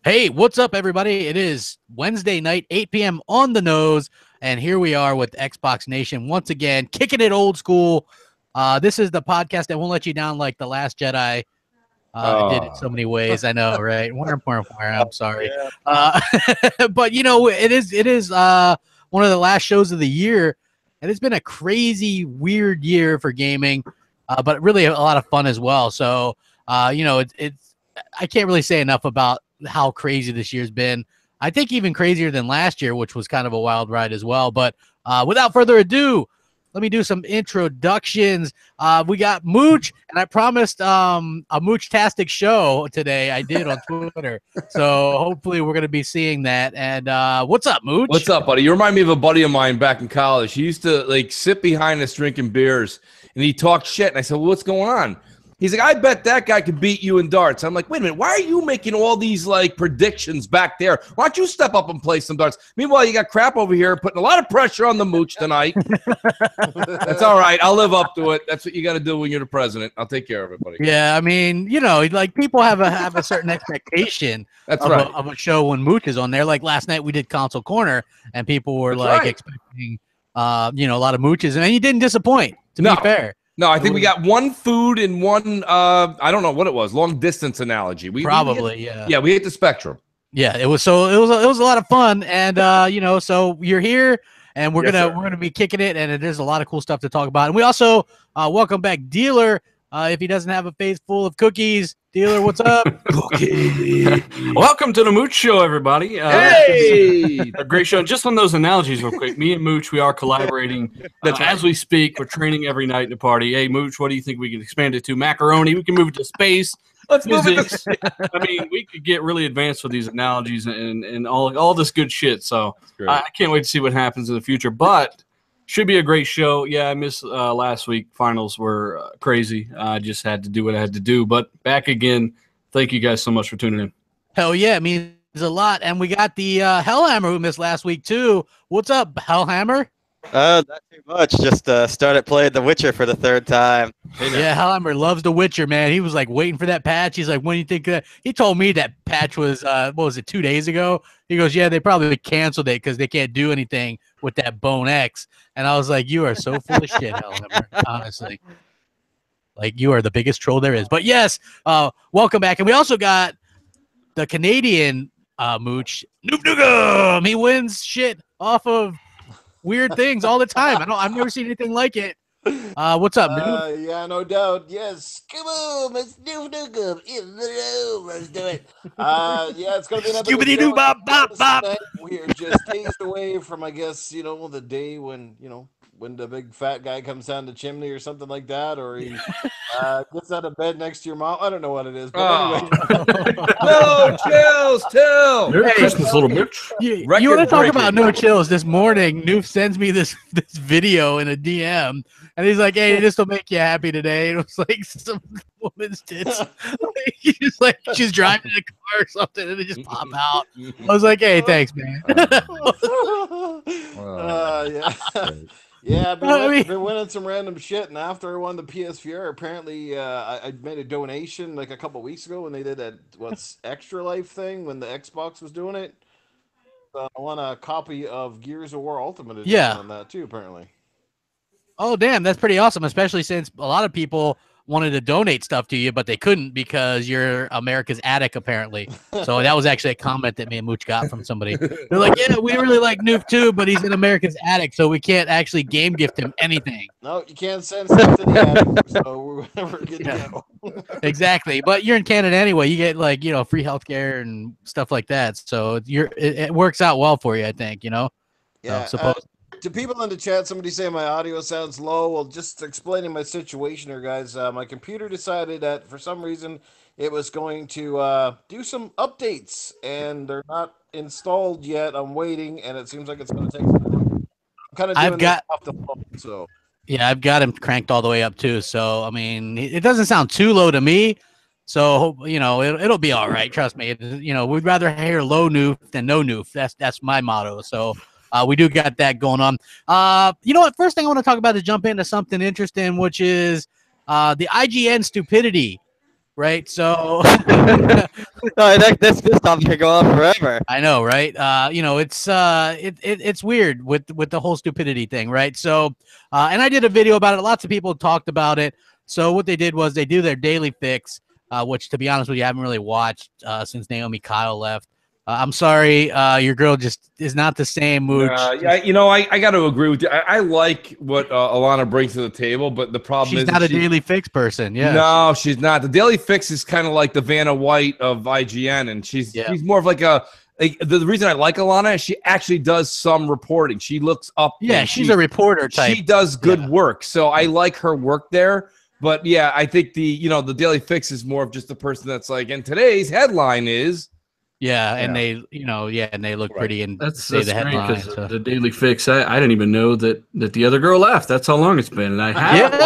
Hey, what's up, everybody? It is Wednesday night, 8 p.m. on the nose, and here we are with Xbox Nation once again, kicking it old school. This is the podcast that won't let you down like The Last Jedi. It did in so many ways. I know, right? I'm sorry. But, it is one of the last shows of the year, and it's been a crazy, weird year for gaming, but really a lot of fun as well. So, it's I can't really say enough about how crazy this year's been. I think even crazier than last year, which was kind of a wild ride as well. But without further ado, let me do some introductions. We got Mooch, and I promised a Mooch-tastic show today. I did on Twitter. So hopefully we're going to be seeing that. And what's up, Mooch? What's up, buddy? You remind me of a buddy of mine back in college. He used to sit behind us drinking beers, and he talked shit. And I said, well, what's going on? He's like, I bet that guy could beat you in darts. I'm like, wait a minute, why are you making all these predictions back there? Why don't you step up and play some darts? Meanwhile, you got crap over here putting a lot of pressure on the Mooch tonight. That's all right. I'll live up to it. That's what you got to do when you're the president. I'll take care of it, buddy. Yeah, I mean, people have a certain expectation That's of a show when Mooch is on there. Like last night we did Console Corner, and people were expecting, a lot of Mooches, and he didn't disappoint, to be fair. No, I think we got one food and one, I don't know what it was, long distance analogy. We hit the spectrum. Yeah, it was a lot of fun, and so you're here, and we're gonna be kicking it, and there's a lot of cool stuff to talk about. And we also welcome back Dealer. If he doesn't have a face full of cookies, Dealer, what's up? Welcome to the Mooch Show, everybody. Hey, a great show. Just on those analogies, real quick. Me and Mooch, we are collaborating as we speak. We're training every night in the party. Hey, Mooch, what do you think we can expand it to? Macaroni. We can move it to space. Let's move it to I mean, we could get really advanced with these analogies and all this good shit. So I can't wait to see what happens in the future. But should be a great show. Yeah, I missed last week. Finals were crazy. I just had to do what I had to do. But back again. Thank you guys so much for tuning in. Hell yeah, it means a lot. And we got the Hellhammer who missed last week too. What's up, Hellhammer? Not too much. Just started playing The Witcher for the third time. Yeah, Hellhammer loves The Witcher, man. He was waiting for that patch. He's like, when do you think that? He told me that patch was, 2 days ago? He goes, yeah, they probably canceled it because they can't do anything with that Bone X. And I was like, you are so full of shit, Hellhammer, honestly. You are the biggest troll there is. But yes, welcome back. And we also got the Canadian Mooch, Noob Noogum. He wins shit off of weird things all the time. I've never seen anything like it. What's up, Noob? Yeah, no doubt. Yes, come on, it's Noob Noogum in the room. Let's do it. Yeah, it's gonna be another. Scooby-Doo bop bop bop. We're just days away from, I guess, the day when when the big fat guy comes down the chimney or something like that, or he gets out of bed next to your mom. I don't know what it is, but anyway. No chills, Till. Merry Christmas, little bitch. You want to talk about no chills? This morning, Noob sends me this video in a DM, and he's like, "Hey, this will make you happy today." And it was like some woman's tits. She's driving in a car or something, and they just pop out. I was like, "Hey, thanks, man." Yeah. Yeah, I've been winning some random shit, and after I won the PSVR, apparently I made a donation a couple weeks ago when they did that Extra Life thing when the Xbox was doing it. So I won a copy of Gears of War Ultimate Edition on that too, apparently. Oh, damn, that's pretty awesome, especially since a lot of people wanted to donate stuff to you, but they couldn't because you're America's addict, apparently. So that was actually a comment that me and Mooch got from somebody. They're like, yeah, we really like Noob too, but he's an America's addict, so we can't actually game gift him anything. No, you can't send stuff to the addict, so we're good to go. Exactly. But you're in Canada anyway. You get free healthcare and stuff like that. So it works out well for you, I think, Yeah. To people in the chat, somebody saying my audio sounds low. Well, just explaining my situation here, guys. My computer decided that for some reason it was going to do some updates, and they're not installed yet. I'm waiting, and it seems like it's going to take some time. I'm kind of doing this off the phone, so. Yeah, I've got him cranked all the way up too. So I mean, it doesn't sound too low to me. So it'll be all right. Trust me. We'd rather hear low noof than no noof. That's my motto. So. We do got that going on. You know what? First thing I want to talk about is jump into something interesting, which is the IGN stupidity. right? So No, this topic could go on forever. I know, right? It's weird with the whole stupidity thing, right? So, and I did a video about it. Lots of people talked about it. So what they did was they do their daily fix, which, to be honest with you, I haven't really watched since Naomi Kyle left. I'm sorry, your girl just is not the same, Mooch. I got to agree with you. I like what Alana brings to the table, but the problem is she's not a daily fix person. Yeah, no, she's not. The daily fix is kind of like the Vanna White of IGN, and she's more of like the reason I like Alana is she actually does some reporting. She looks up. Yeah, she's a reporter type. She does good work, so I like her work there. But yeah, I think the daily fix is more of just the person that's like, and today's headline is. Yeah, and they look pretty and that's the headline. Because the Daily Fix, I didn't even know that the other girl left. That's how long it's been, and I haven't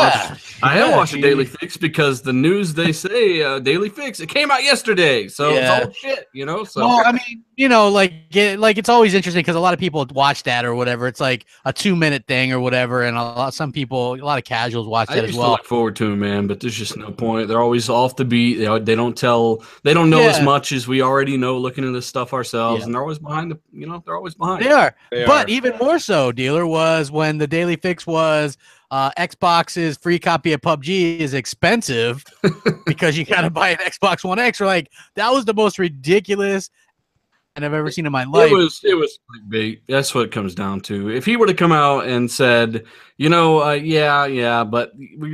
watched the Daily Fix because the news they say Daily Fix it came out yesterday, so it's all shit, So well, I mean, it's always interesting because a lot of people watch that or whatever. It's like a 2-minute thing or whatever, and a lot of casuals watch that as well. I look forward to them, man, but there's just no point. They're always off the beat. They don't know as much as we already know. Looking into this stuff ourselves, and they're always behind they're always behind. They are. Even more so, Dealer, was when the Daily Fix was Xbox's free copy of PubG is expensive because you got to buy an Xbox One X. Or like that was the most ridiculous I've ever seen in my life. It was clickbait. That's what it comes down to. If he would have come out and said, but you're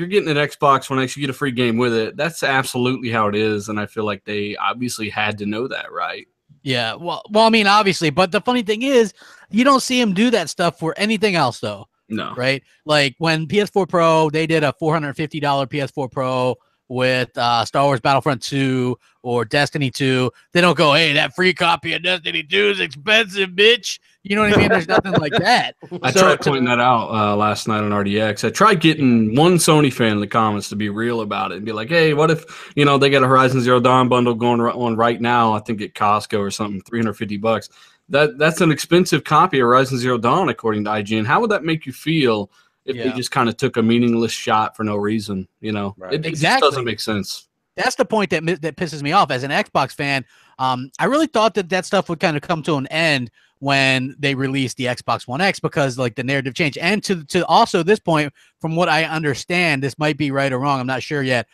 getting an Xbox One X, you get a free game with it. That's absolutely how it is, and I feel like they obviously had to know that, right? Yeah. Well, I mean, obviously, but the funny thing is, you don't see him do that stuff for anything else, though. No. Right? Like when PS4 Pro, they did a $450 PS4 Pro with Star Wars Battlefront 2 or Destiny 2. They don't go, hey, that free copy of Destiny 2 is expensive, bitch. You know what I mean? There's nothing like that. I tried pointing that out last night on RDX. I tried getting one Sony fan in the comments to be real about it and be like, hey, what if, they got a Horizon Zero Dawn bundle going on right now, I think at Costco or something, $350. That's an expensive copy of Horizon Zero Dawn, according to IGN. How would that make you feel if they just kind of took a meaningless shot for no reason? Right. It just doesn't make sense. That's the point that pisses me off. As an Xbox fan, I really thought that stuff would kind of come to an end when they released the Xbox One X because like the narrative changed. And to also this point, from what I understand, this might be right or wrong, I'm not sure yet.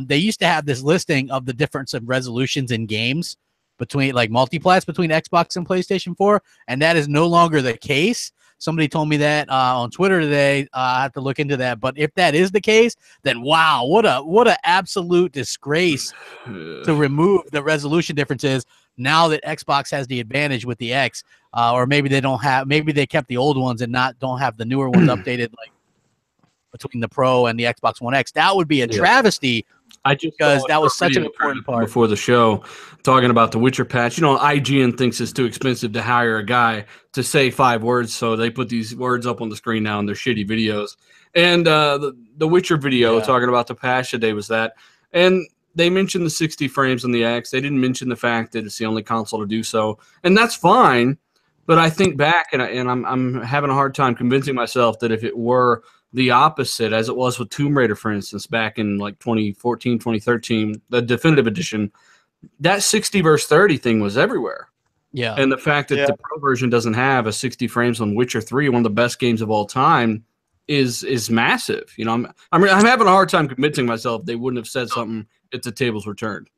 They used to have this listing of the difference of resolutions in games between like multiplats between Xbox and PlayStation 4, and that is no longer the case. Somebody told me that on Twitter today. I have to look into that. But if that is the case, then wow, what a absolute disgrace to remove the resolution differences now that Xbox has the advantage with the X. Or maybe they don't have. Maybe they kept the old ones and don't have the newer ones updated like between the Pro and the Xbox One X. That would be a travesty. Because that was such an important part before the show, talking about the Witcher patch. IGN thinks it's too expensive to hire a guy to say 5 words, so they put these words up on the screen now in their shitty videos. And the Witcher video talking about the patch today was that, and they mentioned the 60 frames on the X. They didn't mention the fact that it's the only console to do so, and that's fine. But I think back, and I'm having a hard time convincing myself that if it were the opposite, as it was with Tomb Raider, for instance, back in like 2014, 2013, the definitive edition, that 60 versus 30 thing was everywhere. Yeah. And the fact that the Pro version doesn't have a 60 frames on Witcher 3, one of the best games of all time, is massive. I'm having a hard time convincing myself they wouldn't have said something if the tables were turned.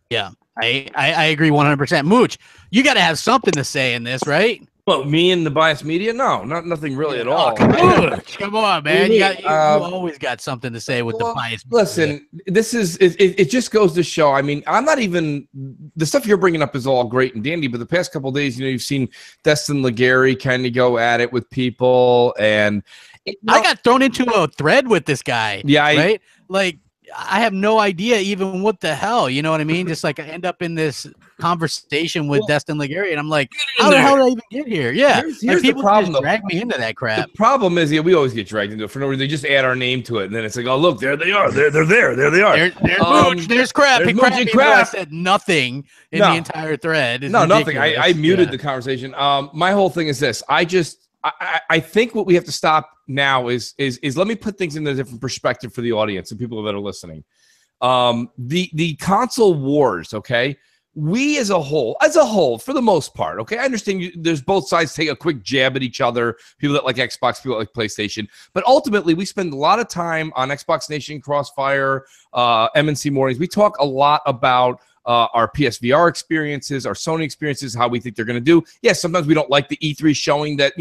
Yeah, I agree 100%. Mooch, you got to have something to say in this, right? Well, me and the biased media? No, nothing really at all. Come on, man. You always got something to say with the biased media. Listen, it just goes to show. I mean, I'm not even the stuff you're bringing up is all great and dandy, but the past couple of days, you've seen Destin Legary kind of go at it with people, and I got thrown into a thread with this guy. Yeah, right. Like I have no idea even what the hell. You know what I mean? Just like I end up in this conversation with Destin Legary, and I'm like, how the hell did I even get here? Yeah, here's the problem. Just drag me into that crap. The problem is, we always get dragged into it for no reason. They just add our name to it, and then it's like, oh look, there they are. They're there. There they are. There's Mooch. There's crap. There's Mooch and crap. I said nothing in the entire thread. No, nothing. I muted the conversation. My whole thing is this. I think what we have to stop now is let me put things in a different perspective for the audience and people that are listening. The console wars, okay? We as a whole, for the most part, okay, I understand there's both sides take a quick jab at each other, people that like Xbox, people that like PlayStation, but ultimately we spend a lot of time on Xbox Nation, Crossfire, MNC Mornings. We talk a lot about our PSVR experiences, our Sony experiences, how we think they're going to do. Yes, sometimes we don't like the E3 showing that,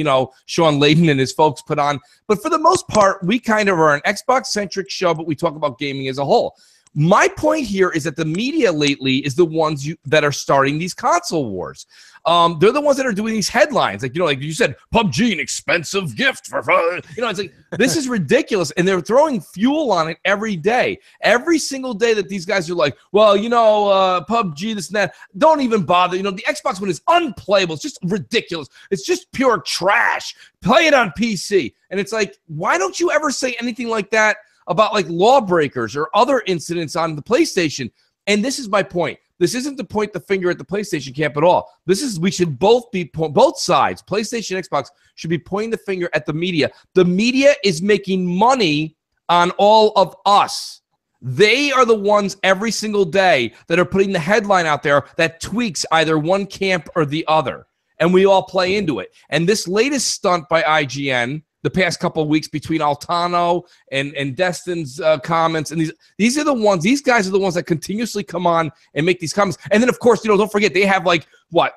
Sean Layden and his folks put on, but for the most part, we kind of are an Xbox-centric show, but we talk about gaming as a whole. My point here is that the media lately is the ones that are starting these console wars. They're the ones that are doing these headlines. Like you said, PubG, an expensive gift for fun. It's like, this is ridiculous. And they're throwing fuel on it every day. Every single day that these guys are like, well, PubG, this and that. Don't even bother. The Xbox One is unplayable. It's just ridiculous. It's just pure trash. Play it on PC. And it's like, why don't you ever say anything like that about like lawbreakers or other incidents on the PlayStation? And this is my point. This isn't to point the finger at the PlayStation camp at all. We should both sides, PlayStation and Xbox, should be pointing the finger at the media. The media is making money on all of us. They are the ones every single day that are putting the headline out there that tweaks either one camp or the other. And we all play into it. And this latest stunt by IGN, the past couple of weeks between Altano and Destin's comments, and these are the ones. These guys are the ones that continuously come on and make these comments. And then, of course, don't forget they have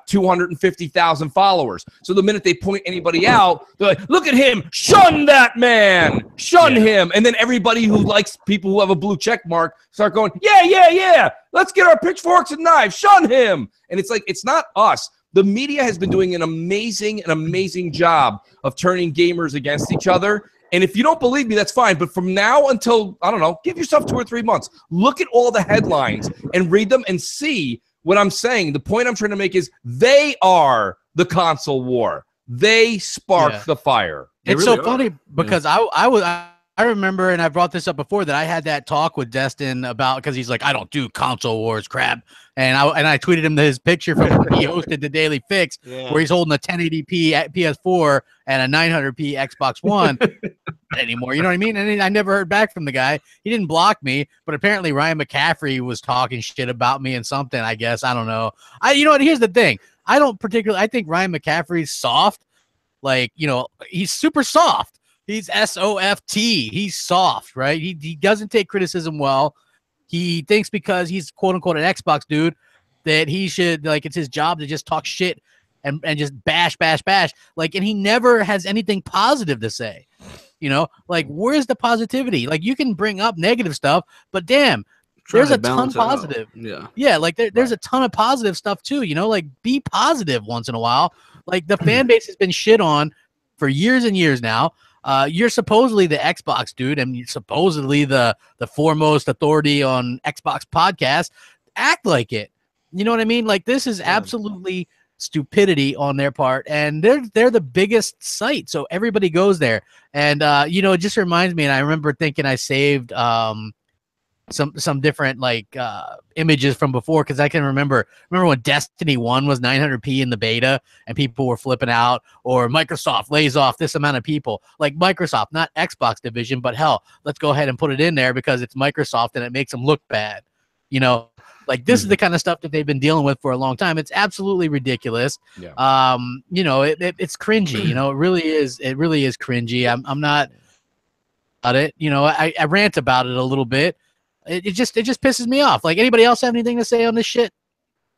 250,000 followers. So the minute they point anybody out, they're like, "Look at him! Shun that man! Shun him!" And then everybody who likes people who have a blue check mark start going, "Yeah! Let's get our pitchforks and knives! Shun him!" And it's like, it's not us. The media has been doing an amazing job of turning gamers against each other. And if you don't believe me, that's fine. But from now until, I don't know, give yourself 2 or 3 months. Look at all the headlines and read them and see what I'm saying. The point I'm trying to make is they are the console war. They spark the fire. It's really so funny because I remember, and I brought this up before, that I had that talk with Destin about, because he's like, I don't do console wars crap. And I tweeted him his picture from when he hosted the Daily Fix, where he's holding a 1080p PS4 and a 900p Xbox One anymore. You know what I mean? And I never heard back from the guy. He didn't block me, but apparently Ryan McCaffrey was talking shit about me and something, I guess. I don't know. You know what? Here's the thing. I think Ryan McCaffrey's soft. He's super soft. He's soft. He's soft, right? He doesn't take criticism well. He thinks because he's quote unquote an Xbox dude that he should, it's his job to just talk shit and just bash. And he never has anything positive to say. Where's the positivity? You can bring up negative stuff, but damn, there's a ton positive. Yeah. There's a ton of positive stuff too. Be positive once in a while. The fan base has been shit on for years and years now. You're supposedly the Xbox dude, and you're supposedly the foremost authority on Xbox podcasts. Act like it. You know what I mean? This is absolutely stupidity on their part, and they're the biggest site, so everybody goes there. And it just reminds me, and I remember thinking I saved some different images from before, because I can remember when Destiny 1 was 900p in the beta and people were flipping out, or Microsoft lays off this amount of people. Microsoft, not Xbox division, but hell, let's go ahead and put it in there because it's Microsoft and it makes them look bad. This is the kind of stuff that they've been dealing with for a long time. It's absolutely ridiculous. It's cringy. It really is cringy. I'm not about it. I rant about it a little bit. It just pisses me off. Anybody else have anything to say on this shit?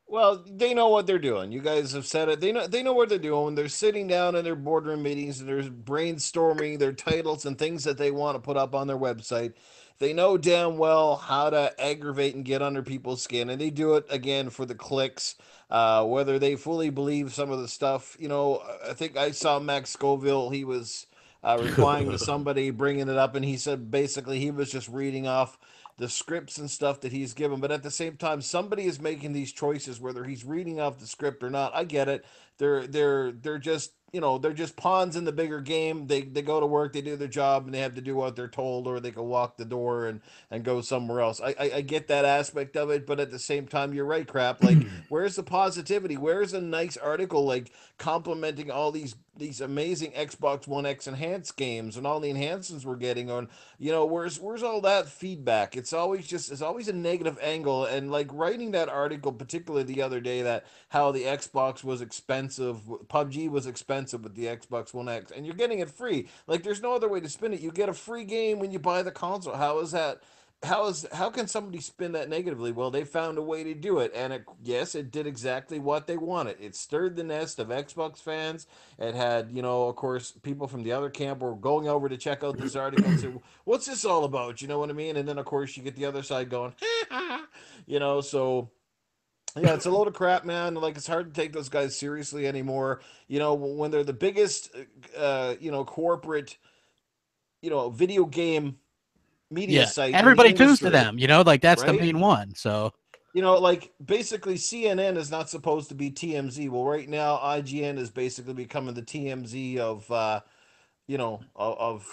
Well, they know what they're doing. You guys have said it. They know what they're doing. They're sitting down in their boardroom meetings and they're brainstorming their titles and things that they want to put up on their website. They know damn well how to aggravate and get under people's skin, and they do it again for the clicks. Whether they fully believe some of the stuff, I think I saw Max Scoville. He was replying to somebody bringing it up, and he said basically he was just reading off the scripts and stuff that he's given. But at the same time, somebody is making these choices, whether he's reading off the script or not. I get it. They're just they're just pawns in the bigger game. They go to work, they do their job, and they have to do what they're told, or they can walk the door and go somewhere else. I get that aspect of it, but at the same time, you're right, Crap. Like, where's the positivity? Where's a nice article like complimenting all these amazing Xbox One X enhanced games and all the enhancements we're getting on? Where's all that feedback? It's always a negative angle. And like writing that article, particularly the other day, that how the Xbox was expensive, PubG was expensive with the Xbox One X, and you're getting it free. Like, there's no other way to spin it. You get a free game when you buy the console. How is that? How can somebody spin that negatively? Well, they found a way to do it, and yes, it did exactly what they wanted. It stirred the nest of Xbox fans. It had, of course, people from the other camp were going over to check out this article and say, "What's this all about?" You know what I mean? And then, of course, you get the other side going, So yeah, it's a load of crap, man. Like, it's hard to take those guys seriously anymore. When they're the biggest, corporate, video game media site. Everybody tunes to them, like that's right? The main one. So, like basically CNN is not supposed to be TMZ. Well, right now IGN is basically becoming the TMZ of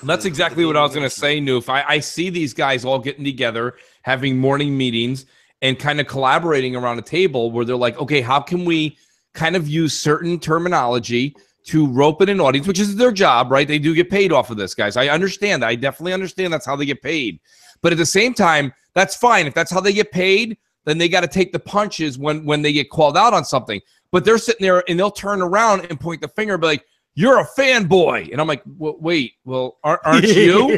that's exactly what I was going to say, Noof. I see these guys all getting together, having morning meetings, and kind of collaborating around a table where they're like, okay, how can we kind of use certain terminology to rope in an audience, which is their job, right? They do get paid off of this, guys. I understand that. I definitely understand that's how they get paid. But at the same time, that's fine. If that's how they get paid, then they got to take the punches when they get called out on something. But they're sitting there and they'll turn around and point the finger and be like, "You're a fanboy." And I'm like, wait, well, aren't you?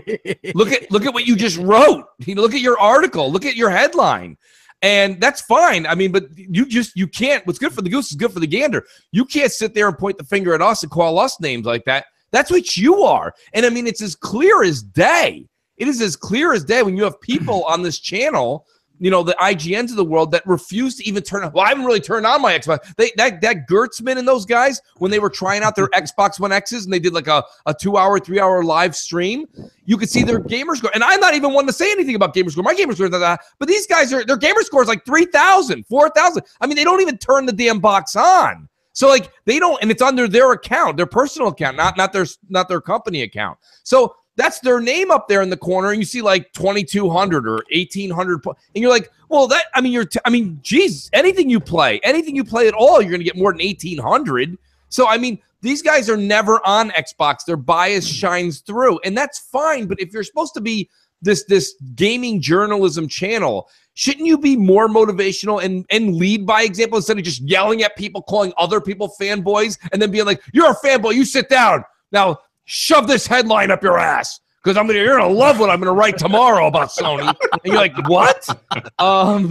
Look at what you just wrote. Look at your article. Look at your headline. And that's fine. I mean, but you can't. What's good for the goose is good for the gander. You can't sit there and point the finger at us and call us names like that. That's what you are. And I mean, it's as clear as day. It is as clear as day when you have people on this channel, the IGNs of the world that refuse to even turn on. Well, I haven't really turned on my Xbox. That Gertzman and those guys, when they were trying out their Xbox One X's and they did like a 2-hour, 3-hour live stream, you could see their gamer score. And I'm not even one to say anything about gamer score. My gamer score is not that. But these guys, their gamer score is like 3,000, 4,000. I mean, they don't even turn the damn box on. So like they don't, and it's under their account, their personal account, not their company account. So that's their name up there in the corner, and you see like 2,200 or 1,800, and you're like, well, geez, anything you play at all, you're gonna get more than 1,800. So I mean, these guys are never on Xbox. Their bias shines through, and that's fine. But if you're supposed to be this gaming journalism channel, shouldn't you be more motivational and lead by example instead of just yelling at people, calling other people fanboys, and then being like, "You're a fanboy. You sit down now." Shove this headline up your ass because you're gonna love what I'm gonna write tomorrow about Sony. And you're like, what?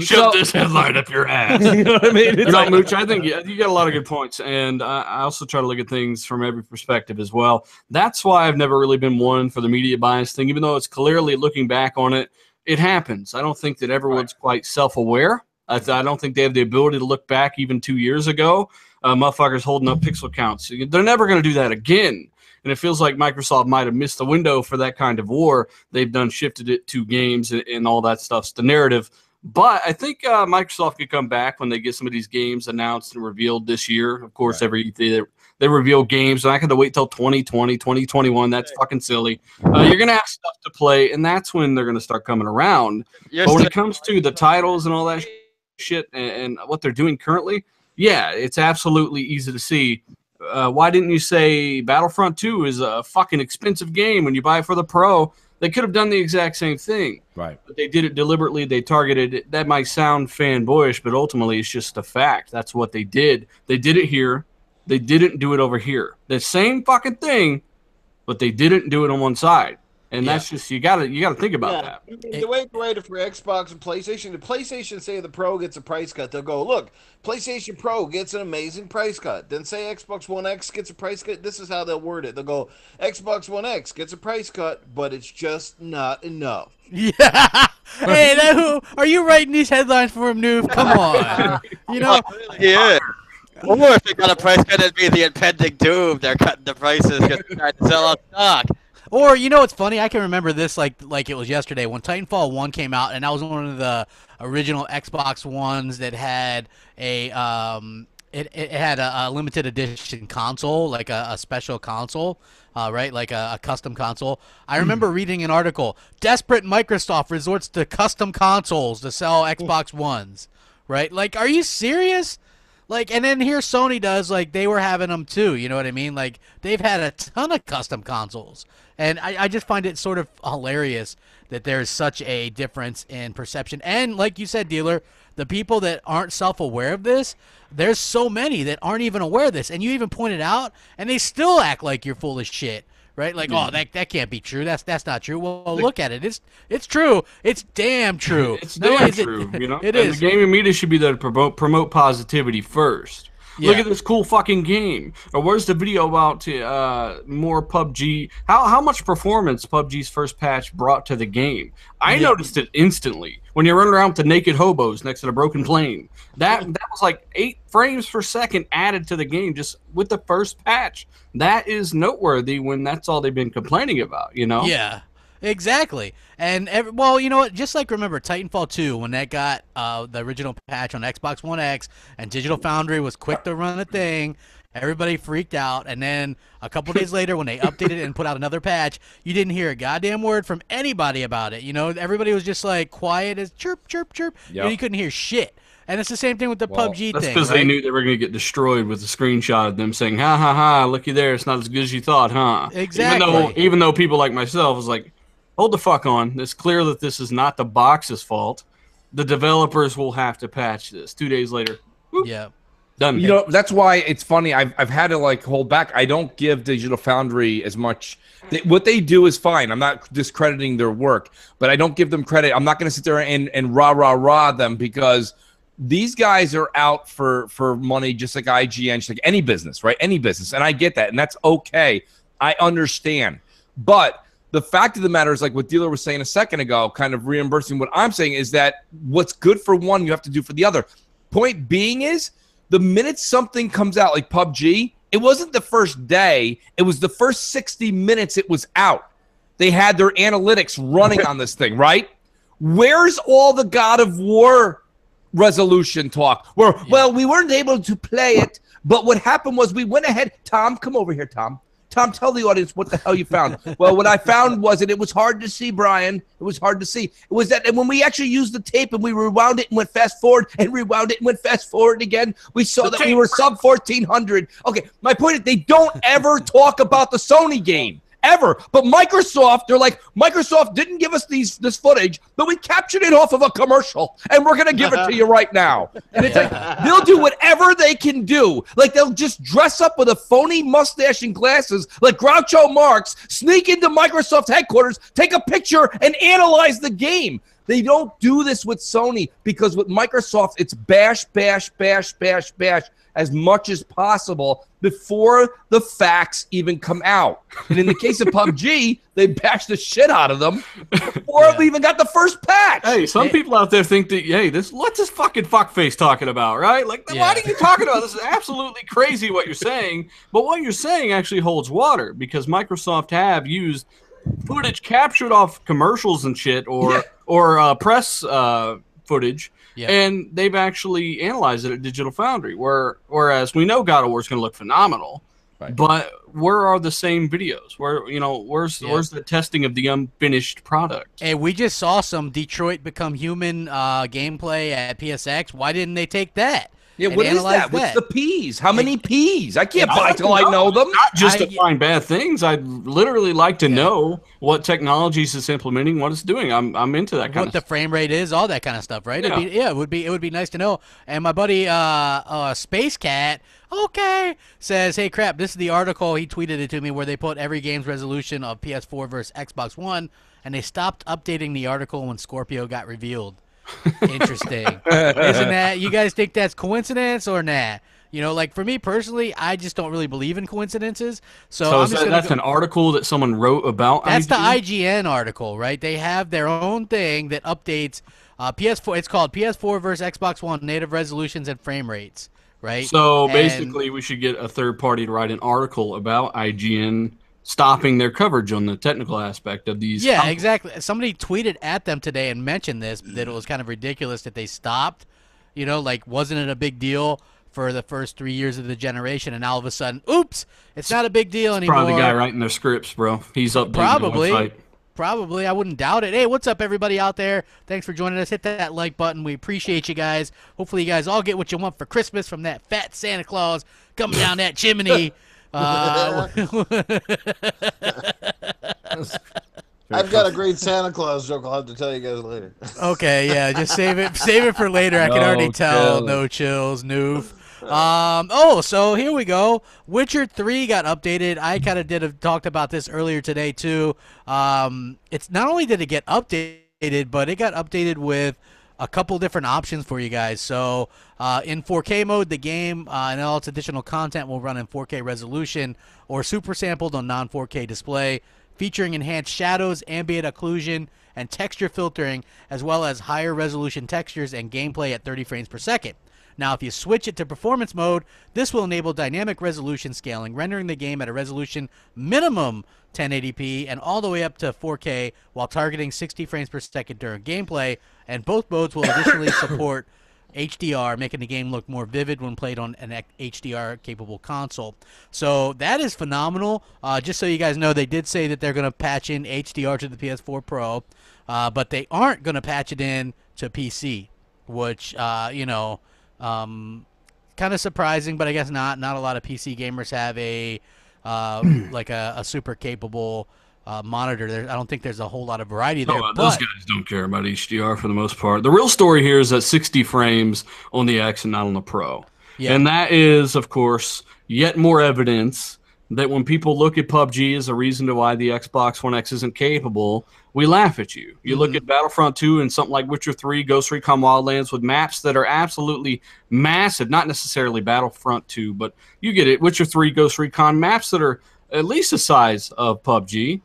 Shove this headline up your ass. You know what I mean? Mooch, I think you got a lot of good points, and I also try to look at things from every perspective as well. That's why I've never really been one for the media bias thing, even though it's clearly looking back on it, it happens. I don't think that everyone's quite self-aware. I don't think they have the ability to look back even 2 years ago. Motherfuckers holding up pixel counts. They're never going to do that again. And it feels like Microsoft might have missed the window for that kind of war. They've shifted it to games and all that stuff's the narrative. But I think Microsoft could come back when they get some of these games announced and revealed this year. Of course, every they reveal games. And I had to wait till 2020, 2021. That's fucking silly. You're going to have stuff to play, and that's when they're going to start coming around. But when it comes to the titles and all that shit and what they're doing currently, yeah, it's absolutely easy to see. Why didn't you say Battlefront 2 is a fucking expensive game when you buy it for the Pro? They could have done the exact same thing. Right. But they did it deliberately. They targeted it. That might sound fanboyish, but ultimately it's just a fact. That's what they did. They did it here. They didn't do it over here. The same fucking thing, but they didn't do it on one side. And that's just you gotta think about that. The way to write it for Xbox and PlayStation, the PlayStation say the Pro gets a price cut, they'll go, look, PlayStation Pro gets an amazing price cut. Then say Xbox One X gets a price cut. This is how they'll word it. They'll go, Xbox One X gets a price cut, but it's just not enough. Yeah. Hey, are you writing these headlines for him, Noob? Come on. Yeah. Or if they got a price cut, it'd be the impending doom. They're cutting the prices because they're trying to sell out stock. Or, what's funny? I can remember this like it was yesterday when Titanfall 1 came out, and that was one of the original Xbox Ones that had a it had a limited edition console, like a special console, right? Like a custom console. I remember reading an article, desperate Microsoft resorts to custom consoles to sell Xbox Ones, right? Like, are you serious? Like, and then here Sony does, like, they were having them too, you know what I mean? Like, they've had a ton of custom consoles. And I just find it sort of hilarious that there's such a difference in perception. And like you said, Dealer, the people that aren't self-aware of this, there's so many that aren't even aware of this. And you even pointed out, and they still act like you're full of shit. Right, like, oh, that can't be true. That's not true. Well, look at it. It's true. It's damn true. It's damn true. You know, it is. The gaming media should be there to promote positivity first. Yeah. Look at this cool fucking game. Or where's the video about more PubG? How much performance PubG's first patch brought to the game? I noticed it instantly when you're running around with the naked hobos next to the broken plane. That was like 8 frames per second added to the game just with the first patch. That is noteworthy when that's all they've been complaining about, you know? Yeah, exactly. And, well, you know what? Just like remember Titanfall 2 when that got the original patch on Xbox One X and Digital Foundry was quick to run a thing. Everybody freaked out. And then a couple days later when they updated it and put out another patch, you didn't hear a goddamn word from anybody about it. You know, everybody was just like quiet as chirp, chirp, chirp. Yep. And you couldn't hear shit. And it's the same thing with the PUBG thing. That's because they knew they were going to get destroyed with a screenshot of them saying, ha, ha, ha, looky there, it's not as good as you thought, huh? Exactly. Even though people like myself was like, hold the fuck on. It's clear that this is not the box's fault. The developers will have to patch this. 2 days later, whoop, yeah, done. You know, that's why it's funny. I've had to, like, hold back. I don't give Digital Foundry as much. What they do is fine. I'm not discrediting their work, but I don't give them credit. I'm not going to sit there and rah them because these guys are out for money just like IGN, just like any business, right? Any business. And I get that. And that's okay. I understand. But the fact of the matter is, like what Dealer was saying a second ago, kind of reimbursing what I'm saying, is that what's good for one, you have to do for the other. Point being is, the minute something comes out like PUBG, it wasn't the first day. It was the first 60 minutes it was out. They had their analytics running on this thing, right? Where's all the God of War resolution talk where, well, we weren't able to play it, but what happened was we went ahead. Tom, come over here, Tom. Tom, tell the audience what the hell you found. Well, what I found was that it was hard to see, Brian. It was hard to see. It was that, and when we actually used the tape and we rewound it and went fast forward and rewound it and went fast forward again, we saw that we were sub 1400. Okay, my point is they don't ever talk about the Sony game. Ever. But Microsoft, they're like, Microsoft didn't give us this footage, but we captured it off of a commercial, and we're going to give it to you right now. And it's like, they'll do whatever they can do. Like, they'll just dress up with a phony mustache and glasses, like Groucho Marx, sneak into Microsoft headquarters, take a picture, and analyze the game. They don't do this with Sony because with Microsoft, it's bash, bash, bash, bash, bash as much as possible before the facts even come out. And in the case of PUBG, they bashed the shit out of them before we even got the first patch. Hey, some people out there think that, hey, what's this fucking fuckface talking about, right? Like, why are you talking about this? Is absolutely crazy what you're saying. But what you're saying actually holds water because Microsoft have used footage captured off commercials and shit or press footage. Yeah. And they've actually analyzed it at Digital Foundry, whereas we know God of War is going to look phenomenal, but where are the same videos? Where's the testing of the unfinished product? Hey, we just saw some Detroit Become Human gameplay at PSX. Why didn't they take that? Yeah, what is that? What's the P's? How many P's? I can't buy till I know them. Not just to find bad things. I'd literally like to know what technologies it's implementing, what it's doing. I'm into that kind of stuff. What the frame rate is, all that kind of stuff, right? Yeah. It would be nice to know. And my buddy Space Cat, says, hey, crap, this is the article. He tweeted it to me where they put every game's resolution of PS4 versus Xbox One, and they stopped updating the article when Scorpio got revealed. Interesting. Isn't that, you guys think that's coincidence or nah? You know, like for me personally, I just don't really believe in coincidences. So that's an article that someone wrote about That's IGN? The IGN article, right? They have their own thing that updates PS4. It's called PS4 versus Xbox One native resolutions and frame rates, right? So basically, we should get a third party to write an article about IGN stopping their coverage on the technical aspect of these. Yeah, exactly. Somebody tweeted at them today and mentioned this, that it was kind of ridiculous that they stopped. You know, like, wasn't it a big deal for the first 3 years of the generation, and all of a sudden, oops, it's not a big deal anymore. Probably the guy writing their scripts, bro. He's updating the website. Probably. I wouldn't doubt it. Hey, what's up, everybody out there? Thanks for joining us. Hit that like button. We appreciate you guys. Hopefully you guys all get what you want for Christmas from that fat Santa Claus coming down that chimney. I've got a great Santa Claus joke I'll have to tell you guys later. Okay, yeah, just save it for later. I can already tell. No chills, noof. So here we go. Witcher 3 got updated. I kind of talked about this earlier today too. It's not only did it get updated, but it got updated with a couple different options for you guys. So in 4K mode, the game and all its additional content will run in 4K resolution or super sampled on non-4K display, featuring enhanced shadows, ambient occlusion, and texture filtering, as well as higher resolution textures and gameplay at 30 frames per second. Now, if you switch it to performance mode, this will enable dynamic resolution scaling, rendering the game at a resolution minimum 1080p and all the way up to 4K while targeting 60 frames per second during gameplay, and both modes will additionally support HDR, making the game look more vivid when played on an HDR-capable console. So that is phenomenal. Just so you guys know, they did say that they're going to patch in HDR to the PS4 Pro, but they aren't going to patch it in to PC, which, kind of surprising, but I guess not. Not a lot of PC gamers have a like a super capable monitor. I don't think there's a whole lot of variety there. Those guys don't care about HDR for the most part. The real story here is that 60 frames on the X and not on the Pro. Yeah. And that is, of course, yet more evidence that when people look at PubG as a reason to why the Xbox One X isn't capable, we laugh at you. You look at Battlefront 2 and something like Witcher 3, Ghost Recon Wildlands with maps that are absolutely massive, not necessarily Battlefront 2, but you get it, Witcher 3, Ghost Recon, maps that are at least the size of PubG,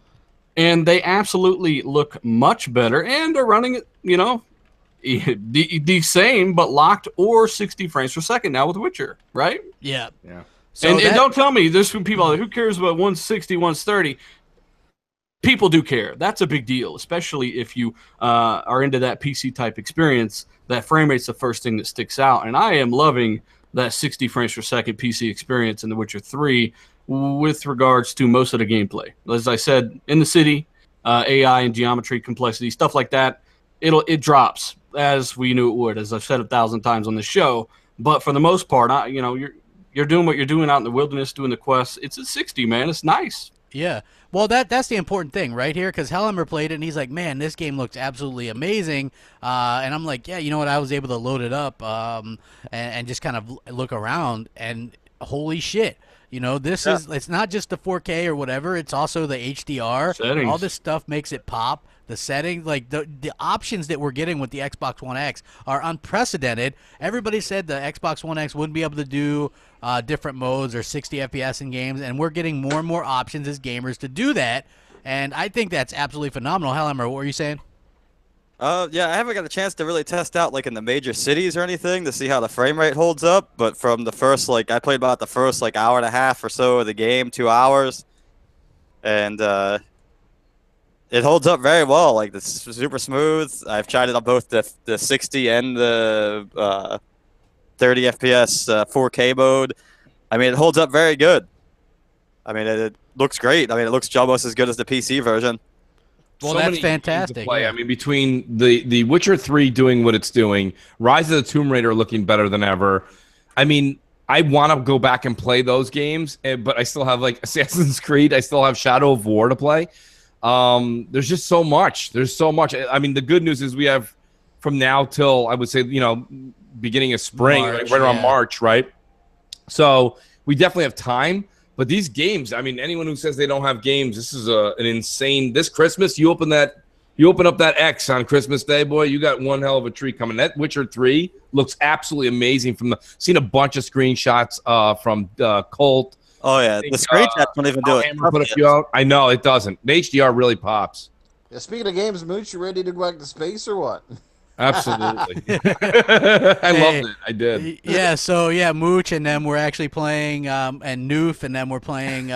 and they absolutely look much better and are running, the same, but locked or 60 frames per second now with Witcher, right? Yeah. So and don't tell me, there's some people, who cares about 160, 130? People do care. That's a big deal, especially if you are into that PC-type experience. That frame rate's the first thing that sticks out, and I am loving that 60 frames per second PC experience in The Witcher 3 with regards to most of the gameplay. As I said, in the city, AI and geometry, complexity, stuff like that, it drops, as we knew it would, as I've said 1,000 times on the show. But for the most part, you're doing what you're doing out in the wilderness, doing the quests. It's at 60, man. It's nice. Yeah. Well, that's the important thing right here, because Hellhammer played it, and he's like, man, this game looks absolutely amazing. And I'm like, yeah, you know what? I was able to load it up and just kind of look around, and holy shit. This is, it's not just the 4K or whatever. It's also the HDR. Settings. All this stuff makes it pop. The settings, like the options that we're getting with the Xbox One X are unprecedented. Everybody said the Xbox One X wouldn't be able to do different modes or 60 FPS in games, and we're getting more and more options as gamers to do that. And I think that's absolutely phenomenal. Hellhammer, what were you saying? Yeah, I haven't got a chance to really test out like in the major cities or anything to see how the frame rate holds up. But from the first, I played about the first hour and a half or so of the game, 2 hours, and it holds up very well. Like, it's super smooth. I've tried it on both the 60 and the 30 FPS 4K mode. I mean, it holds up very good. I mean, it looks great. I mean, it looks almost as good as the PC version. Well, that's fantastic. Yeah. I mean, between the Witcher 3 doing what it's doing, Rise of the Tomb Raider looking better than ever. I mean, I want to go back and play those games, but I still have Assassin's Creed. I still have Shadow of War to play. There's just so much. There's so much. I mean, the good news is we have from now till, I would say, beginning of spring, right around March, right? So we definitely have time. But these games, I mean, anyone who says they don't have games, this is an insane. This Christmas, you open up that X on Christmas Day, boy, you got one hell of a treat coming. That Witcher 3 looks absolutely amazing. Seen a bunch of screenshots from Colt. Oh yeah, the screenshots don't even do it. Put a few out. I know it doesn't. The HDR really pops. Yeah, speaking of games, Mooch, you ready to go back to space or what? Absolutely. I loved it. I did. Yeah, so Mooch, and then we're actually playing and Noof, and then we're playing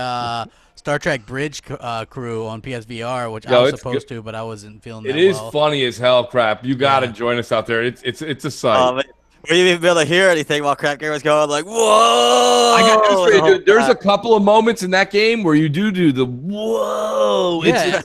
Star Trek Bridge Crew on PSVR, which I was supposed to, but I wasn't feeling that well. It is funny as hell, crap. You got to join us out there. It's a sight. We didn't even be able to hear anything while Crapgamer was going like, whoa! I got news for you, dude. There's a couple of moments in that game where you do the whoa. Yeah,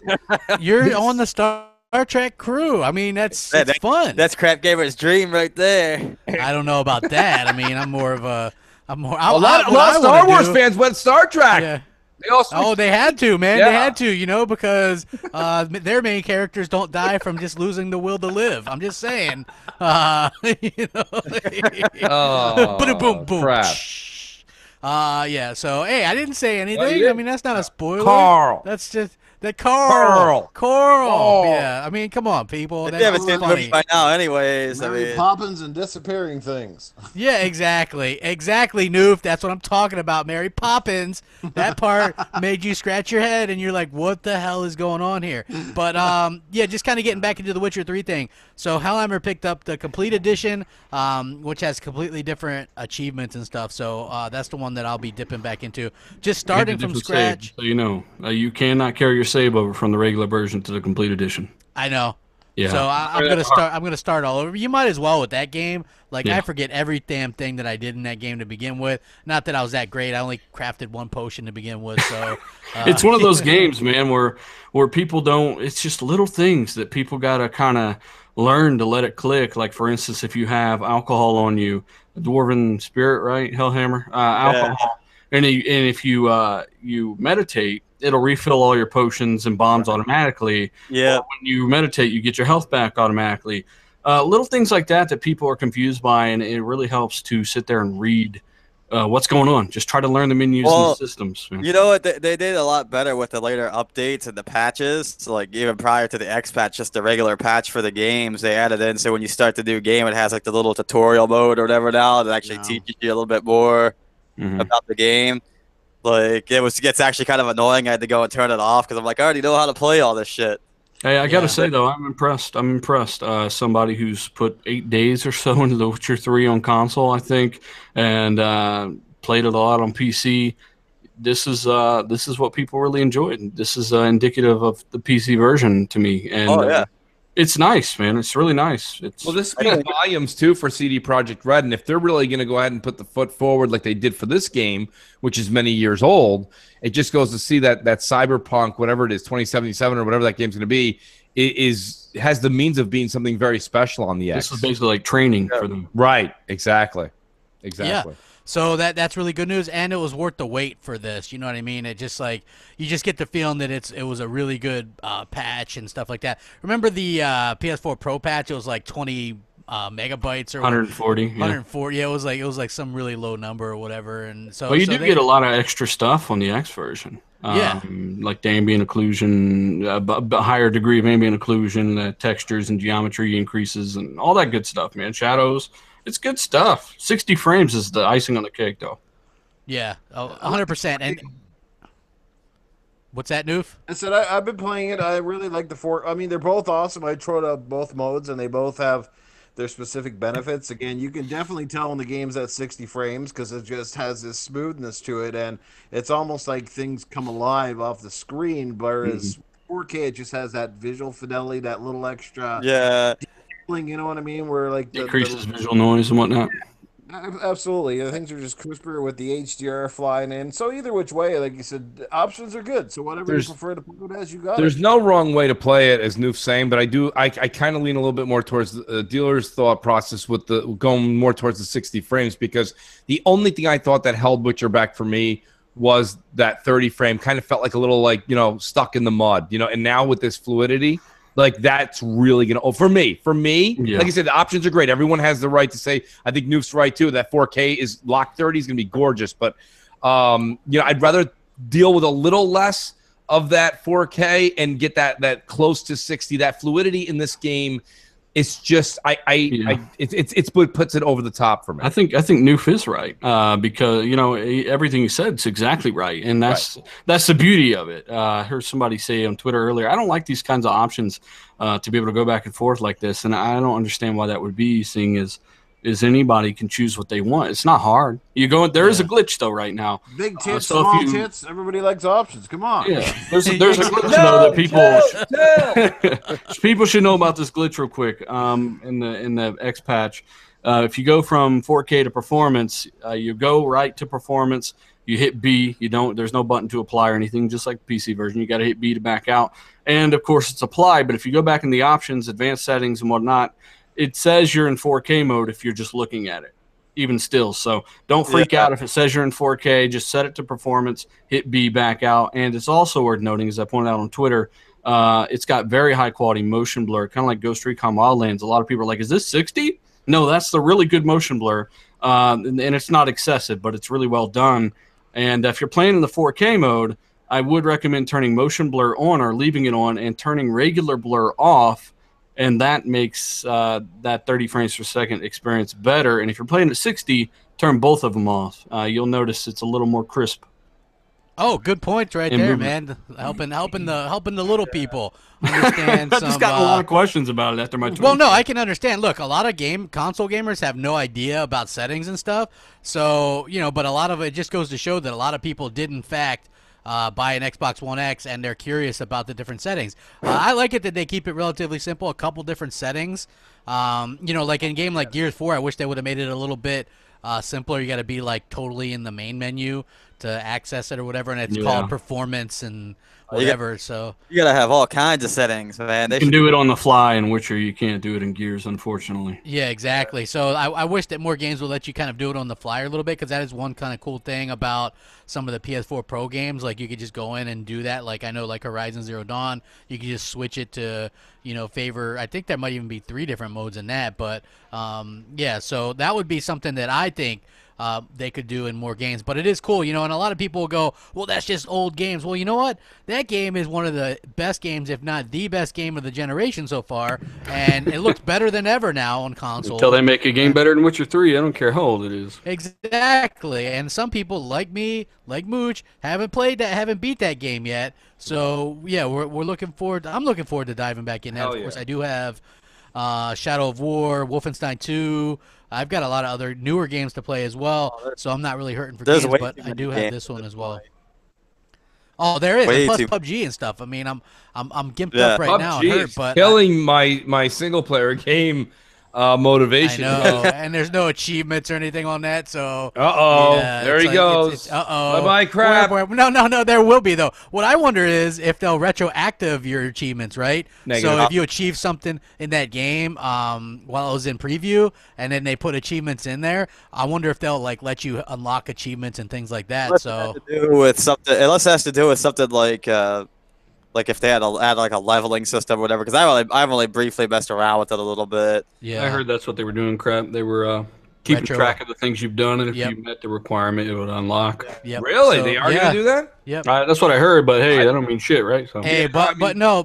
you're on the Star Trek crew. I mean, it's fun. That's Crapgamer's dream right there. I don't know about that. I mean, I'm more of a. A lot of Star Wars fans went Star Trek. Yeah. They they had to, man. Yeah. They had to, because their main characters don't die from just losing the will to live. I'm just saying. Oh, boom, boom. crap. Yeah. So, hey, I didn't say anything. I mean, that's not a spoiler. Carl. That's just that Carl. Oh. Yeah. I mean, come on, people. They haven't seen the movie by now, anyways. Mary Poppins and disappearing things. Yeah, exactly, Noof. That's what I'm talking about. Mary Poppins. That part made you scratch your head, and you're like, "What the hell is going on here?" But yeah, just kind of getting back into the Witcher 3 thing. So Hellheimer picked up the complete edition, which has completely different achievements and stuff. So that's the one that I'll be dipping back into. Just starting from scratch. So you cannot carry your save over from the regular version to the complete edition. I know. Yeah. So I'm gonna start all over. You might as well with that game. Like I forget every damn thing that I did in that game to begin with. Not that I was that great. I only crafted one potion to begin with. So it's one of those games, man, where people don't. It's just little things that people gotta kind of learn to let it click. Like for instance, if you have alcohol on you, a dwarven spirit, right? Hellhammer, alcohol, and if you meditate, it'll refill all your potions and bombs automatically. Yeah. When you meditate, you get your health back automatically. Little things like that people are confused by, and it really helps to sit there and read what's going on. Just try to learn the menus and the systems. Man. You know what? They did a lot better with the later updates and the patches. So like even prior to the X patch, just the regular patch for the games, they added in. So when you start the new game, it has like the little tutorial mode or whatever now that actually teaches you a little bit more about the game. Like gets actually kind of annoying. I had to go and turn it off because I'm like, I already know how to play all this shit. Hey, I gotta say though, I'm impressed. Somebody who's put 8 days or so into The Witcher 3 on console, I think, and played it a lot on PC. This is what people really enjoyed. This is indicative of the PC version to me. And it's nice, man. It's really nice. This speaks volumes too for CD Projekt Red, and if they're really going to go ahead and put the foot forward like they did for this game, which is many years old, it just goes to see that Cyberpunk, whatever it is, 2077 or whatever that game's going to be, has the means of being something very special on the X. This is basically like training for them. Right. Exactly. Yeah. So that's really good news, and it was worth the wait for this. You know what I mean? It just like you just get the feeling that it was a really good patch and stuff like that. Remember the PS4 Pro patch? It was like 20 megabytes or 140. 140. Yeah, it was like some really low number or whatever. And so, you do get a lot of extra stuff on the X version. Like the ambient occlusion, a higher degree of ambient occlusion, textures and geometry increases, and all that good stuff, man. Shadows. It's good stuff. 60 frames is the icing on the cake, though. Yeah, 100%. And what's that, Noof? I said I've been playing it. I really like the four. I mean, they're both awesome. I tried out both modes, and they both have their specific benefits. Again, you can definitely tell when the game's at 60 frames because it just has this smoothness to it, and it's almost like things come alive off the screen. Whereas 4K, it just has that visual fidelity, that little extra. Yeah. You know what I mean? Where like decreases visual noise and whatnot. Absolutely, things are just crisper with the HDR flying in. So either which way, like you said, options are good. So whatever you prefer to play it as, you got There's it. no wrong way to play it, as Noof's saying, but I kind of lean a little bit more towards the dealer's thought process with the going more towards the 60 frames, because the only thing I thought that held Witcher back for me was that 30 frame. Kind of felt like a little stuck in the mud, and now with this fluidity. Like that's really gonna for me. Like I said, the options are great. Everyone has the right to say. I think Noof's right too. That 4K is lock 30 is gonna be gorgeous, but I'd rather deal with a little less of that 4K and get that close to 60. That fluidity in this game, it's just it's what puts it over the top for me. I think Noof is right because everything you said is exactly right, and that's the beauty of it. I heard somebody say on Twitter earlier, I don't like these kinds of options to be able to go back and forth like this, and I don't understand why that would be. Seeing is anybody can choose what they want. It's not hard. There is a glitch though right now. Big tits, small tits. Everybody likes options. Come on. Yeah, there's a glitch though that people should know about this glitch real quick. In the X patch, If you go from 4K to performance, you go right to performance. You hit B. There's no button to apply or anything, just like the PC version. You got to hit B to back out. And of course, it's apply. But if you go back in the options, advanced settings, and whatnot, it says you're in 4K mode if you're just looking at it, even still. So don't freak out if it says you're in 4K. Just set it to performance, hit B, back out. And it's also worth noting, as I pointed out on Twitter, it's got very high quality motion blur, kind of like Ghost Recon Wildlands. A lot of people are like, is this 60? No, that's the really good motion blur. And it's not excessive, but it's really well done. And if you're playing in the 4K mode, I would recommend turning motion blur on or leaving it on and turning regular blur off. And that makes that 30 frames per second experience better. And if you're playing at 60, turn both of them off. You'll notice it's a little more crisp. Oh, good points right there, man. Helping the little people understand. I just got a lot of questions about it after my tweet. Well, no, I can understand. Look, a lot of console gamers have no idea about settings and stuff. So, but a lot of it just goes to show that a lot of people did, in fact, buy an Xbox One X, and they're curious about the different settings. I like it that they keep it relatively simple, a couple different settings. Like in a game like Gears 4, I wish they would have made it a little bit simpler. You got to be like totally in the main menu to access it or whatever, and it's called performance and whatever. So you gotta have all kinds of settings, man. You can do it on the fly in Witcher. You can't do it in Gears, unfortunately. Yeah, exactly. So I wish that more games would let you kind of do it on the fly a little bit, because that is one kind of cool thing about some of the PS4 Pro games. Like you could just go in and do that. Like I know, like Horizon Zero Dawn, you could just switch it to favor. I think there might even be 3 different modes in that. But yeah, so that would be something that I think they could do in more games. But it is cool, and a lot of people will go, well, that's just old games. Well, you know what? That game is one of the best games, if not the best game of the generation so far, and it looks better than ever now on console. Until they make a game better than Witcher 3, I don't care how old it is. Exactly. And some people like me, like Mooch, haven't beat that game yet. So, yeah, we're looking forward. I'm looking forward to diving back in that. Of course, I do have Shadow of War, Wolfenstein 2. I've got a lot of other newer games to play as well, so I'm not really hurting for games, but I do have this one as well. Oh, there is. Plus PubG and stuff. I mean, I'm gimped up right now. PubG is killing my single player game motivation. I know, and there's no achievements or anything on that, so. There he goes. Bye-bye, crap. No, there will be, though. What I wonder is if they'll retroactive your achievements, right? Negative. So if you achieve something in that game while it was in preview, and then they put achievements in there, I wonder if they'll let you unlock achievements and things like that. Unless it has to do with something like if they had add like a leveling system or whatever, because I've only briefly messed around with it a little bit. Yeah, I heard that's what they were doing. Crap, they were keeping track of the things you've done, and if you met the requirement, it would unlock. Really? So, they are gonna do that? Yep. That's what I heard, but hey, that don't mean shit, right? So. Hey, but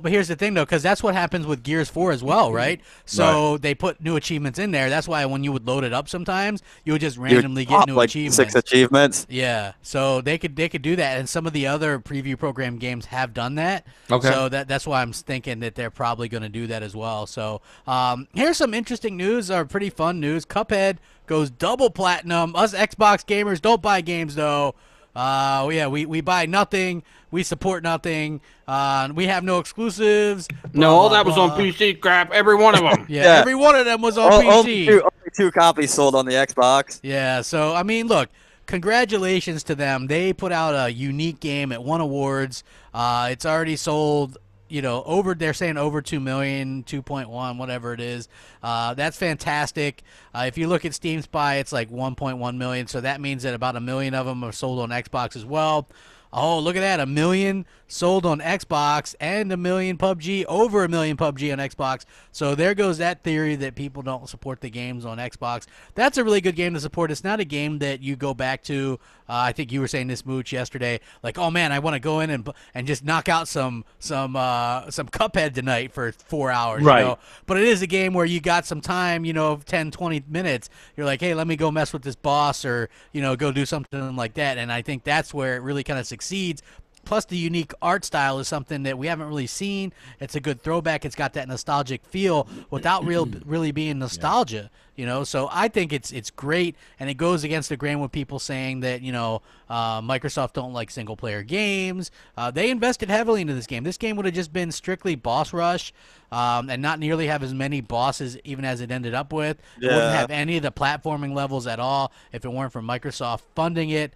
here's the thing though, because that's what happens with Gears 4 as well, right? So they put new achievements in there. That's why when you would load it up, sometimes you would just randomly get new achievements. 6 achievements. Yeah, so they could do that, and some of the other preview program games have done that. Okay. So that's why I'm thinking that they're probably going to do that as well. So here's some interesting news, or pretty fun news. Cuphead goes double platinum. Us Xbox gamers don't buy games though. We buy nothing. We support nothing. We have no exclusives. All that was on PC, crap. Every one of them. Every one of them was on PC. Only 2 copies sold on the Xbox. Yeah, so, I mean, look, congratulations to them. They put out a unique game. It won awards. It's already sold, they're saying over 2 million, 2.1, whatever it is. That's fantastic. If you look at Steam Spy, it's like 1.1 million, so that means that about 1 million of them are sold on Xbox as well. Oh, look at that. 1 million sold on Xbox and 1 million PUBG, over 1 million PUBG on Xbox. So there goes that theory that people don't support the games on Xbox. That's a really good game to support. It's not a game that you go back to. I think you were saying this, Mooch, yesterday. Like, oh, man, I want to go in and just knock out some Cuphead tonight for 4 hours. Right. But it is a game where you got some time, 10, 20 minutes. You're like, hey, let me go mess with this boss or, go do something like that. And I think that's where it really kind of succeeds. plus the unique art style is something that we haven't really seen. It's a good throwback. It's got that nostalgic feel without really being nostalgia. You know, so I think it's great, and it goes against the grain with people saying that, you know, Microsoft don't like single player games. They invested heavily into this game. This game would have just been strictly boss rush, and not nearly have as many bosses even as it ended up with. It wouldn't have any of the platforming levels at all if it weren't for Microsoft funding it.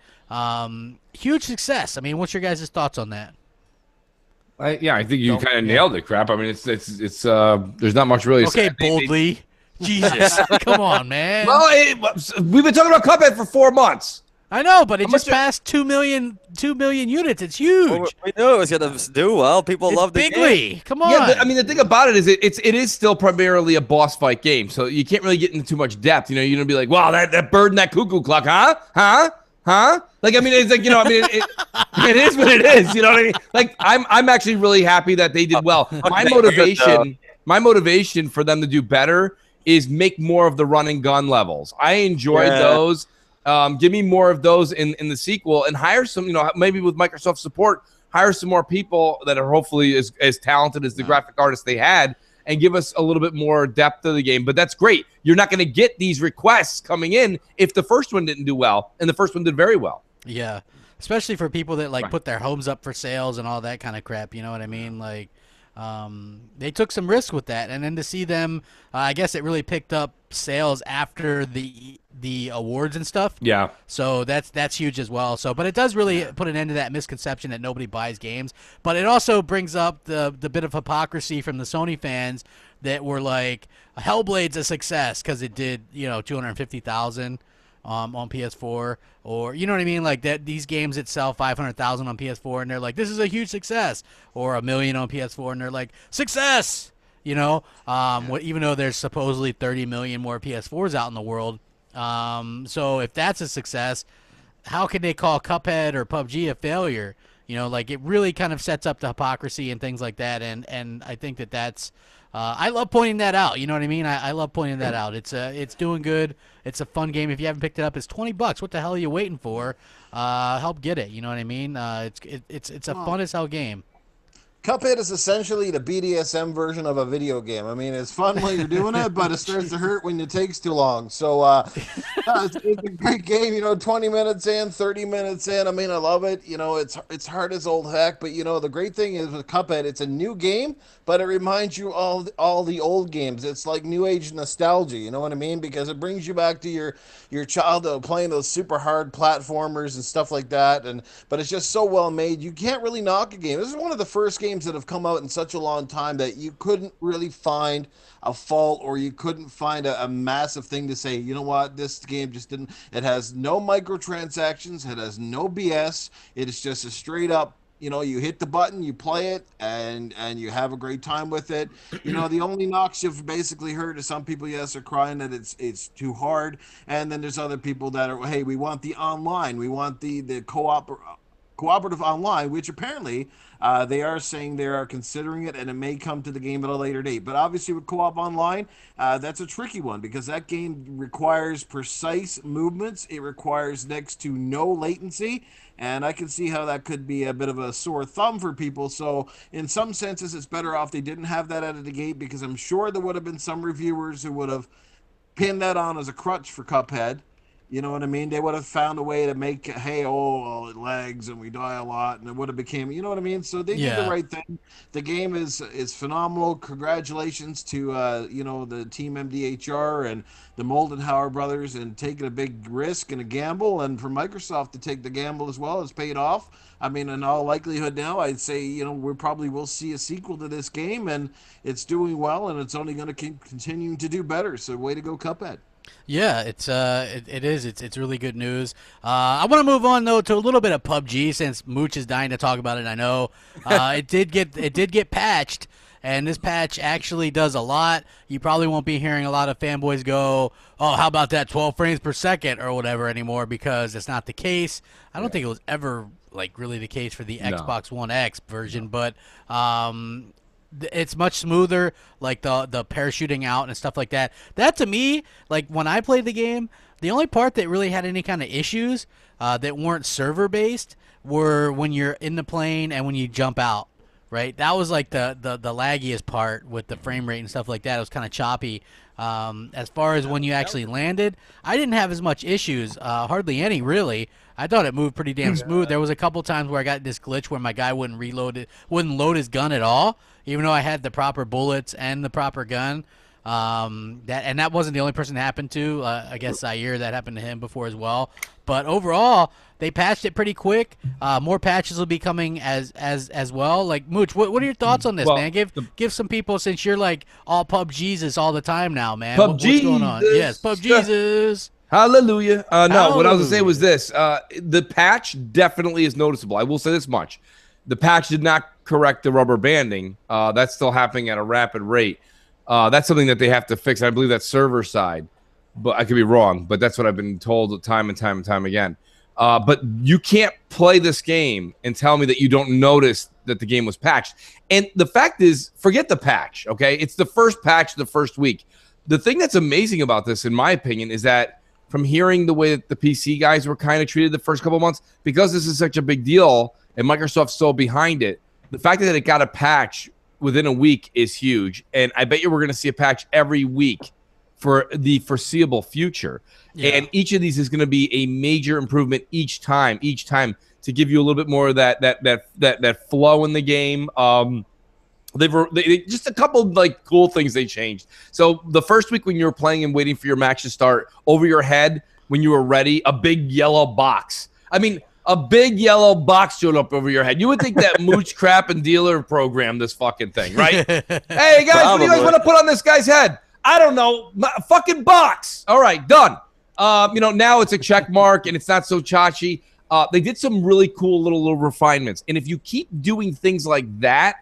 Huge success. I mean, what's your guys' thoughts on that? I think you kind of nailed it, Crap. I mean, it's there's not much really. Okay, boldly. Jesus, come on, man. Well, we've been talking about Cuphead for 4 months. I know, but it just passed 2 million units. It's huge. Well, we knew it was going to do well. People love the game. Come on. Yeah, but, I mean, the thing about it is it is still primarily a boss fight game, so you can't really get into too much depth. You know, you're going to be like, wow, that bird and that cuckoo clock, huh? Like, I mean, it's like, you know, I mean, it is what it is. You know what I mean? Like, I'm actually really happy that they did well. My motivation for them to do better is make more of the run and gun levels. I enjoyed those. Give me more of those in the sequel, and hire some, you know, maybe with Microsoft support, hire some more people that are hopefully as talented as the graphic artists they had, and give us a little bit more depth to the game. But that's great. You're not going to get these requests coming in if the first one didn't do well, and the first one did very well. Yeah, especially for people that like put their homes up for sales and all that kind of crap. You know what I mean? Like, they took some risk with that, and then to see them, I guess it really picked up sales after the awards and stuff. Yeah. So that's huge as well. So, but it does really put an end to that misconception that nobody buys games. But it also brings up the bit of hypocrisy from the Sony fans that were like, Hellblade's a success because it did, you know, 250,000 on PS4, or you know what I mean, like that these games that sell 500,000 on PS4 and they're like, this is a huge success, or 1 million on PS4 and they're like, success, you know, even though there's supposedly 30 million more PS4s out in the world. So if that's a success, how could they call Cuphead or PubG a failure? You know, like it really kind of sets up the hypocrisy and things like that, and I think that's I love pointing that out. You know what I mean? I love pointing that out. It's doing good. It's a fun game. If you haven't picked it up, it's $20. What the hell are you waiting for? Help get it. You know what I mean? It's a fun as hell game. Cuphead is essentially the BDSM version of a video game. I mean, it's fun while you're doing it, but it starts to hurt when it takes too long. So it's a great game, you know, 20 minutes in, 30 minutes in. I mean, I love it. You know, it's hard as old heck, but, you know, the great thing is with Cuphead, it's a new game, but it reminds you all the old games. It's like new age nostalgia, you know what I mean? Because it brings you back to your childhood playing those super hard platformers and stuff like that. But it's just so well made. You can't really knock a game. This is one of the first games that have come out in such a long time that you couldn't really find a fault, or you couldn't find a massive thing to say, you know what, this game just didn't. It has no microtransactions. It has no BS. It is just a straight up, you know, you hit the button, you play it, and you have a great time with it. You know, the only knocks you've basically heard is some people, yes, are crying that it's too hard, and then there's other people that are, hey, we want the online, we want the cooperative online, which apparently they are saying they are considering it, and it may come to the game at a later date. But obviously with co-op online, that's a tricky one, because that game requires precise movements. It requires next to no latency, and I can see how that could be a bit of a sore thumb for people. So in some senses, it's better off they didn't have that out of the gate, because I'm sure there would have been some reviewers who would have pinned that on as a crutch for Cuphead. You know what I mean? They would have found a way to make, hey, it lags and we die a lot, and it would have became, you know what I mean? So they did the right thing. The game is phenomenal. Congratulations to, you know, the team MDHR and the Moldenhauer brothers, and taking a big risk and a gamble, and for Microsoft to take the gamble as well has paid off. I mean, in all likelihood now, I'd say, you know, we probably will see a sequel to this game, and it's doing well, and it's only going to keep continuing to do better. So way to go, Cuphead. Yeah, it is. It's really good news. I want to move on though to a little bit of PUBG, since Mooch is dying to talk about it. I know it did get patched, and this patch actually does a lot. You probably won't be hearing a lot of fanboys go, "Oh, how about that 12 frames per second or whatever" anymore, because it's not the case. I don't think it was ever like really the case for the Xbox One X version, but it's much smoother, like the parachuting out and stuff like that. That to me, like when I played the game, The only part that really had any kind of issues that weren't server based were when you're in the plane and when you jump out. Right, that was like the laggiest part with the frame rate and stuff like that. It was kind of choppy. As far as when you actually landed, I didn't have as much issues, hardly any really. I thought it moved pretty damn smooth. There was a couple times where I got this glitch where my guy wouldn't load his gun at all, even though I had the proper bullets and the proper gun. That wasn't the only person it happened to. I guess Zaire, that happened to him before as well. But overall, they patched it pretty quick. More patches will be coming as well. Like Mooch, what are your thoughts on this, man? Give some people, since you're like all PubGesus all the time now, man. What's going on? Yes, PubGesus. Hallelujah. No, what I was gonna say was this: the patch definitely is noticeable. I will say this much: the patch did not correct the rubber banding. That's still happening at a rapid rate. That's something that they have to fix. I believe that's server side, but I could be wrong. But that's what I've been told time and time again. But you can't play this game and tell me that you don't notice that the game was patched. And the fact is, forget the patch, okay? It's the first patch the first week. The thing that's amazing about this, in my opinion, is that from hearing the way that the PC guys were kind of treated the first couple of months, because this is such a big deal and Microsoft's so behind it, the fact that it got a patch within a week is huge. And I bet you we're going to see a patch every week for the foreseeable future. Yeah. And each of these is going to be a major improvement each time to give you a little bit more of that flow in the game. They just a couple like cool things they changed. So the first week when you were playing and waiting for your match to start, over your head when you were ready, a big yellow box. I mean, a big yellow box showed up over your head. You would think that Mooch Crap and Dealer programmed this fucking thing, right? Hey guys, what do you guys want to put on this guy's head? I don't know, fucking box. All right, done. Now it's a check mark and it's not so chachi. They did some really cool little refinements, and if you keep doing things like that,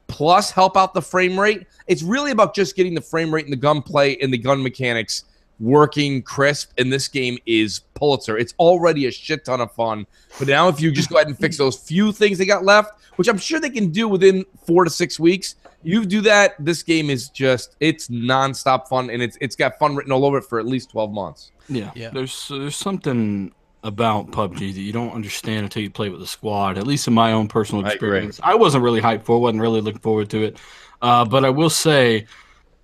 plus help out the frame rate, it's really about just getting the frame rate and the gunplay and the gun mechanics working crisp, and this game is Pulitzer. It's already a shit ton of fun, but now if you just go ahead and fix those few things they got left, which I'm sure they can do within 4 to 6 weeks, you do that, this game is just, it's nonstop fun, and it's got fun written all over it for at least 12 months. Yeah. There's something about PUBG that you don't understand until you play with the squad, at least in my own personal experience. I wasn't really hyped for it, wasn't really looking forward to it, but I will say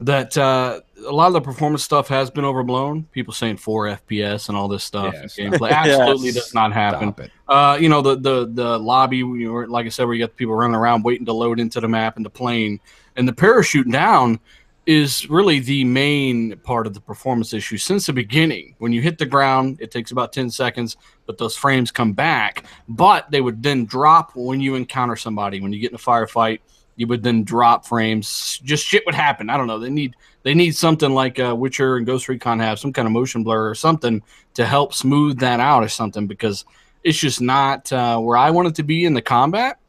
that a lot of the performance stuff has been overblown. People saying 4 FPS and all this stuff. Yes. Gameplay absolutely does not happen. The lobby, like I said, where you got the people running around waiting to load into the map and the plane, and the parachuting down is really the main part of the performance issue since the beginning. When you hit the ground, it takes about 10 seconds, but those frames come back. But they would then drop when you encounter somebody. When you get in a firefight, you would then drop frames. Just shit would happen. I don't know. They need something like Witcher and Ghost Recon have, some kind of motion blur or something to help smooth that out or something, because it's just not where I want it to be in the combat.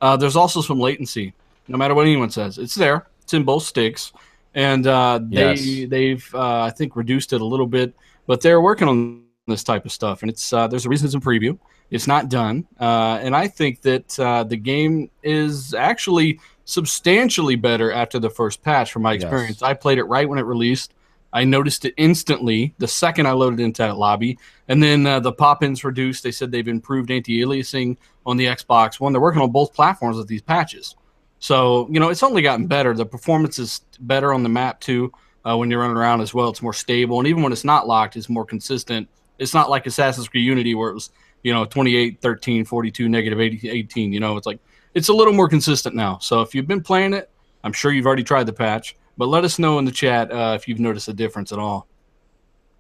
There's also some latency. No matter what anyone says, it's there. It's in both sticks. And they've I think reduced it a little bit, but they're working on this type of stuff, and it's there's a reason it's in preview. It's not done, and I think that the game is actually substantially better after the first patch. From my experience, I played it right when it released. I noticed it instantly the second I loaded into that lobby, and then the pop-ins reduced. They said they've improved anti-aliasing on the Xbox One. They're working on both platforms with these patches. So, it's only gotten better. The performance is better on the map, too, when you're running around as well. It's more stable. And even when it's not locked, it's more consistent. It's not like Assassin's Creed Unity where it was, 28, 13, 42, negative 18. It's like it's a little more consistent now. So if you've been playing it, I'm sure you've already tried the patch. But let us know in the chat if you've noticed a difference at all.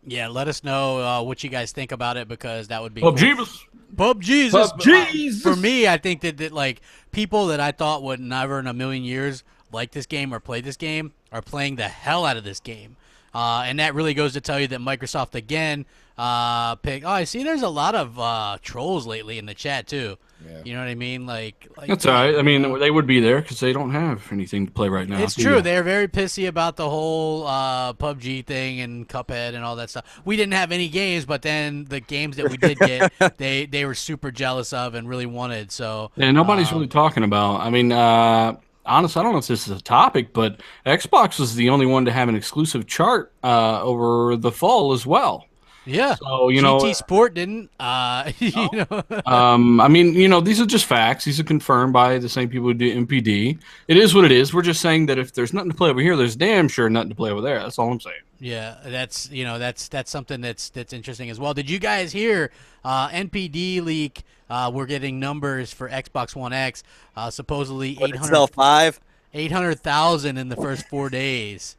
Yeah, let us know what you guys think about it, because that would be PUBG. For me, I think that like people that I thought would never in a million years like this game or play this game are playing the hell out of this game. And that really goes to tell you that Microsoft again picked. Oh, I see. There's a lot of trolls lately in the chat too. Yeah. You know what I mean? Like that's all right. I mean, they would be there because they don't have anything to play right now. It's true. They're very pissy about the whole PubG thing and Cuphead and all that stuff. We didn't have any games, but then the games that we did get, they were super jealous of and really wanted. So nobody's really talking about. I mean, honestly, I don't know if this is a topic, but Xbox was the only one to have an exclusive chart over the fall as well. Yeah. So GT Sport didn't. I mean, these are just facts. These are confirmed by the same people who do MPD. It is what it is. We're just saying that if there's nothing to play over here, there's damn sure nothing to play over there. That's all I'm saying. Yeah, that's something that's interesting as well. Did you guys hear NPD leak? We're getting numbers for Xbox One X. Supposedly 800,000 in the first 4 days.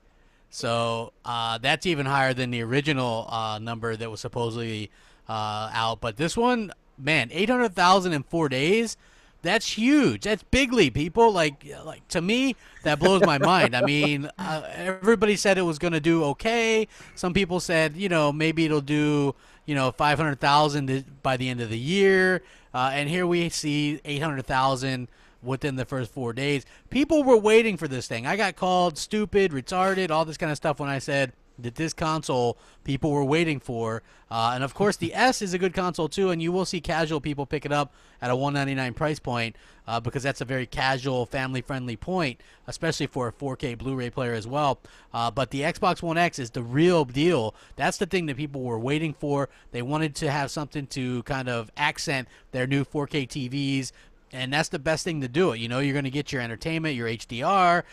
So that's even higher than the original number that was supposedly out. But this one, man, 800,000 in 4 days. That's huge. That's bigly, people. Like to me, that blows my mind. I mean, everybody said it was going to do okay. Some people said, maybe it'll do, 500,000 by the end of the year. And here we see 800,000 within the first 4 days. People were waiting for this thing. I got called stupid, retarded, all this kind of stuff when I said that this console people were waiting for. And of course the S is a good console too, and you will see casual people pick it up at a $199 price point because that's a very casual, family-friendly point, especially for a 4K Blu-ray player as well. But the Xbox One X is the real deal. That's the thing that people were waiting for. They wanted to have something to kind of accent their new 4K TVs. And that's the best thing to do it. You're going to get your entertainment, your HDR.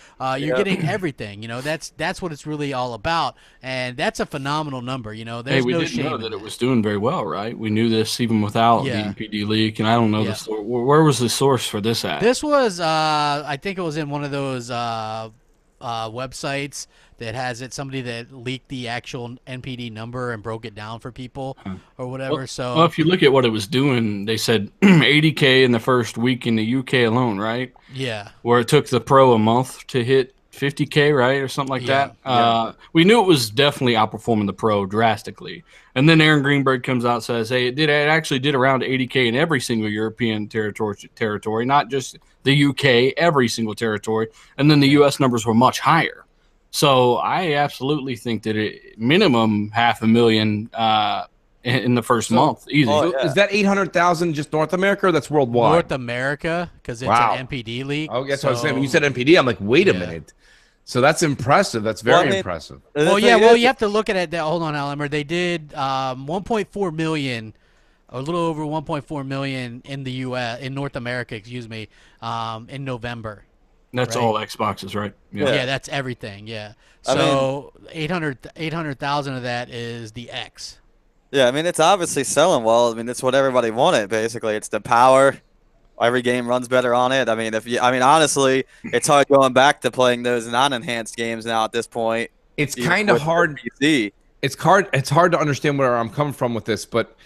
You're getting everything. That's what it's really all about. And that's a phenomenal number. There's we no didn't shame know in that it was doing very well, right? We knew this even without the MPD leak, and I don't know Yeah. the source. Where was the source for this at? This was, I think it was in one of those websites that has it. Somebody that leaked the actual NPD number and broke it down for people or whatever. Well, if you look at what it was doing, they said 80K in the first week in the UK alone, right? Yeah. Where it took the Pro a month to hit 50K, right, or something like that. We knew it was definitely outperforming the Pro drastically. And then Aaron Greenberg comes out and says, hey, it actually did around 80K in every single European territory, not just the UK, every single territory. And then the US numbers were much higher. So I absolutely think that minimum 500,000 in the first month, easy. Is that 800,000 just North America, or that's worldwide? North America, because it's an NPD leak. Oh, that's what I was saying. When you said NPD, I'm like, wait a minute. So that's impressive. That's very impressive. Well, you have to look at it. Hold on, Alamer. They did 1.4 million, a little over 1.4 million in the U.S. in North America, in November. That's all Xboxes, right? Yeah, that's everything. Yeah. So 800,000 of that is the X. Yeah, I mean, it's obviously selling well. I mean, it's what everybody wanted, basically. It's the power. Every game runs better on it. I mean, honestly, it's hard going back to playing those non-enhanced games now at this point. It's kind of hard. It's hard to understand where I'm coming from with this, but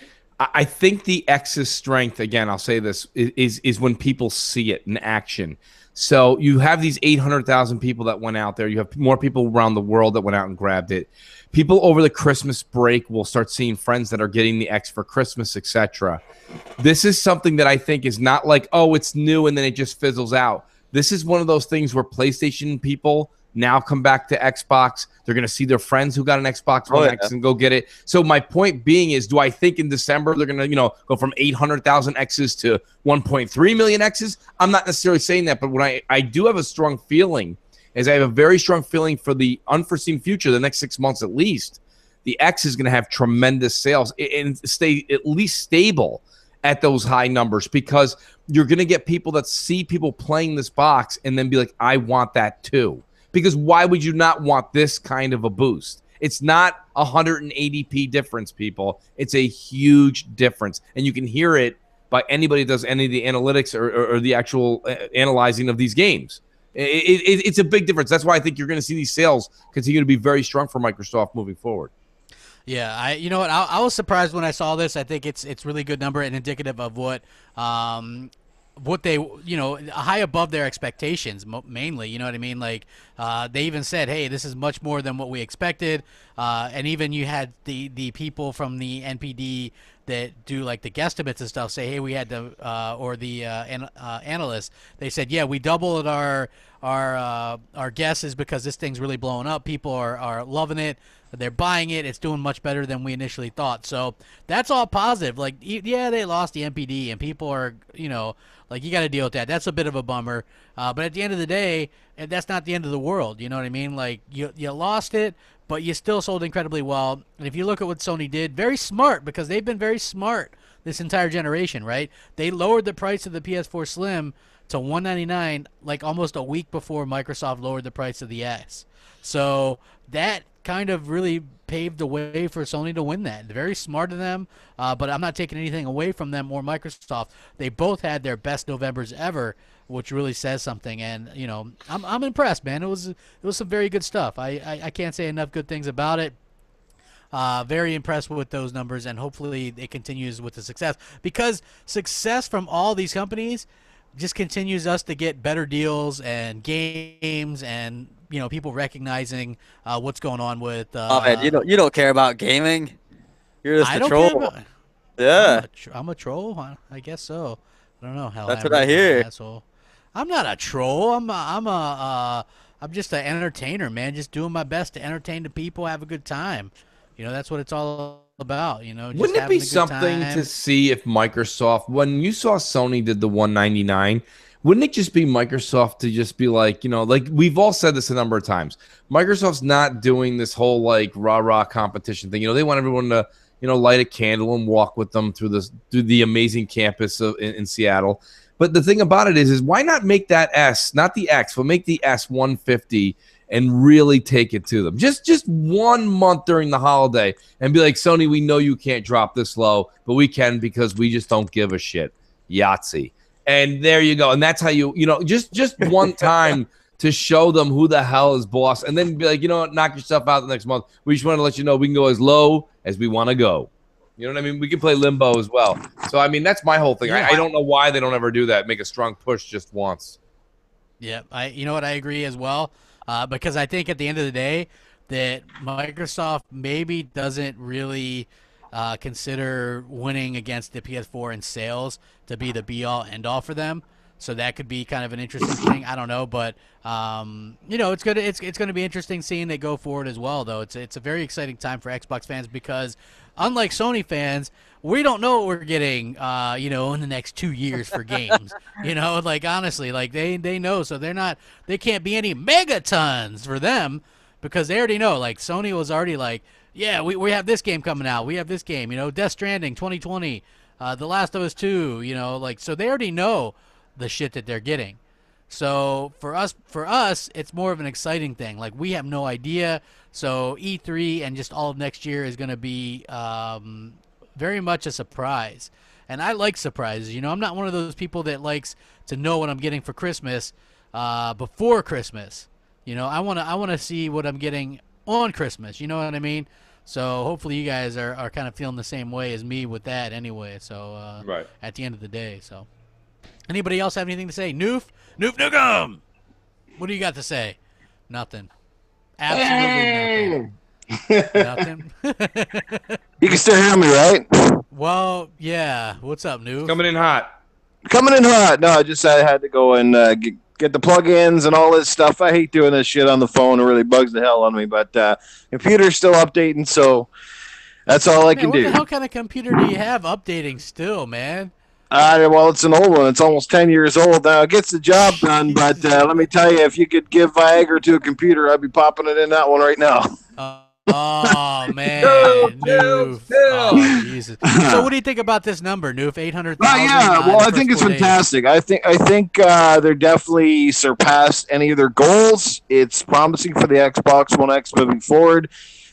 I think the X's strength, again, I'll say this, is when people see it in action. So you have these 800,000 people that went out there. You have more people around the world that went out and grabbed it. People over the Christmas break will start seeing friends that are getting the X for Christmas, etc. This is something that I think is not like, oh, it's new and then it just fizzles out. This is one of those things where PlayStation people now come back to Xbox. They're going to see their friends who got an Xbox One X and go get it. So my point being is, do I think in December they're going to, go from 800,000 X's to 1.3 million X's? I'm not necessarily saying that, but what I do have a strong feeling is I have a very strong feeling for the unforeseen future, the next 6 months at least, the X is going to have tremendous sales and stay at least stable at those high numbers, because you're going to get people that see people playing this box and then be like, I want that too. Because why would you not want this kind of a boost? It's not 180p difference, people. It's a huge difference. And you can hear it by anybody that does any of the analytics or the actual analyzing of these games. It's a big difference. That's why I think you're going to see these sales continue to be very strong for Microsoft moving forward. Yeah, you know what? I was surprised when I saw this. I think it's really good number and indicative of what they, high above their expectations, mainly, you know what I mean? Like, they even said, hey, this is much more than what we expected. And even you had the people from the NPD that do like the guesstimates and stuff say, hey, we had to, or the analysts, they said, yeah, we doubled our guesses because this thing's really blowing up. People are loving it. They're buying it. It's doing much better than we initially thought. So that's all positive. Like, yeah, they lost the NPD, and people are, like, you got to deal with that. That's a bit of a bummer. But at the end of the day, that's not the end of the world. You know what I mean? Like, you lost it, but you still sold incredibly well. And if you look at what Sony did, very smart, because they've been very smart this entire generation, right? They lowered the price of the PS4 Slim to $199 like almost a week before Microsoft lowered the price of the S. So that kind of really paved the way for Sony to win that. Very smart of them, but I'm not taking anything away from them or Microsoft. They both had their best Novembers ever, which really says something. And you know, I'm impressed, man. It was some very good stuff. I can't say enough good things about it. Very impressed with those numbers, and hopefully it continues with the success, because success from all these companies just continues us to get better deals and games, and you know, people recognizing what's going on with. Oh man, you don't care about gaming. You're just I a don't troll. care about, Yeah, I'm a troll. I guess so. I don't know how. That's what I hear. Asshole. I'm not a troll. I'm just an entertainer, man. Just doing my best to entertain the people, have a good time. You know, that's what it's all about. You know, just wouldn't it be having a good something time. to see if Microsoft, when you saw Sony did the $199, wouldn't it just be Microsoft to just be like, you know, like we've all said this a number of times, Microsoft's not doing this whole like rah-rah competition thing. You know, they want everyone to, you know, light a candle and walk with them through the amazing campus in Seattle. But the thing about it is why not make that S, not the X, but make the S 150 and really take it to them. Just 1 month during the holiday and be like, Sony, we know you can't drop this low, but we can because we just don't give a shit. Yahtzee. And there you go. And that's how you know, just one time to show them who the hell is boss, and then be like, you know what, knock yourself out the next month. We just want to let you know we can go as low as we want to go. You know what I mean? We can play limbo as well. So, I mean, that's my whole thing. Yeah. I don't know why they don't ever do that. Make a strong push just once. Yeah, you know what, I agree as well, because I think at the end of the day that Microsoft maybe doesn't really consider winning against the PS4 in sales to be the be-all, end-all for them. So that could be kind of an interesting thing. I don't know, but you know, it's gonna be interesting seeing they go forward as well. Though it's a very exciting time for Xbox fans, because unlike Sony fans, we don't know what we're getting, you know, in the next 2 years for games. You know, like honestly, like they know, so they can't be any megatons for them, because they already know. Like Sony was already like, yeah, we have this game coming out, we have this game, you know, Death Stranding 2020, The Last of Us 2, you know, like, so they already know the shit that they're getting. So for us, it's more of an exciting thing. Like, we have no idea. So E3 and just all of next year is going to be very much a surprise. And I like surprises. You know, I'm not one of those people that likes to know what I'm getting for Christmas before Christmas. You know, I want to see what I'm getting on Christmas. You know what I mean? So hopefully you guys are kind of feeling the same way as me with that anyway. So Right. At the end of the day, so. Anybody else have anything to say? Noof Nukem! What do you got to say? Nothing. Absolutely nothing. Nothing. You can still hear me, right? Well, yeah. What's up, Noof? Coming in hot. Coming in hot. No, I had to go and get the plugins and all this stuff. I hate doing this shit on the phone. It really bugs the hell out of me. But computer's still updating, so that's all I can do. What the hell kind of computer do you have updating still, man? Well, it's an old one. It's almost 10 years old now. It gets the job done, but let me tell you, if you could give Viagra to a computer, I'd be popping it in that one right now. Oh, man. Noof. Oh, Jesus. So what do you think about this number, Noof? 800,000? Yeah, well, I think it's fantastic. I think they're definitely surpassed any of their goals. It's promising for the Xbox One X moving forward.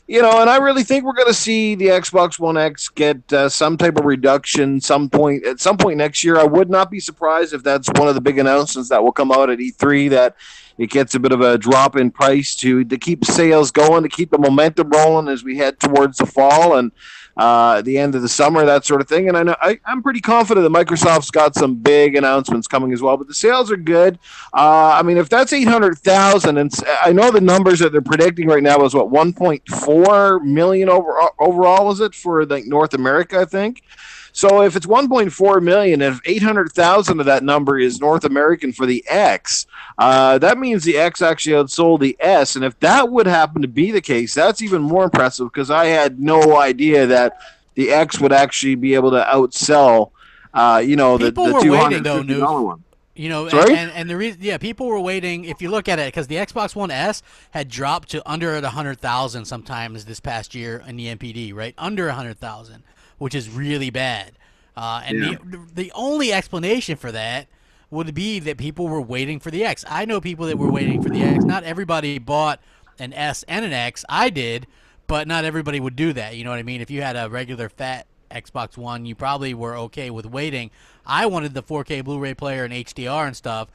You know, and I really think we're going to see the Xbox One X get some type of reduction at some point next year. I would not be surprised if that's one of the big announcements that will come out at E3, that it gets a bit of a drop in price to keep sales going, to keep the momentum rolling as we head towards the fall and the end of the summer, that sort of thing. And I know I'm pretty confident that Microsoft's got some big announcements coming as well. But the sales are good. I mean, if that's 800,000, and I know the numbers that they're predicting right now is what, 1.4 million overall, is it, for like North America, I think. So if it's 1.4 million, if 800,000 of that number is North American for the X, that means the X actually outsold the S. And if that would happen to be the case, that's even more impressive, because I had no idea that the X would actually be able to outsell, the $250 one. You know, Sorry? and the reason, yeah, people were waiting. If you look at it, because the Xbox One S had dropped to under 100,000 sometimes this past year in the NPD, right? Under 100,000, which is really bad. And the only explanation for that would be that people were waiting for the X. I know people that were waiting for the X. Not everybody bought an S and an X. I did, but not everybody would do that. You know what I mean? If you had a regular fat Xbox One, you probably were okay with waiting. I wanted the 4K Blu-ray player and HDR and stuff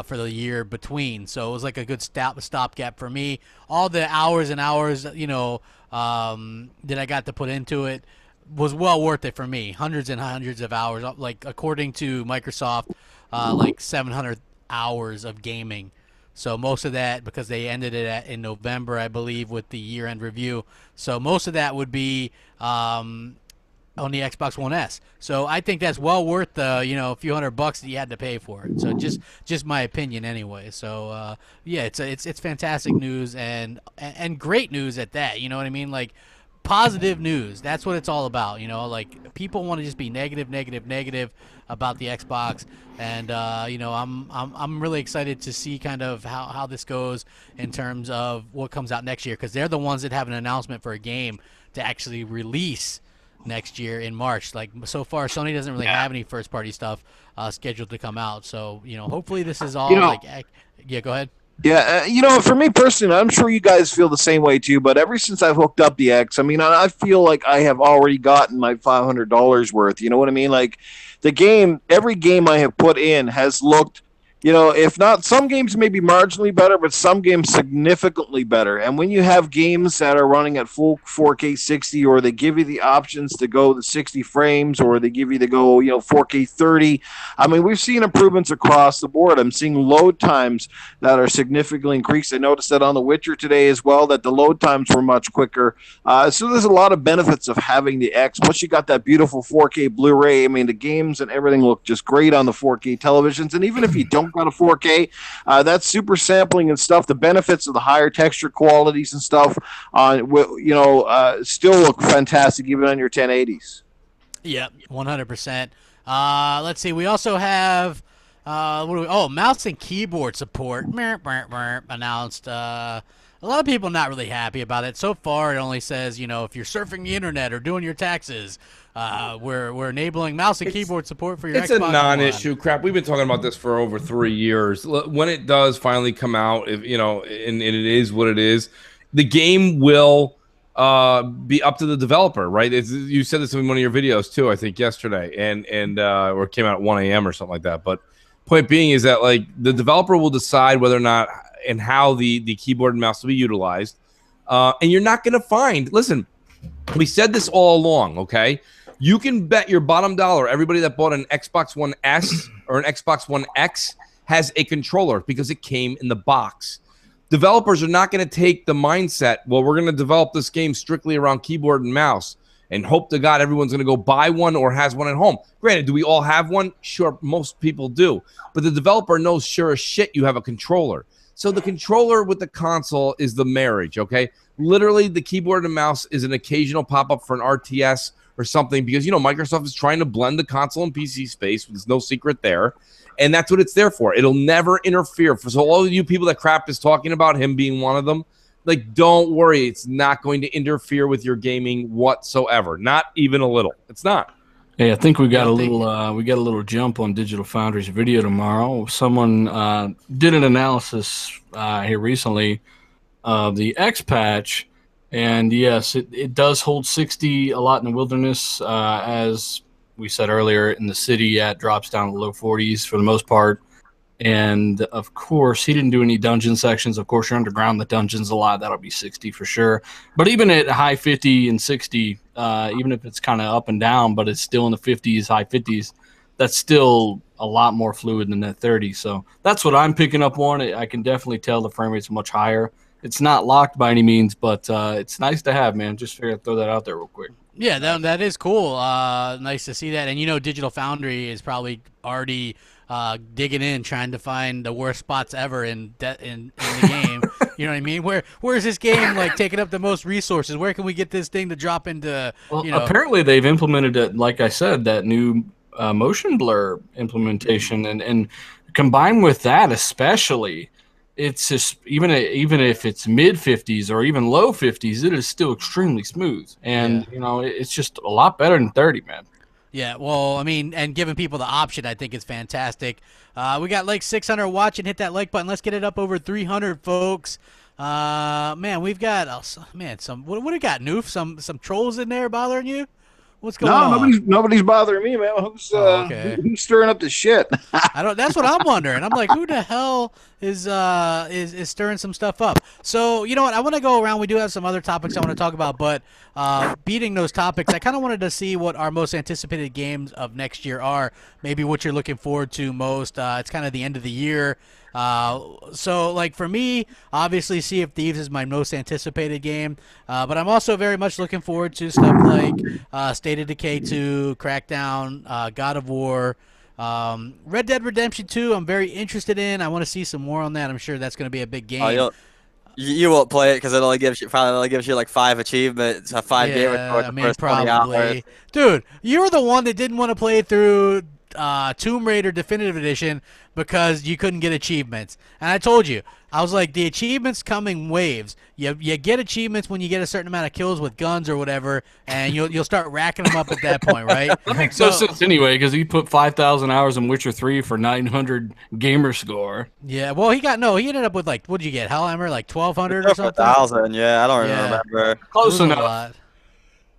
for the year between, so it was like a good stopgap for me. All the hours and hours, you know, that I got to put into it was well worth it for me. Hundreds and hundreds of hours, like according to Microsoft, like 700 hours of gaming. So most of that, because they ended it in November, I believe, with the year-end review. So most of that would be on the Xbox One S. So I think that's well worth the, you know, a few $100 that you had to pay for it. So just my opinion anyway. So yeah, it's fantastic news and great news at that. You know what I mean? Like positive news. That's what it's all about. You know, like people want to just be negative about the Xbox, and you know, I'm really excited to see kind of how this goes in terms of what comes out next year, because they're the ones that have an announcement for a game to actually release next year in March. Like so far, Sony doesn't really have any first party stuff scheduled to come out. So you know, hopefully this is all yeah. Go ahead. Yeah, you know, for me personally, I'm sure you guys feel the same way too. But ever since I've hooked up the X, I mean, I feel like I have already gotten my $500 worth. You know what I mean? Like the game, every game I have put in has looked, you know, if not, some games may be marginally better, but some games significantly better. And when you have games that are running at full 4K 60, or they give you the options to go to 60 frames, or they give you to go, you know, 4K 30, I mean, we've seen improvements across the board. I'm seeing load times that are significantly increased. I noticed that on The Witcher today as well, that the load times were much quicker. So there's a lot of benefits of having the X. Plus, you got that beautiful 4K Blu-ray. I mean, the games and everything look just great on the 4K televisions. And even if you don't got a 4K, that super sampling and stuff, the benefits of the higher texture qualities and stuff, you know, still look fantastic even on your 1080s. Yeah, 100%. Let's see. We also have mouse and keyboard support announced. A lot of people not really happy about it. So far, it only says, you know, if you're surfing the internet or doing your taxes, we're enabling mouse and keyboard support for your Xbox. It's a non-issue. Crap. We've been talking about this for over 3 years. When it does finally come out, if you know, and it is what it is, the game will be up to the developer, right? You said this in one of your videos too, I think yesterday, and or it came out at 1 a.m. or something like that. But point being is that like the developer will decide whether or not and how the keyboard and mouse will be utilized. And you're not going to find, listen, we said this all along, okay? You can bet your bottom dollar everybody that bought an Xbox One S or an Xbox One X has a controller because it came in the box. Developers are not going to take the mindset, well, we're going to develop this game strictly around keyboard and mouse and hope to God everyone's going to go buy one or has one at home. Granted, do we all have one? Sure, most people do. But the developer knows sure as shit you have a controller. So the controller with the console is the marriage, okay? Literally, the keyboard and mouse is an occasional pop-up for an RTS or something because, you know, Microsoft is trying to blend the console and PC space. There's no secret there. And that's what it's there for. It'll never interfere. So all of you people that Crap is talking about, him being one of them, like, don't worry. It's not going to interfere with your gaming whatsoever. Not even a little. It's not. Hey, I think we got a little jump on Digital Foundry's video tomorrow. Someone did an analysis here recently of the X patch, and yes, it does hold 60 a lot in the wilderness. As we said earlier, in the city, it drops down to the low 40s for the most part. And of course, he didn't do any dungeon sections. Of course, you're underground the dungeons a lot. That'll be 60 for sure. But even at high 50 and 60, even if it's kind of up and down, but it's still in the 50s, high 50s, that's still a lot more fluid than that 30. So that's what I'm picking up on. I can definitely tell the frame rate's much higher. It's not locked by any means, but it's nice to have, man. Just figured I'd throw that out there real quick. Yeah, that is cool. Nice to see that. And, you know, Digital Foundry is probably already digging in, trying to find the worst spots ever in the game. You know what I mean? Where's this game like taking up the most resources? Where can we get this thing to drop into? Well, you know? Apparently they've implemented it, like I said, that new motion blur implementation, and combined with that, especially, it's just even if it's mid 50s or even low 50s, it is still extremely smooth, and it's just a lot better than 30, man. Yeah, well, I mean, and giving people the option, I think is fantastic. We got like 600 watching. Hit that like button. Let's get it up over 300, folks. Man, we've got some. What do we got, Noof? Some trolls in there bothering you? What's going on? Nobody's bothering me, man. Who's stirring up the shit? I don't. That's what I'm wondering. I'm like, who the hell is stirring some stuff up? So you know what? I want to go around. We do have some other topics I want to talk about, but beating those topics, I kind of wanted to see what our most anticipated games of next year are. Maybe what you're looking forward to most. It's kind of the end of the year. So like for me, obviously Sea of Thieves is my most anticipated game, but I'm also very much looking forward to stuff like State of Decay 2, Crackdown, God of War, Red Dead Redemption 2 I'm very interested in. I want to see some more on that. I'm sure that's going to be a big game. You won't play it because it probably only gives you like 5 achievements, 5 gamer I mean, probably. Dude, you were the one that didn't want to play through Tomb Raider Definitive Edition because you couldn't get achievements. And I told you, I was like, the achievements come in waves. You get achievements when you get a certain amount of kills with guns or whatever, and you'll start racking them up at that point, right? That makes no sense anyway, because he put 5,000 hours in Witcher 3 for 900 gamer score. Yeah, well, he ended up with like, what'd you get, Hellhammer, like 1,200 or something? 1,000, yeah, I don't remember. Close enough.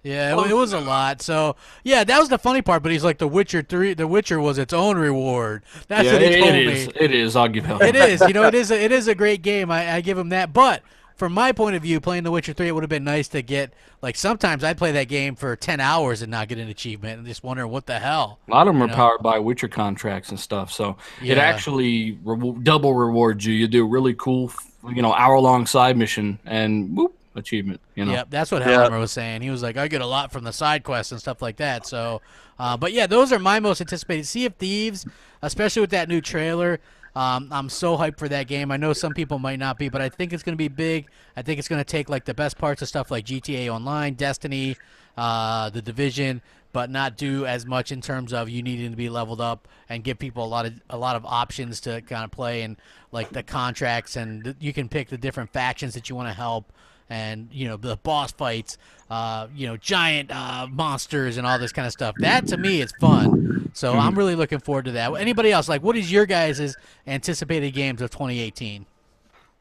Yeah, it was a lot. So, yeah, that was the funny part. But he's like, The Witcher 3, The Witcher was its own reward. That's what he told me. It is. I'll give him. It is. You know, it is a great game. I give him that. But from my point of view, playing The Witcher 3, it would have been nice to get, like, sometimes I'd play that game for 10 hours and not get an achievement and just wondering what the hell. A lot of them are powered by Witcher contracts and stuff. So it actually double rewards you. You do a really cool, hour-long side mission and whoop. Achievement, Yep, that's what Helmer was saying. He was like, I get a lot from the side quests and stuff like that. So, but yeah, those are my most anticipated. Sea of Thieves, especially with that new trailer. I'm so hyped for that game. I know some people might not be, but I think it's going to be big. I think it's going to take like the best parts of stuff like GTA Online, Destiny, The Division, but not do as much in terms of you needing to be leveled up and give people a lot of options to kind of play, and like the contracts, and you can pick the different factions that you want to help. And, the boss fights, giant monsters and all this kind of stuff. That, to me, is fun. So I'm really looking forward to that. Anybody else, like, what is your guys' anticipated games of 2018?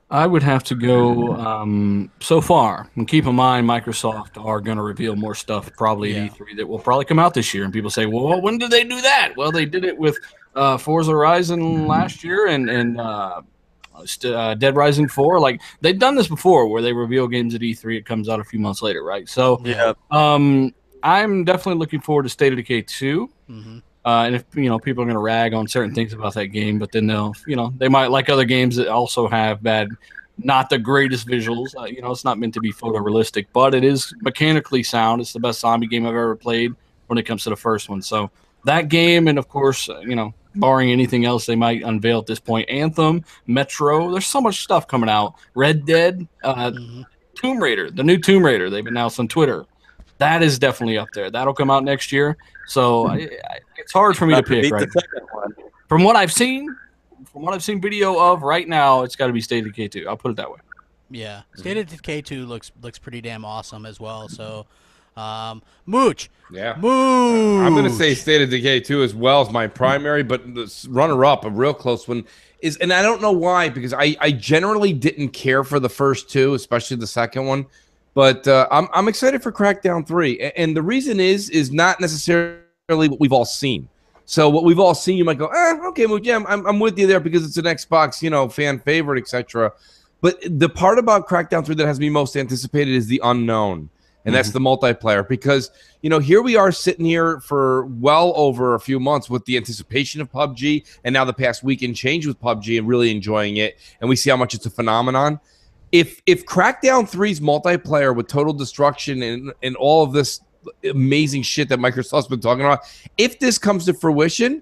I would have to go so far. And keep in mind, Microsoft are going to reveal more stuff probably at E3 that will probably come out this year. And people say, well, when did they do that? Well, they did it with Forza Horizon last year and Dead Rising 4. Like, they've done this before where they reveal games at E3, it comes out a few months later, right? So I'm definitely looking forward to State of Decay 2. And if people are going to rag on certain things about that game, but then they might like other games that also have not the greatest visuals. It's not meant to be photorealistic, but it is mechanically sound. It's the best zombie game I've ever played when it comes to the first one. So that game, and of course, barring anything else they might unveil at this point, Anthem, Metro, there's so much stuff coming out. Red Dead, Tomb Raider, the new Tomb Raider they've announced on Twitter. That is definitely up there. That'll come out next year. So it's hard for me to pick. Right? From what I've seen video of right now, it's got to be State of Decay 2. I'll put it that way. Yeah, State of Decay 2 looks pretty damn awesome as well. So, Mooch. Yeah. Mooch. I'm going to say State of Decay 2 as well as my primary, but the runner-up, a real close one, is, and I don't know why, because I generally didn't care for the first two, especially the second one, but I'm excited for Crackdown 3, and the reason is not necessarily what we've all seen. So what we've all seen, you might go, okay, Mooch, yeah, I'm with you there because it's an Xbox, fan favorite, etc. But the part about Crackdown 3 that has me most anticipated is the unknown. And that's the multiplayer, because, here we are sitting here for well over a few months with the anticipation of PubG, and now the past week and change with PubG and really enjoying it. And we see how much it's a phenomenon. If Crackdown 3's multiplayer with total destruction and all of this amazing shit that Microsoft's been talking about, if this comes to fruition,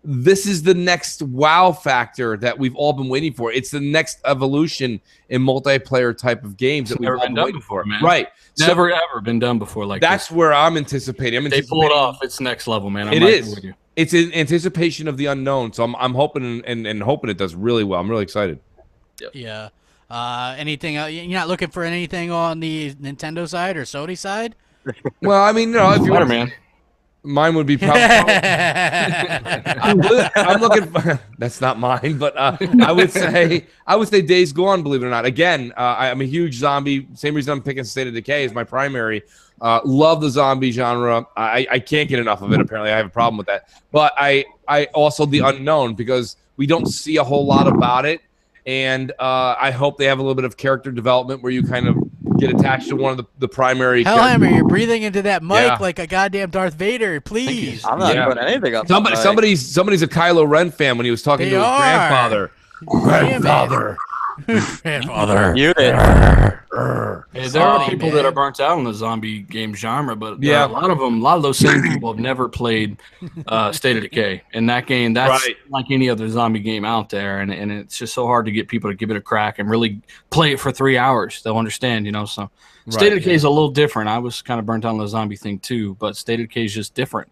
this is the next wow factor that we've all been waiting for. It's the next evolution in multiplayer type of games that we've never been done before, man. Right. Never ever been done before like that's this. Where I'm anticipating. They pull it off. It's next level, man. It is. it's in anticipation of the unknown. So I'm hoping and hoping it does really well. I'm really excited. Yep. Yeah. Anything? You're not looking for anything on the Nintendo side or Sony side? Well, I mean, if you want, Spider-Man. mine would be probably. I'm looking for. That's not mine, but I would say Days Gone. Believe it or not, again, I'm a huge zombie. Same reason I'm picking State of Decay as my primary. Love the zombie genre. I can't get enough of it. Apparently, I have a problem with that. But I also the unknown, because we don't see a whole lot about it, and I hope they have a little bit of character development where you kind of get attached to one of the primary. Hellhammer, you're breathing into that mic like a goddamn Darth Vader. Please. I'm not doing anything up. Somebody's a Kylo Ren fan when he was talking to his grandfather. Grandfather. Grandfather. Hey, there are people that are burnt out on the zombie game genre, but a lot of those same people have never played State of Decay. And that game, that's like any other zombie game out there, and it's just so hard to get people to give it a crack and really play it for 3 hours. They'll understand, So State of Decay is a little different. I was kind of burnt out on the zombie thing too, but State of Decay is just different.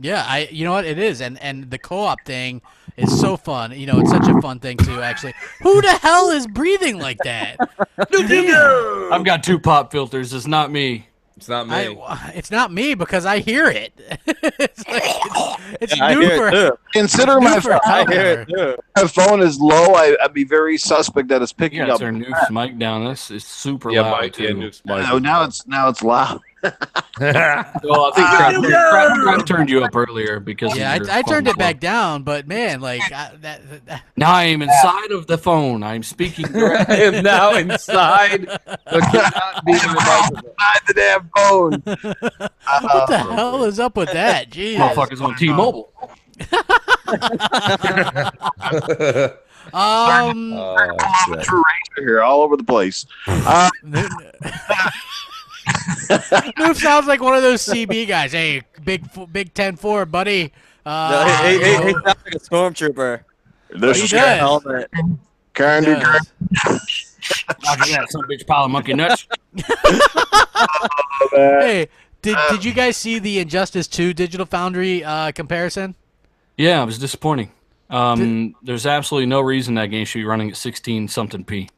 Yeah, you know what it is, and the co-op thing is so fun. It's such a fun thing too. Actually, who the hell is breathing like that? I've got 2 pop filters. It's not me. It's not me. It's not me because I hear it. It's I new hear for. it too. Consider my phone. I hear it too. My phone is low. I'd be very suspect that it's picking up. Turn Noof's mic down. This is super loud too. Noof's mic. No, now it's loud. Well, I think Crap turned you up earlier because I turned it back down, but man, now I am inside of the phone. I'm speaking directly. I am now inside. But cannot be in the damn phone. What the hell is up with that? Jeez. Motherfuckers on T-Mobile. Here, all over the place. Noob sounds like one of those CB guys. Hey, big 10-4, buddy. He sounds like a stormtrooper. This is helmet. Candy Roger that, some bitch pile of monkey nuts. Hey, did you guys see the Injustice 2 Digital Foundry comparison? Yeah, it was disappointing. There's absolutely no reason that game should be running at 16-something p.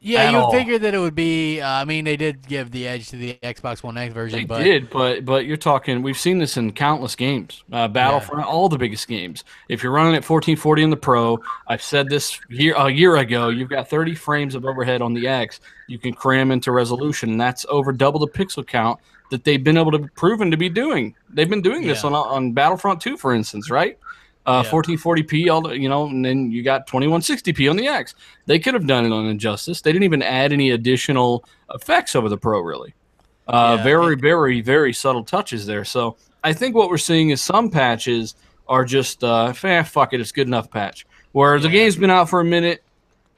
Yeah, you would figure that it would be. I mean, they did give the edge to the Xbox One X version. They did, but you're talking. We've seen this in countless games. Battlefront, all the biggest games. If you're running at 1440 in the Pro, I've said this a year ago. You've got 30 frames of overhead on the X. You can cram into resolution, and that's over double the pixel count that they've been able to proven to be doing. They've been doing this on Battlefront 2, for instance, right? 1440p, and then you got 2160p on the X. They could have done it on Injustice. They didn't even add any additional effects over the Pro, really. Very, very, very subtle touches there. So I think what we're seeing is some patches are just, fuck it, it's good enough patch. Where the game's been out for a minute,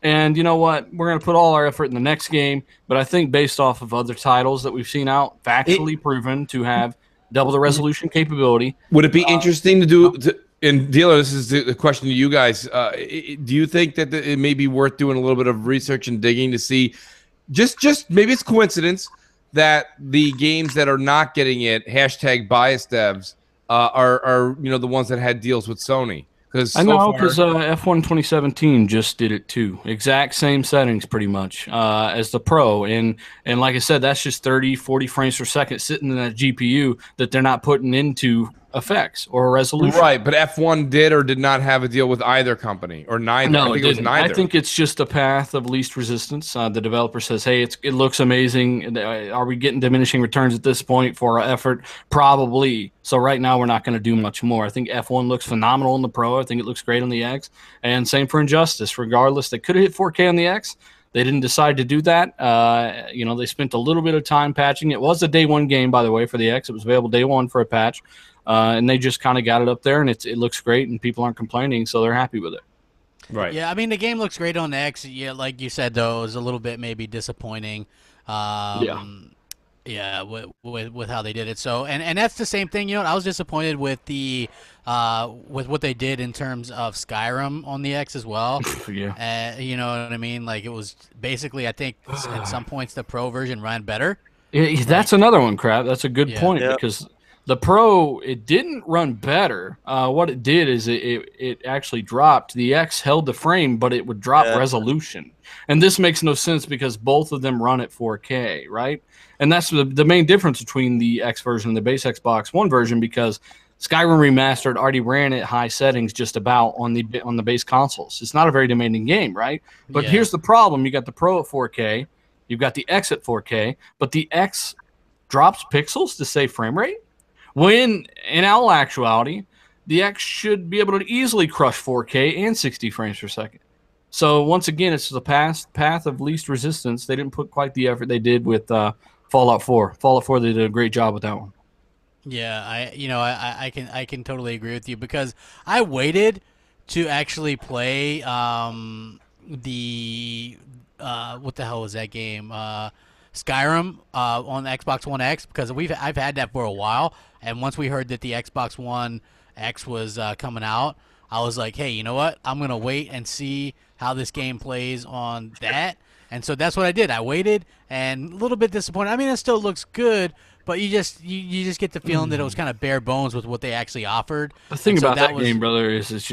and you know what? We're going to put all our effort in the next game. But I think based off of other titles that we've seen out, factually proven to have double the resolution capability. Would it be interesting to do... And Dealer, this is the question to you guys. Do you think that it may be worth doing a little bit of research and digging to see, just maybe it's coincidence that the games that are not getting it, hashtag bias devs, are the ones that had deals with Sony? I know, because F1 2017 just did it too. Exact same settings pretty much as the Pro. And like I said, that's just 30, 40 frames per second sitting in that GPU that they're not putting into effects or resolution. Right, but F1 did or did not have a deal with either company or neither. No, I think it was neither. I think it's just a path of least resistance. The developer says, hey, it looks amazing. Are we getting diminishing returns at this point for our effort? Probably. So right now we're not going to do much more. I think F1 looks phenomenal in the Pro. I think it looks great on the X. And same for Injustice. Regardless, they could have hit 4K on the X. They didn't decide to do that. They spent a little bit of time patching. It was a day one game, by the way, for the X. It was available day one for a patch. And they just kind of got it up there, and it looks great, and people aren't complaining, so they're happy with it. Right. Yeah, I mean, the game looks great on the X. Yeah, like you said, though, it was a little bit maybe disappointing. Yeah, with how they did it. So, and that's the same thing. I was disappointed with the with what they did in terms of Skyrim on the X as well. Yeah. You know what I mean? Like, it was basically, I think, at some points the Pro version ran better. That's another one, Crap. That's a good point because The Pro, it didn't run better. What it did is it actually dropped. The X held the frame, but it would drop resolution. And this makes no sense because both of them run at 4K, right? And that's the main difference between the X version and the base Xbox One version, because Skyrim Remastered already ran at high settings just about on the base consoles. It's not a very demanding game, right? But here's the problem. You got the Pro at 4K. You've got the X at 4K. But the X drops pixels to save frame rate, when in all actuality, the X should be able to easily crush 4K and 60 frames per second. So once again, it's the path of least resistance. They didn't put quite the effort they did with Fallout 4. Fallout 4, they did a great job with that one. Yeah, I can totally agree with you, because I waited to actually play the what the hell was that game? Skyrim on the Xbox One X, because I've had that for a while, and once we heard that the Xbox One X was coming out, I was like, hey, you know what? I'm gonna wait and see how this game plays on that. And so that's what I did. I waited, and a little bit disappointed. I mean, it still looks good, but you just get the feeling that it was kind of bare bones with what they actually offered. The thing about that game, brother, is it's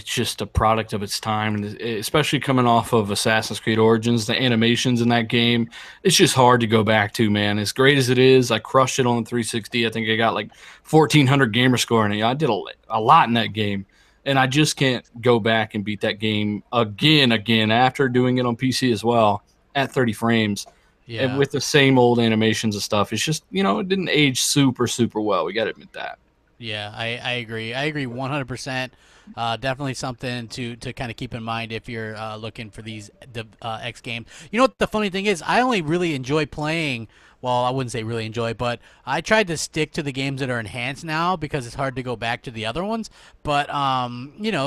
just a product of its time, and especially coming off of Assassin's Creed Origins, the animations in that game, it's just hard to go back to, man. As great as it is, I crushed it on the 360. I think I got like 1,400 gamer score in it. I did a lot in that game, and I just can't go back and beat that game again after doing it on PC as well at 30 frames. Yeah. And with the same old animations and stuff. It's just, it didn't age super, super well. We got to admit that. Yeah, I agree. I agree 100%. Definitely something to kind of keep in mind if you're looking for these X games. You know what the funny thing is? I only really enjoy playing, well, I wouldn't say really enjoy, but I tried to stick to the games that are enhanced now because it's hard to go back to the other ones. But,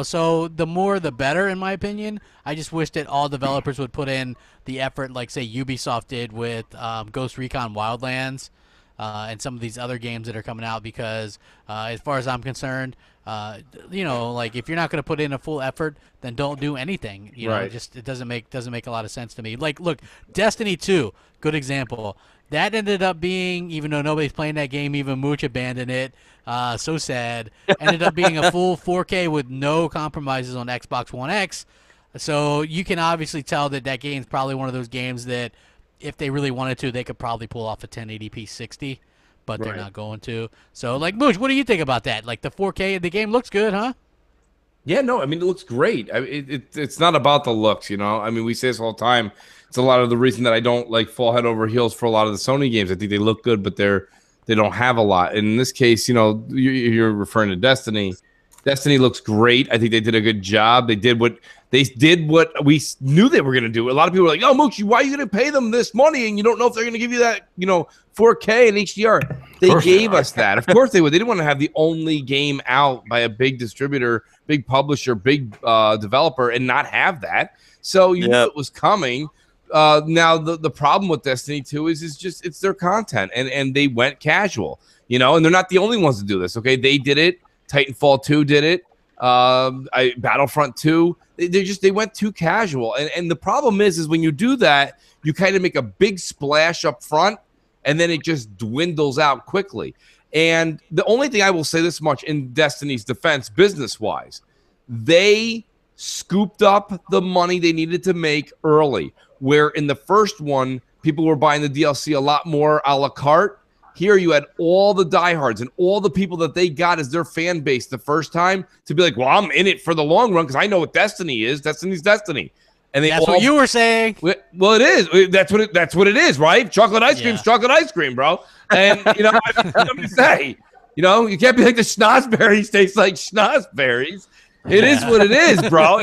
so the more the better, in my opinion. I just wish that all developers would put in the effort like, say, Ubisoft did with Ghost Recon Wildlands. And some of these other games that are coming out, because as far as I'm concerned, like if you're not going to put in a full effort, then don't do anything. It doesn't make a lot of sense to me. Like, look, Destiny 2, good example. That ended up being, even though nobody's playing that game, even Mooch abandoned it. So sad. Ended up being a full 4K with no compromises on Xbox One X. So you can obviously tell that game's probably one of those games that, if they really wanted to, they could probably pull off a 1080p 60, but they're not going to. So, like, Mooch, what do you think about that? Like, the 4K, the game looks good, huh? Yeah, no, I mean, it looks great. It's not about the looks, I mean, we say this all the time. It's a lot of the reason that I don't, like, fall head over heels for a lot of the Sony games. I think they look good, but they don't have a lot. And in this case, you're referring to Destiny. Destiny looks great. I think they did a good job. They did what we knew they were going to do. A lot of people were like, "Oh, Mooch, why are you going to pay them this money and you don't know if they're going to give you that, 4K and HDR?" They gave us that. Of course they would. They didn't want to have the only game out by a big distributor, big publisher, big developer, and not have that. So you knew it was coming. Now the problem with Destiny 2 is it's their content, and they went casual, and they're not the only ones to do this. Okay, they did it. Titanfall 2 did it. Battlefront 2. They went too casual. And the problem is when you do that, you kind of make a big splash up front, and then it just dwindles out quickly. And the only thing I will say this much in Destiny's defense, business-wise, they scooped up the money they needed to make early, where in the first one, people were buying the DLC a lot more a la carte. Here you had all the diehards and all the people that they got as their fan base the first time to be like, well, I'm in it for the long run because I know what Destiny is. Destiny's Destiny. And that's what you were saying. Well, it is. That's what it is, right? Chocolate ice cream's chocolate ice cream, bro. And, let me say, you can't be like the schnozberries taste like schnozberries. It is what it is, bro.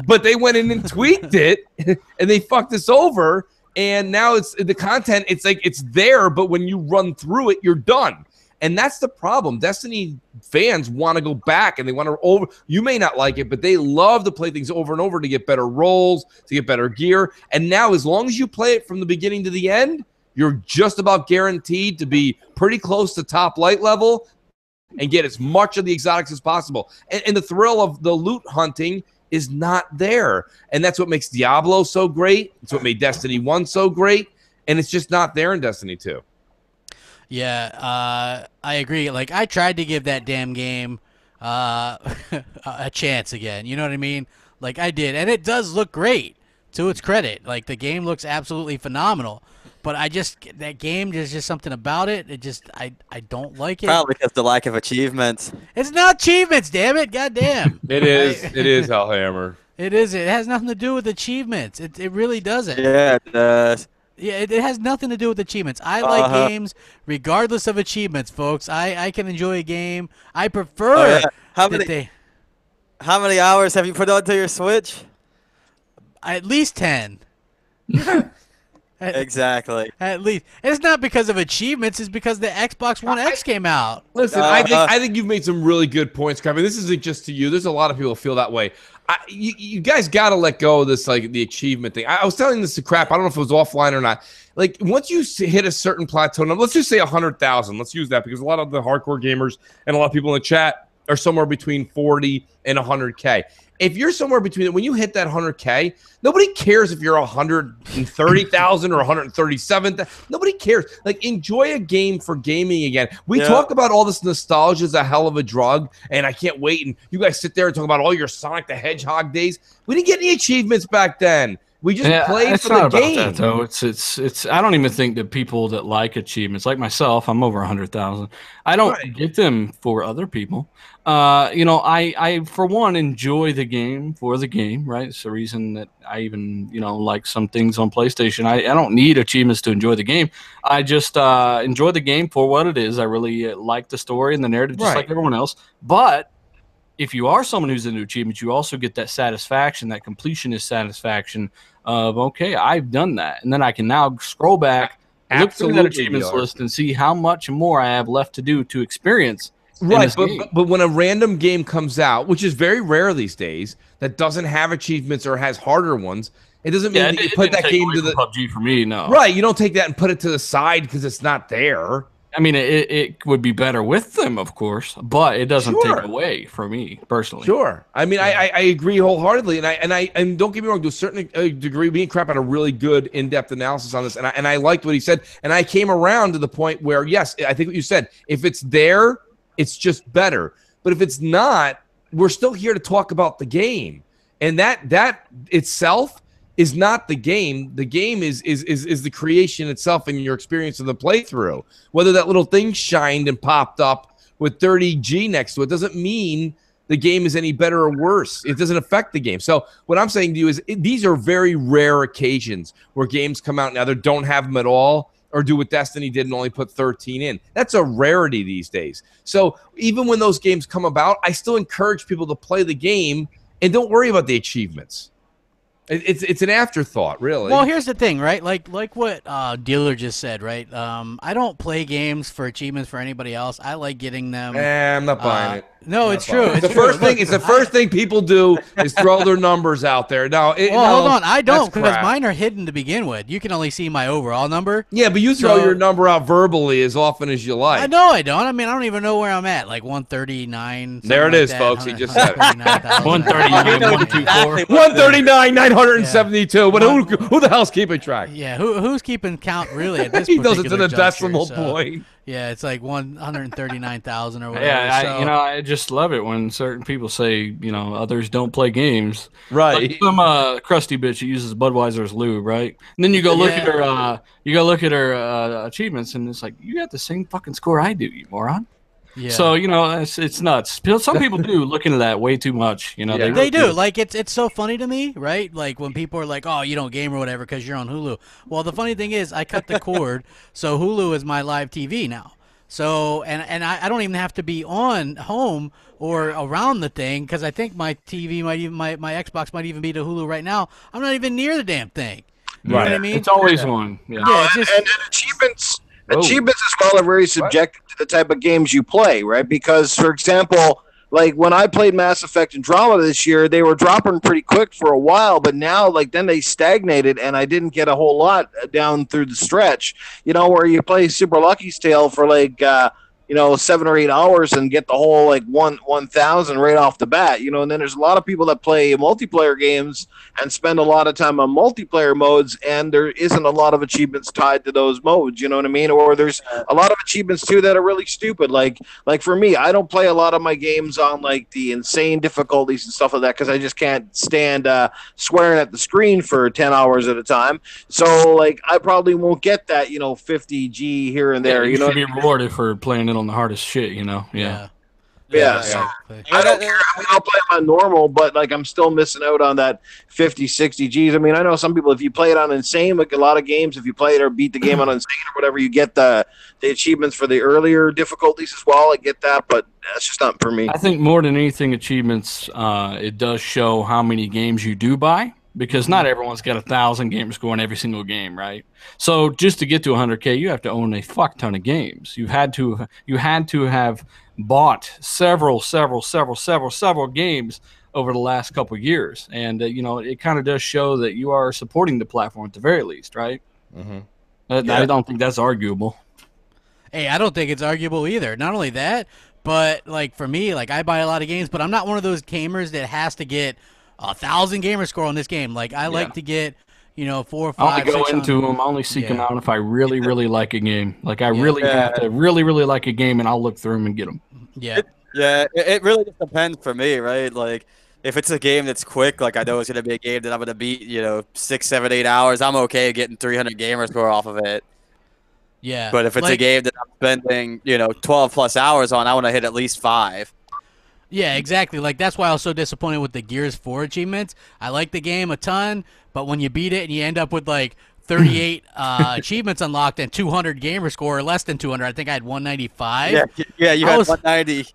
But they went in and tweaked it and they fucked us over. And now it's the content. It's like it's there, but when you run through it, you're done. And that's the problem. Destiny fans want to go back and they want to over. You may not like it, but they love to play things over and over to get better rolls, to get better gear. And now, as long as you play it from the beginning to the end, you're just about guaranteed to be pretty close to top light level and get as much of the exotics as possible. And the thrill of the loot hunting is not there. And that's what makes Diablo so great. It's what made Destiny 1 so great. And it's just not there in Destiny 2. Yeah, I agree. Like, I tried to give that damn game a chance again. You know what I mean? Like, I did, and it does look great to its credit. Like, the game looks absolutely phenomenal. But that game, there's just something about it. I don't like it. Probably because the lack of achievements. It's not achievements, damn it. God damn. It is. It is Hellhammer. It is. It has nothing to do with achievements. It really doesn't. Yeah, it does. Yeah, it has nothing to do with achievements. I like games regardless of achievements, folks. I can enjoy a game. I prefer How many hours have you put onto your Switch? At least 10. Exactly. At least. And it's not because of achievements. It's because the Xbox One X came out. Listen, I think you've made some really good points, Crap. This isn't just to you. There's a lot of people who feel that way. You guys got to let go of this, like, the achievement thing. I was telling this to Crap. I don't know if it was offline or not. Like, once you hit a certain plateau number, let's just say 100,000. Let's use that because a lot of the hardcore gamers and a lot of people in the chat are somewhere between 40 and 100K. If you're somewhere between it, when you hit that 100K, nobody cares if you're 130,000 or 137,000. Nobody cares. Like, enjoy a game for gaming again. We talk about all this nostalgia is a hell of a drug, and I can't wait. And you guys sit there and talk about all your Sonic the Hedgehog days. We didn't get any achievements back then. We just played for the game. That, though. It's. I don't even think that people that like achievements, like myself, I'm over 100,000. I don't get them for other people. I for one enjoy the game for the game. Right, it's the reason that I even like some things on PlayStation. I don't need achievements to enjoy the game. I just enjoy the game for what it is. I really like the story and the narrative, just like everyone else. But if you are someone who's into achievements, you also get that satisfaction, that completionist satisfaction of, okay, I've done that. And then I can now scroll back, look through that achievements list and see how much more I have left to do to experience. Right, but when a random game comes out, which is very rare these days, that doesn't have achievements or has harder ones, it doesn't mean that you put that game to the PubG for me, no. Right, you don't take that and put it to the side because it's not there. I mean, it would be better with them, of course, but it doesn't take away from me personally. Sure. I mean, I agree wholeheartedly, and don't get me wrong, to a certain degree, me and Crap had a really good in-depth analysis on this, and I liked what he said, and I came around to the point where, yes, I think what you said, if it's there, it's just better, but if it's not, we're still here to talk about the game, and that itself is not the game. The game is the creation itself and your experience of the playthrough. Whether that little thing shined and popped up with 30G next to it doesn't mean the game is any better or worse. It doesn't affect the game. So what I'm saying to you is these are very rare occasions where games come out and either don't have them at all or do what Destiny did and only put 13 in. That's a rarity these days. So even when those games come about, I still encourage people to play the game and don't worry about the achievements. It's an afterthought, really. Well, here's the thing, right? Like what Dealer just said, right? I don't play games for achievements for anybody else. I like getting them. I'm not buying it. No, it's true. It's the first thing. It's the first thing people do is throw their numbers out there. Now, hold on. I don't because mine are hidden to begin with. You can only see my overall number. Yeah, but you throw your number out verbally as often as you like. No, I don't. I mean, I don't even know where I'm at. Like 139. There it is, folks. He just said 139, 124. 139, 972. But who the hell's keeping track? Yeah, who's keeping count really at this? He does it to the decimal point. Yeah, it's like 139,000 or whatever. Yeah, I just love it when certain people say, others don't play games. Right. Like some crusty bitch who uses Budweiser as lube, right? And then you go look at her, achievements, and it's like, you got the same fucking score I do, you moron. Yeah. So it's nuts. Some people do look into that way too much. They do. Like it's so funny to me, right? Like when people are like, "Oh, you don't game or whatever because you're on Hulu." Well, the funny thing is, I cut the cord, so Hulu is my live TV now. So and I don't even have to be on home or around the thing because I think my TV might even my Xbox might even be to Hulu right now. I'm not even near the damn thing. You know what I mean? It's always on. Yeah. And achievements. Achievements as well are very subjective to the type of games you play, right? Because, for example, like when I played Mass Effect Andromeda this year, they were dropping pretty quick for a while, but now, then they stagnated, and I didn't get a whole lot down through the stretch. Where you play Super Lucky's Tale for 7 or 8 hours and get the whole like 1,000 right off the bat, and then there's a lot of people that play multiplayer games and spend a lot of time on multiplayer modes, and there isn't a lot of achievements tied to those modes, you know what I mean? Or there's a lot of achievements too that are really stupid. Like for me, I don't play a lot of my games on like the insane difficulties and stuff like that because I just can't stand swearing at the screen for 10 hours at a time. So like I probably won't get that 50G here and there. You should be rewarded for playing it on the hardest shit. Yeah. So I don't care. I'll play it on normal, but like I'm still missing out on that 50, 60 Gs. I mean, I know some people, if you play it on insane, like a lot of games, if you play it or beat the game on insane or whatever, you get the achievements for the earlier difficulties as well. I get that, but that's just not for me. I think more than anything, achievements, it does show how many games you do buy, because not everyone's got 1,000 gamer score in every single game, right? So just to get to 100K, you have to own a fuck ton of games. You had to have bought several games over the last couple of years, and it kind of does show that you are supporting the platform at the very least, right? I don't think that's arguable. Hey, I don't think it's arguable either. Not only that, but like for me, like I buy a lot of games, but I'm not one of those gamers that has to get 1,000 gamer score on this game. Like I like to get 4 or 5. I go into them. I only seek them out if I really like a game. Like I really have to really like a game, and I'll look through them and get them. It really just depends for me, right? Like if it's a game that's quick, like I know it's gonna be a game that I'm gonna beat, 6, 7, 8 hours. I'm okay getting 300 gamer score off of it. Yeah. But if it's a game that I'm spending 12 plus hours on, I want to hit at least 5. Yeah, exactly. Like that's why I was so disappointed with the Gears 4 achievements. I like the game a ton, but when you beat it and you end up with like 38 achievements unlocked and 200 gamer score, or less than 200, I think I had 195. Yeah, you had 190.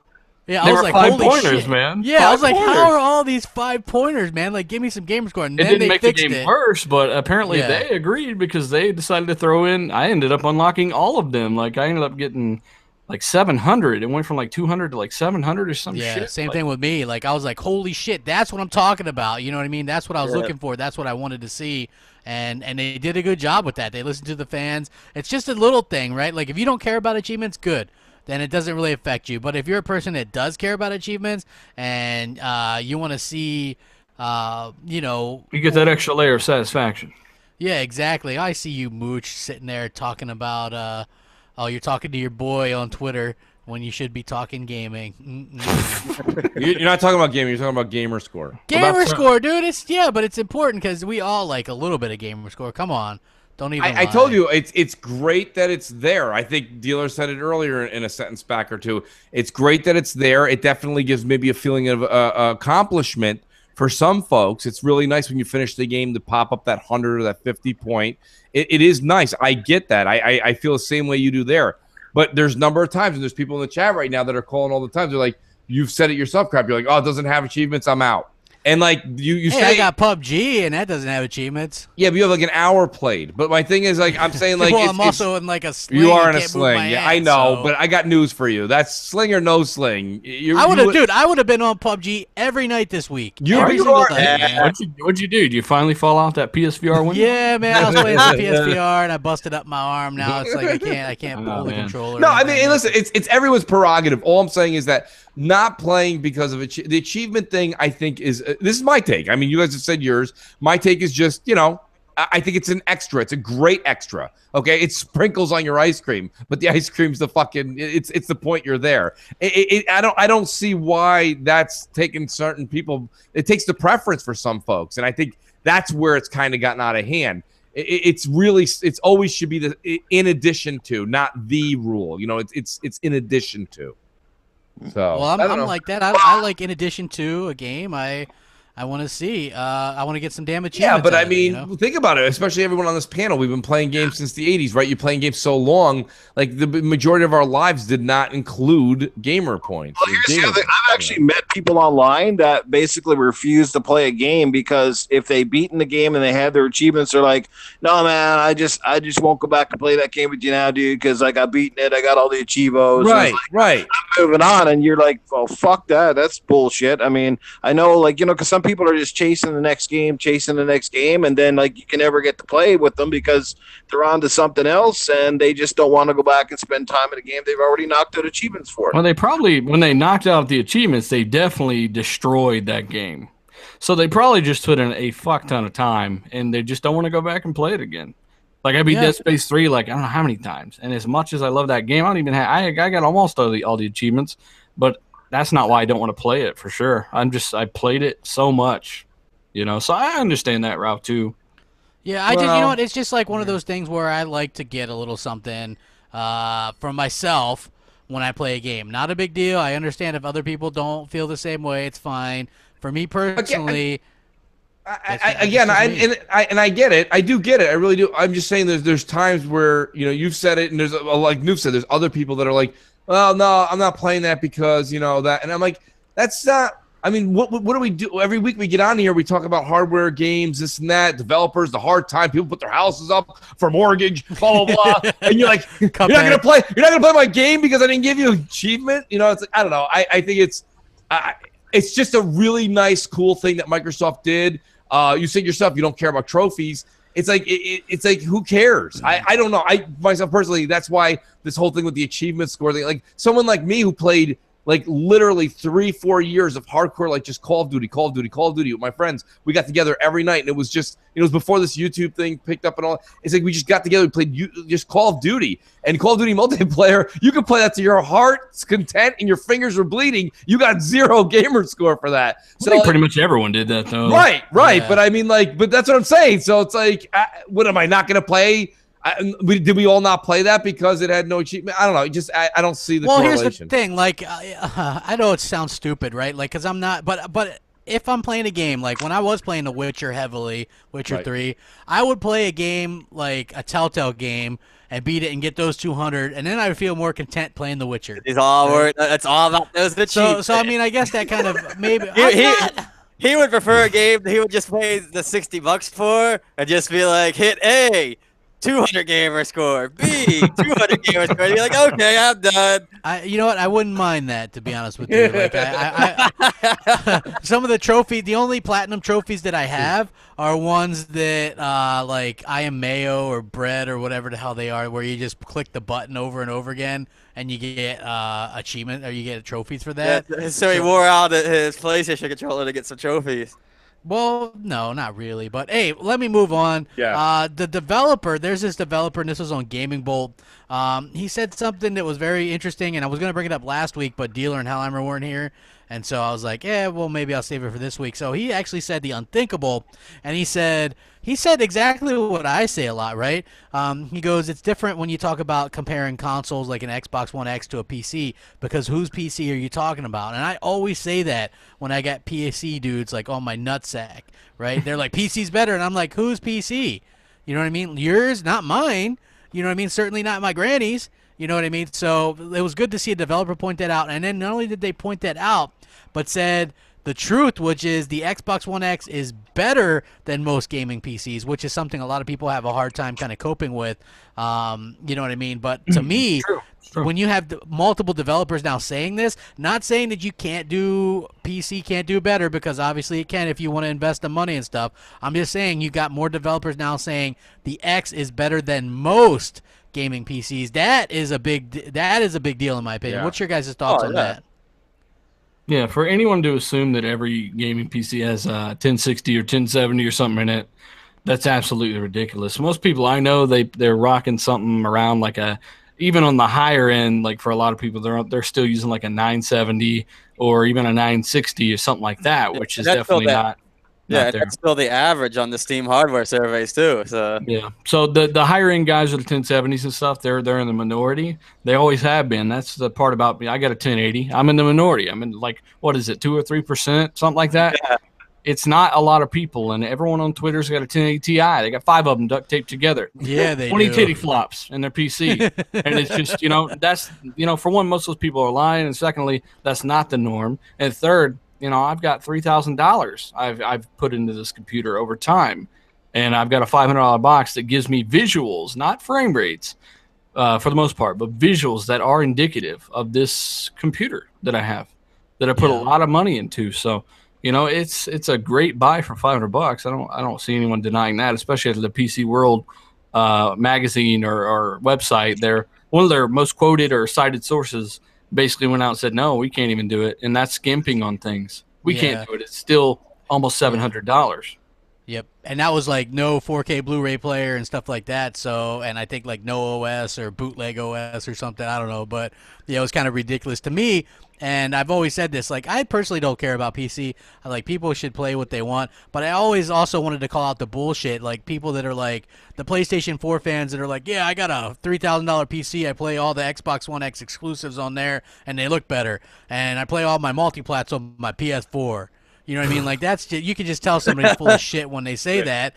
Yeah, They I was were like, 5 holy pointers, shit, man. Yeah, I was like, pointers. how are all these 5 pointers, man? Like, give me some gamer score. And It then didn't they make the fixed game it. worse, but apparently they agreed because they decided to throw in. I ended up unlocking all of them. Like I ended up getting like 700. It went from like 200 to like 700 or some shit. Yeah, same thing with me. Like I was like, holy shit, that's what I'm talking about. You know what I mean? That's what I was looking for. That's what I wanted to see. And they did a good job with that. They listened to the fans. It's just a little thing, right? Like if you don't care about achievements, good. Then it doesn't really affect you. But if you're a person that does care about achievements and you want to see, you get that extra layer of satisfaction. Yeah, exactly. I see you, Mooch, sitting there talking about, you're talking to your boy on Twitter when you should be talking gaming. You're not talking about gaming. You're talking about gamer score. Gamer score, dude. But it's important because we all like a little bit of gamer score. Come on. Don't even I told you, it's great that it's there. I think Dealer said it earlier in a sentence back or two. It's great that it's there. It definitely gives maybe a feeling of accomplishment for some folks. It's really nice when you finish the game to pop up that 100 or that 50 point. It is nice. I get that. I feel the same way you do there. But there's a number of times, and there's people in the chat right now that are calling all the time. They're like, you've said it yourself, Crap. You're like, oh, it doesn't have achievements. I'm out. And like you say, I got PubG and that doesn't have achievements. Yeah, but you have like an hour played. But my thing is, like, I'm saying, like, well, I'm also in like a sling. You are in a sling. Yeah, hand, I know, so. but I got news for you. That's sling or no sling. I would have been on PubG every night this week. Every single night. What'd you do? Did you finally fall off that PSVR window? Yeah, man. I was playing some PSVR and I busted up my arm. Now it's like I can't pull the controller. No, I mean, hey, listen, it's everyone's prerogative. All I'm saying is that not playing because of the achievement thing, I think is this is my take. I mean, you guys have said yours. My take is just, I think it's an extra. It's a great extra. Okay, it sprinkles on your ice cream, but the ice cream's the fucking. It's the point you're there. I don't see why that's taken certain people. It takes the preference for some folks, and I think that's where it's kind of gotten out of hand. It's always should be the in addition to, not the rule. It's in addition to. So well, I'm like that. I like in addition to a game. I want to see. I want to get some damn achievements. Yeah, but I mean, think about it. Especially everyone on this panel. We've been playing games since the 80s, right? You're playing games so long. Like, the majority of our lives did not include gamer points. Well, here's the other thing. I've actually met people online that basically refuse to play a game because if they beaten the game and they had their achievements, they're like, no, man, I just won't go back and play that game with you now, dude, because I got beaten it. I got all the achievos. Right, right. I'm moving on. And you're like, well, fuck that. That's bullshit. I mean, I know, like, because some people people are just chasing the next game, and then like you can never get to play with them because they're on to something else, and they just don't want to go back and spend time in a game they've already knocked out achievements for. Well, they probably, when they knocked out the achievements, they definitely destroyed that game. So they probably just put in a fuck ton of time, and they just don't want to go back and play it again. Like I beat Dead Space 3 like I don't know how many times, and as much as I love that game, I don't even have. I got almost all the achievements, but that's not why I don't want to play it for sure. I played it so much, you know. So I understand that route too. Yeah, you know what? It's just like one of those things where I like to get a little something from myself when I play a game. Not a big deal. I understand if other people don't feel the same way. It's fine. For me personally, I get it. I do get it. I really do. I'm just saying there's times where, you know, you've said it, and there's like Noob said, there's other people that are like, well, no, I'm not playing that because, you know, that. And I'm like, that's not. I mean, what do we do? Every week we get on here, we talk about hardware, games, this and that, developers, the hard time, people put their houses up for mortgage, blah, blah, blah. And you're like, you're not going to play my game because I didn't give you an achievement? You know, it's like, I don't know. I think it's just a really nice, cool thing that Microsoft did. You said yourself, you don't care about trophies. It's like it's like, who cares? I don't know. I myself personally, that's why this whole thing with the achievement score thing, like someone like me who played like literally 3-4 years of hardcore, like just Call of Duty with my friends. We got together every night, and it was just, it was before this YouTube thing picked up and all. It's like we just got together, we played just Call of Duty, and Call of Duty multiplayer. You can play that to your heart's content, and your fingers were bleeding. You got 0 gamer score for that. So I think pretty much everyone did that though. Right. Yeah. But I mean, like, but that's what I'm saying. So it's like, what am I not going to play? Did we all not play that because it had no achievement? I don't know. Just I don't see the correlation. Here's the thing. Like, I know it sounds stupid, right? Like, because I'm not. But if I'm playing a game, like when I was playing The Witcher heavily, Witcher 3, I would play a game like a Telltale game and beat it and get those 200, and then I would feel more content playing The Witcher. It's all right? That's all about those achievements. So I mean, I guess that kind of maybe. He would prefer a game that he would just pay the $60 for and just be like, hit A, 200 gamer score, B, 200 gamer score. And you're like, okay, I'm done. You know what? I wouldn't mind that, to be honest with you. Like, some of the trophy, the only platinum trophies that I have are ones that, like, I am mayo or bread or whatever the hell they are, where you just click the button over and over again, and you get achievement, or you get trophies for that. Yeah, so he wore out his PlayStation controller to get some trophies. Well, no, not really. But, hey, let me move on. Yeah. The developer, there's this developer, and this was on Gaming Bolt. He said something that was very interesting, and I was going to bring it up last week, but Dealer and Hellheimer weren't here. And so I was like, yeah, well, maybe I'll save it for this week. So he actually said the unthinkable, and he said exactly what I say a lot, right? He goes, it's different when you talk about comparing consoles like an Xbox One X to a PC, because whose PC are you talking about? And I always say that when I got PC dudes like on my nutsack, right? They're like, PC's better, and I'm like, whose PC? You know what I mean? Yours, not mine. You know what I mean? Certainly not my granny's. You know what I mean? So it was good to see a developer point that out. And then not only did they point that out, but said the truth, which is the Xbox One X is better than most gaming PCs, which is something a lot of people have a hard time kind of coping with. You know what I mean? But to me, when you have multiple developers now saying this, not saying that you can't do PC can't do better, because obviously it can if you want to invest the money and stuff. I'm just saying you got more developers now saying the X is better than most gaming PCs. That is a big deal in my opinion. What's your guys' thoughts on that? Yeah, for anyone to assume that every gaming PC has 1060 or 1070 or something in it, that's absolutely ridiculous. Most people I know, they're rocking something around like even on the higher end, like for a lot of people, they're still using like a 970 or even a 960 or something like that, which is definitely not. Yeah, that's still the average on the Steam hardware surveys too. So yeah, so the higher end guys with the 1070s and stuff, they're in the minority. They always have been. That's the part about me. I got a 1080. I'm in the minority. I'm in like, what is it, 2 or 3%, something like that. Yeah. It's not a lot of people, and everyone on Twitter's got a 1080 Ti. They got 5 of them duct taped together. Yeah, they 20 do. titty flops in their PC, and it's just that's for one, most of those people are lying, and secondly, that's not the norm, and third, I've got $3,000 I've put into this computer over time, and I've got a $500 box that gives me visuals, not frame rates, for the most part, but visuals that are indicative of this computer that I have, that I put a lot of money into. So You know, it's a great buy for $500. I don't see anyone denying that, especially at the PC World magazine or website. They're one of their most quoted or cited sources basically went out and said, no, we can't even do it, and that's skimping on things. We can't do it. It's still almost $700. Yep, and that was like no 4K Blu-ray player and stuff like that. So, and I think like no OS or bootleg OS or something. I don't know, but yeah, it was kind of ridiculous to me. And I've always said this, like I personally don't care about PC. I like people should play what they want, but I always also wanted to call out the bullshit, like people that are like the PlayStation 4 fans that are like, yeah, I got a $3,000 PC. I play all the Xbox One X exclusives on there, and they look better. And I play all my multiplats on my PS4. You know what I mean? Like that's just, you can just tell somebody's full of shit when they say that.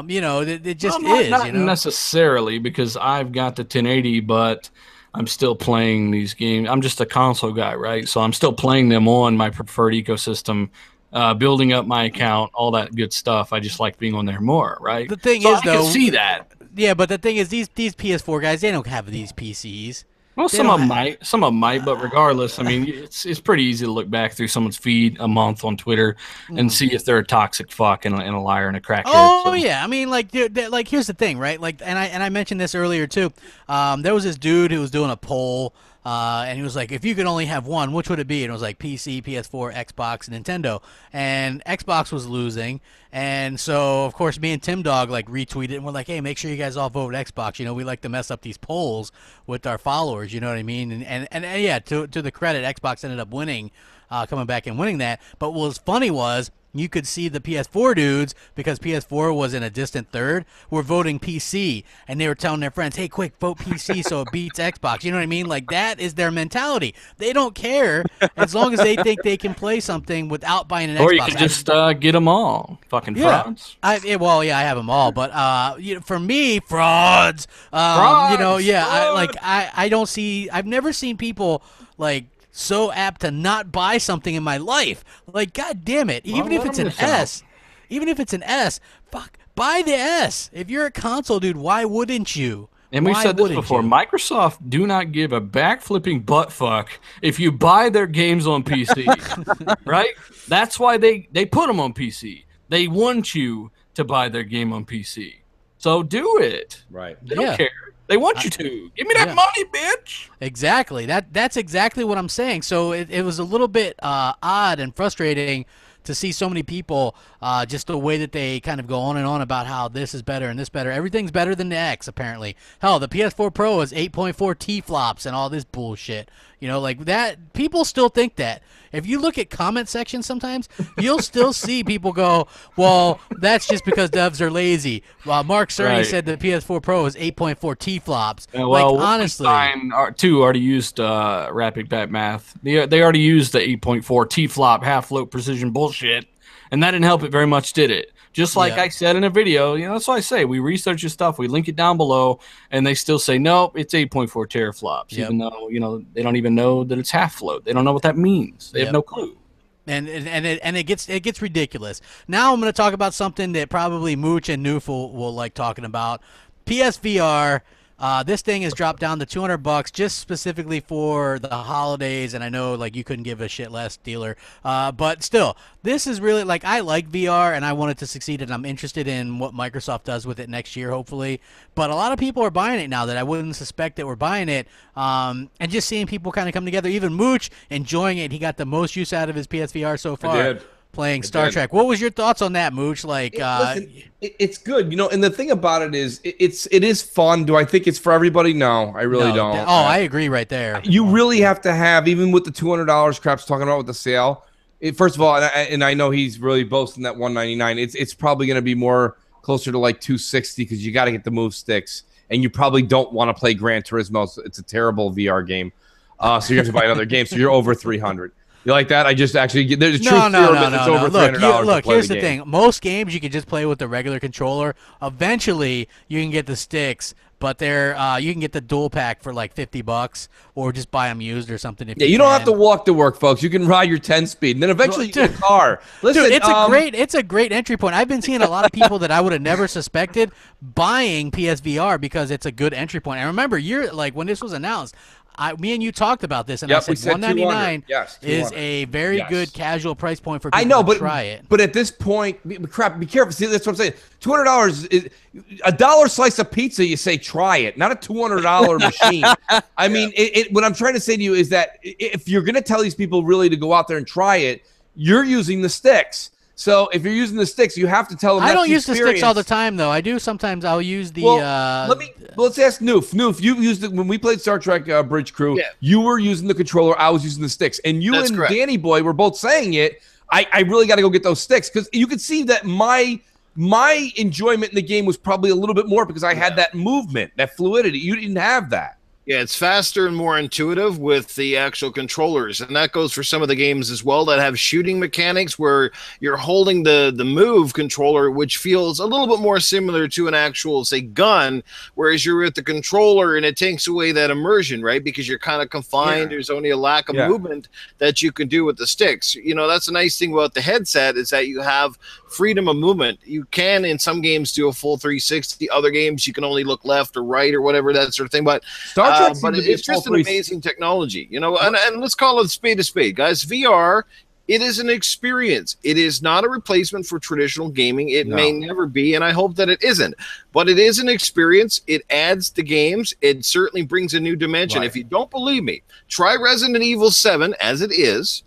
You know, it just is. Not you know? necessarily, because I've got the 1080, but I'm still playing these games. I'm just a console guy, right? So I'm still playing them on my preferred ecosystem, building up my account, all that good stuff. I just like being on there more, right? The thing so is, I though, can see that. Yeah, but the thing is, these PS4 guys, they don't have these PCs. Well, some of them might, but regardless, I mean, it's pretty easy to look back through someone's feed a month on Twitter and see if they're a toxic fuck and a liar and a crackhead. Oh yeah, I mean, like here's the thing, right? Like, and I mentioned this earlier too. There was this dude who was doing a poll, and he was like, if you could only have one, which would it be? And it was like PC, PS4, Xbox, and Nintendo. And Xbox was losing, and so of course me and Tim Dog like retweeted and we're like, hey, make sure you guys all vote Xbox. You know, we like to mess up these polls with our followers. You know what I mean? And yeah, to the credit, Xbox ended up winning, coming back and winning that. But what was funny was, you could see the PS4 dudes, because PS4 was in a distant third, were voting PC, and they were telling their friends, hey, quick, vote PC so it beats Xbox. You know what I mean? Like, that is their mentality. They don't care as long as they think they can play something without buying an Xbox. Or you can just get them all. Fucking frauds. I have them all, but you know, for me, frauds. You know, yeah, I don't see, I've never seen people like so apt to not buy something in my life. Like, god damn it, even if it's an S, fuck, buy the S. If you're a console dude, why wouldn't you? And we've said this before, Microsoft do not give a backflipping butt fuck if you buy their games on PC, right? That's why they put them on PC. They want you to buy their game on PC. So do it. Right. They don't care. They want you to. Give me that money, bitch. Exactly. That's exactly what I'm saying. So it was a little bit odd and frustrating to see so many people, just the way that they kind of go on and on about how this is better and this better. Everything's better than the X, apparently. Hell, the PS4 Pro is 8.4 T-flops and all this bullshit. You know, like that. People still think that. If you look at comment sections sometimes, you'll still see people go, well, that's just because devs are lazy. Mark Cerny said the PS4 Pro is 8.4 T-flops. Well, like, honestly. Two already used Rapid Pat Math. They already used the 8.4 T-flop half-float precision bullshit, and that didn't help it very much, did it? Just like I said in a video, you know, that's what I say. We research your stuff, we link it down below, and they still say, nope, it's 8.4 teraflops, even though, you know, they don't even know that it's half float. They don't know what that means. They have no clue. And it gets ridiculous. Now I'm going to talk about something that probably Mooch and Noof will like talking about. PSVR. This thing has dropped down to $200 just specifically for the holidays, and I know like you couldn't give a shit less, dealer. But still, this is really like, I like VR and I want it to succeed, and I'm interested in what Microsoft does with it next year, hopefully. But a lot of people are buying it now that I wouldn't suspect that were buying it, and just seeing people kind of come together. Even Mooch enjoying it. He got the most use out of his PSVR so far. I did. Playing Star Trek. What was your thoughts on that, Mooch? Like, listen, it's good, you know. And the thing about it is, it is fun. Do I think it's for everybody? No, I really don't. I agree right there. You really have to have, even with the $200 Crap's talking about with the sale. First of all, and I know he's really boasting that $199. It's probably going to be more closer to like $260 because you got to get the move sticks, and you probably don't want to play Gran Turismo. So it's a terrible VR game, so you have to buy another game. So you're over $300. You like that? I just actually there's a truth serum that's over $300. Look, here's the thing. Most games you can just play with the regular controller. Eventually, you can get the sticks, but they're you can get the dual pack for like $50, or just buy them used or something. If you don't have to walk to work, folks. You can ride your 10-speed, and then eventually you get a car. Listen, dude, it's a great entry point. I've been seeing a lot of people that I would have never suspected buying PSVR because it's a good entry point. And remember, when this was announced, me and you talked about this, and Yep, I we said said 199 yes, is 200. a very Yes. good casual price point for people I know, to try it. But at this point, crap, be careful. See, that's what I'm saying. $200 is a dollar slice of pizza. You say try it, not a $200 machine. I mean, what I'm trying to say to you is that if you're going to tell these people really to go out there and try it, you're using the sticks. So if you're using the sticks, you have to tell them. I don't use the sticks all the time, though. I do sometimes. I'll use the. Well, let's ask Noof. Noof, you used it when we played Star Trek Bridge Crew. Yeah. You were using the controller. I was using the sticks, and you That's and correct. Danny Boy were both saying it. I really got to go get those sticks because you could see that my enjoyment in the game was probably a little bit more because I had that movement, that fluidity. You didn't have that. Yeah, it's faster and more intuitive with the actual controllers, and that goes for some of the games as well that have shooting mechanics where you're holding the move controller, which feels a little bit more similar to an actual, say, gun, whereas you're with the controller and it takes away that immersion, right? Because you're kind of confined. There's only a lack of movement that you can do with the sticks. You know, that's a nice thing about the headset is that you have freedom of movement. You can, in some games, do a full 360. Other games, you can only look left or right or whatever, that sort of thing. But but it's just an amazing technology, you know, and let's call it spade a spade, guys. VR, it is an experience. It is not a replacement for traditional gaming. It may never be, and I hope that it isn't. But it is an experience. It adds to games. It certainly brings a new dimension. If you don't believe me, try Resident Evil 7 as it is,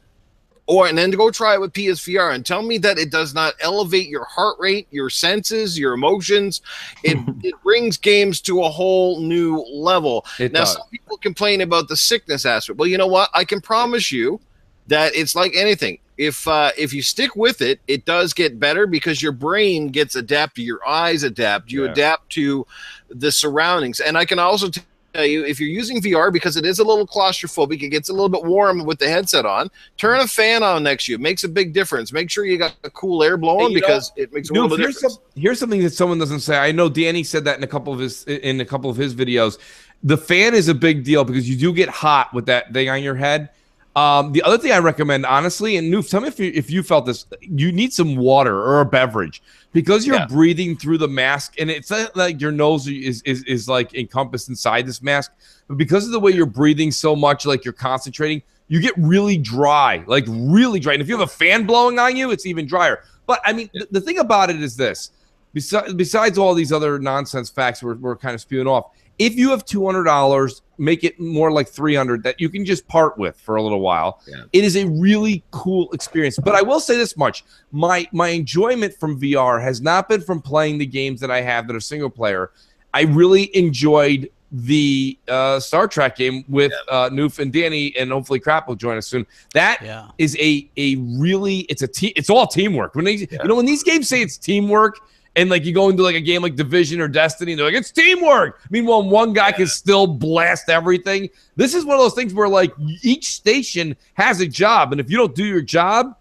and then go try it with PSVR and tell me that it does not elevate your heart rate, your senses, your emotions. It brings games to a whole new level. Some people complain about the sickness aspect. Well, you know what? I can promise you that it's like anything. If you stick with it, it does get better because your brain gets adapted, your eyes adapt, you adapt to the surroundings. And I can also tell you, if you're using VR, because it is a little claustrophobic, it gets a little bit warm with the headset on, turn a fan on next to you. It makes a big difference. Make sure you got a cool air blowing because it makes a little bit of difference. Here's something that someone doesn't say. I know Danny said that in a couple of his videos. The fan is a big deal because you do get hot with that thing on your head. The other thing I recommend, honestly, and Noof, tell me if you felt this, you need some water or a beverage because you're breathing through the mask, and it's not like your nose is like encompassed inside this mask, but because of the way you're breathing so much, like you're concentrating, you get really dry, like really dry. And if you have a fan blowing on you, it's even drier. But I mean, the thing about it is this: besides all these other nonsense facts we're kind of spewing off, if you have $200, make it more like $300 that you can just part with for a little while. It is a really cool experience. But I will say this much: my enjoyment from VR has not been from playing the games that I have that are single player. I really enjoyed the Star Trek game with Noof and Danny, and hopefully Crap will join us soon. That is a really, it's all teamwork. When you know, when these games say it's teamwork, and like you go into like a game like Division or Destiny, they're like, it's teamwork. Meanwhile, one guy can still blast everything. This is one of those things where like each station has a job, and if you don't do your job,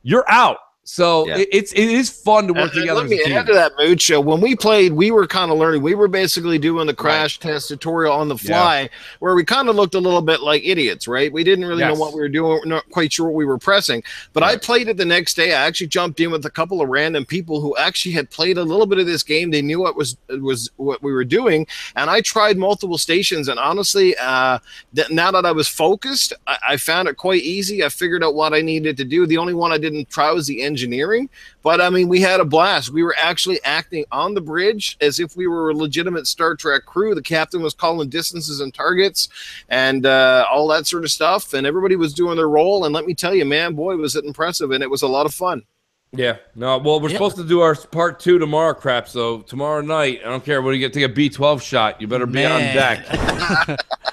you're out. So it is fun to work together. Let me add to that, Mooch. When we played, we were kind of learning. We were basically doing the crash test tutorial on the fly, where we kind of looked a little bit like idiots, right? We didn't really know what we were doing. We're not quite sure what we were pressing. But I played it the next day. I actually jumped in with a couple of random people who actually had played a little bit of this game. They knew what we were doing, and I tried multiple stations. And honestly, now that I was focused, I found it quite easy. I figured out what I needed to do. The only one I didn't try was the engineering, but I mean, we had a blast. We were actually acting on the bridge as if we were a legitimate Star Trek crew. The captain was calling distances and targets and all that sort of stuff, and everybody was doing their role. And let me tell you, man, boy, was it impressive, and it was a lot of fun. Yeah. No, well, we're supposed to do our part 2 tomorrow, Crap. So tomorrow night, I don't care what you get, take a B12 shot. You better be on deck.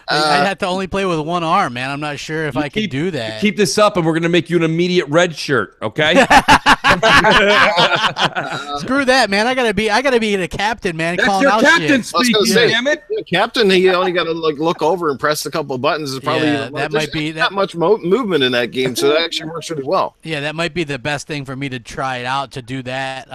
I had to only play with one arm, man. I'm not sure if I could do that. Keep this up, and we're gonna make you an immediate red shirt. Okay. Screw that, man. I gotta be the captain, man. That's your captain speak. Damn it, captain. He only got to like look over and press a couple of buttons. Is probably that might be that much movement in that game, so that actually works really well. Yeah, that might be the best thing for me to try it out, to do that.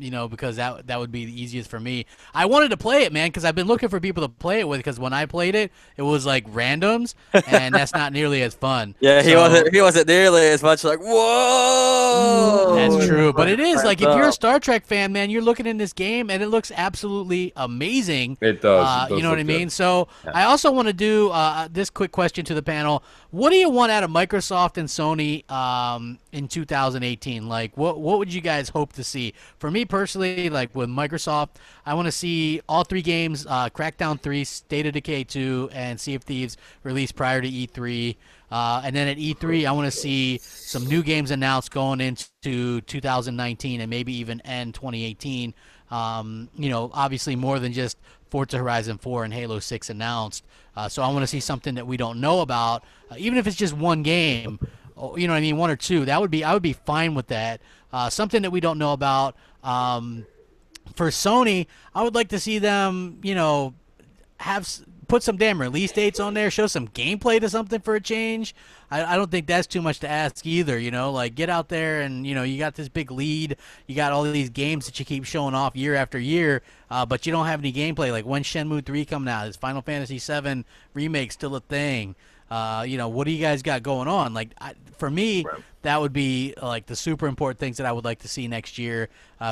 You know, because that would be the easiest for me. I wanted to play it, man, because I've been looking for people to play it with. Because when I played it, it was like randoms, and that's not nearly as fun. Yeah, he So- wasn't nearly as much like, whoa. That's true, but it is like if you're a Star Trek fan, man, you're looking in this game and it looks absolutely amazing. It does. You know what I look mean? good. So I also want to do this quick question to the panel: what do you want out of Microsoft and Sony in 2018? Like, what would you guys hope to see? For me personally, like with Microsoft, I want to see all 3 games: Crackdown 3, State of Decay 2, and Sea of Thieves released prior to E3. And then at E3, I want to see some new games announced going into 2019 and maybe even end 2018. You know, obviously more than just Forza Horizon 4 and Halo 6 announced. So I want to see something that we don't know about, even if it's just one game. You know what I mean? 1 or 2. I would be fine with that. Something that we don't know about. For Sony, I would like to see them, you know, put some damn release dates on there, show some gameplay to something for a change. I don't think that's too much to ask either, you know, like get out there and, you know, you got this big lead, you got all of these games that you keep showing off year after year, but you don't have any gameplay. Like when's Shenmue 3 coming out? Is Final Fantasy 7 remake still a thing? You know, what do you guys got going on? Like for me, that would be like the super important things that I would like to see next year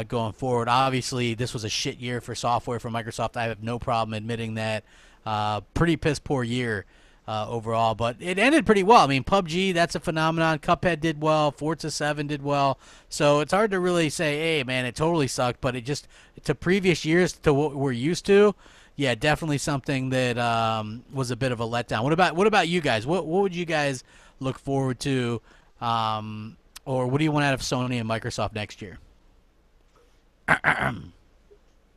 going forward. Obviously, this was a shit year for software for Microsoft. I have no problem admitting that. Pretty piss poor year overall, but it ended pretty well. I mean, PubG, that's a phenomenon. Cuphead did well. Forza 7 did well. So it's hard to really say, hey, man, it totally sucked, but it just, to previous years, to what we're used to, yeah, definitely something that was a bit of a letdown. What about you guys? What would you guys look forward to, or what do you want out of Sony and Microsoft next year?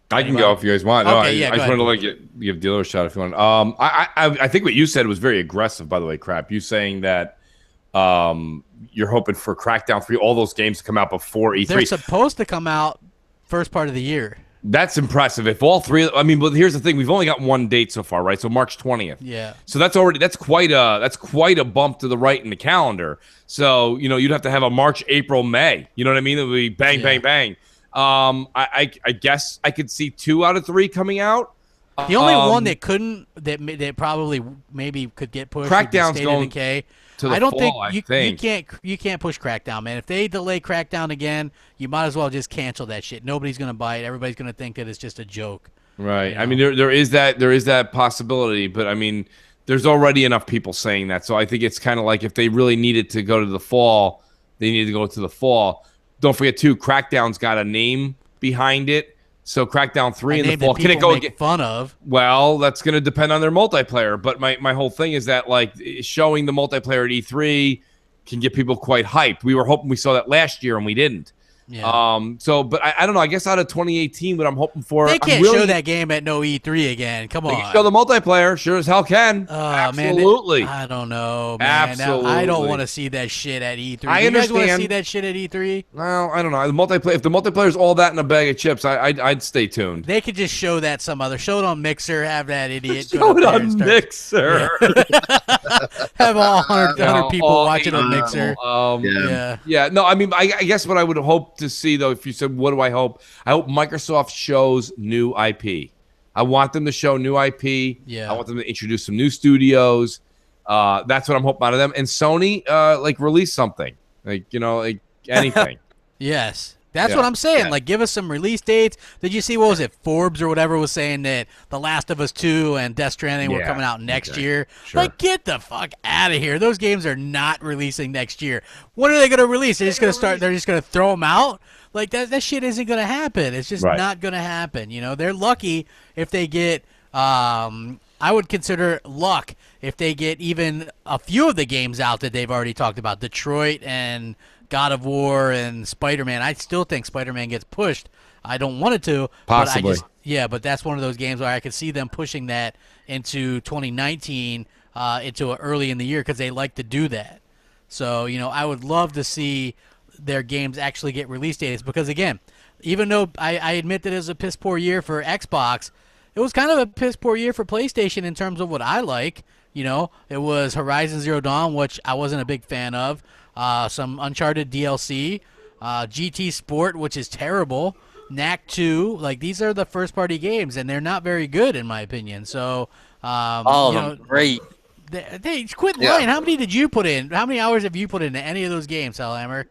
I can go if you guys want. No, Okay, I just wanted to like give Dealer a shot if you want. I think what you said was very aggressive, by the way, Crap. You saying that you're hoping for Crackdown 3, all those games to come out before E3. They're supposed to come out first part of the year. That's impressive. If all 3, I mean, but here's the thing: we've only got one date so far, right? So March 20th. Yeah. So that's quite a bump to the right in the calendar. So you know, you'd have to have a March, April, May. You know what I mean? It would be bang, bang, bang. I guess I could see 2 out of 3 coming out. The only one that couldn't, that probably maybe could get pushed, Crackdown's State of Decay. to the I don't fall, think you can't push Crackdown, man. If they delay Crackdown again, you might as well just cancel that shit. Nobody's gonna buy it. Everybody's gonna think that it's just a joke. Right. You know? I mean, there is that possibility, but I mean, there's already enough people saying that. So I think it's kind of like if they really needed to go to the fall, they need to go to the fall. Don't forget too, Crackdown's got a name behind it. So Crackdown 3 in the fall. Can it go make fun of? Well, that's going to depend on their multiplayer. But my whole thing is that like showing the multiplayer at E3 can get people quite hyped. We were hoping we saw that last year and we didn't. Yeah. So, but I don't know. I guess out of 2018, what I'm hoping for, they can't show that game at no E3 again. Come on. They can show the multiplayer. Sure as hell can. Absolutely. Man, I don't know, man. Absolutely. Now, I don't want to see that shit at E3. I understand. You guys want to see that shit at E3? Well, I don't know. The multiplayer. If the multiplayer's all that in a bag of chips, I'd stay tuned. They could just show that some other. Show it on Mixer. Have that idiot. Show it on Mixer. Have all 100 people watching on Mixer. Yeah. No, I mean, I guess what I would hope to see, though, if you said, what do I hope? I hope Microsoft shows new IP. I want them to show new IP. Yeah. I want them to introduce some new studios. That's what I'm hoping out of them. And Sony, like, release something. Like, you know, like anything. Yes. That's what I'm saying. Yeah. Like, give us some release dates. Did you see, what was it, Forbes or whatever was saying that The Last of Us 2 and Death Stranding were coming out next year? Sure. Like, get the fuck out of here. Those games are not releasing next year. When are they going to release? They're just going to start. They're just going to throw them out? Like, that shit isn't going to happen. It's just not going to happen. You know, they're lucky if they get, I would consider luck if they get even a few of the games out that they've already talked about. Detroit and God of War and Spider-Man. I still think Spider-Man gets pushed. I don't want it to. Possibly. But that's one of those games where I could see them pushing that into 2019, into early in the year, because they like to do that. So, you know, I would love to see their games actually get release dates, because, again, even though I admit that it was a piss-poor year for Xbox, it was kind of a piss-poor year for PlayStation in terms of what I like. You know, it was Horizon Zero Dawn, which I wasn't a big fan of. Some Uncharted DLC, GT Sport, which is terrible, Knack 2. Like, these are the first-party games, and they're not very good, in my opinion. So, All you of know, them great. They quit lying. How many did you put in? How many hours have you put into any of those games, Hellhammer?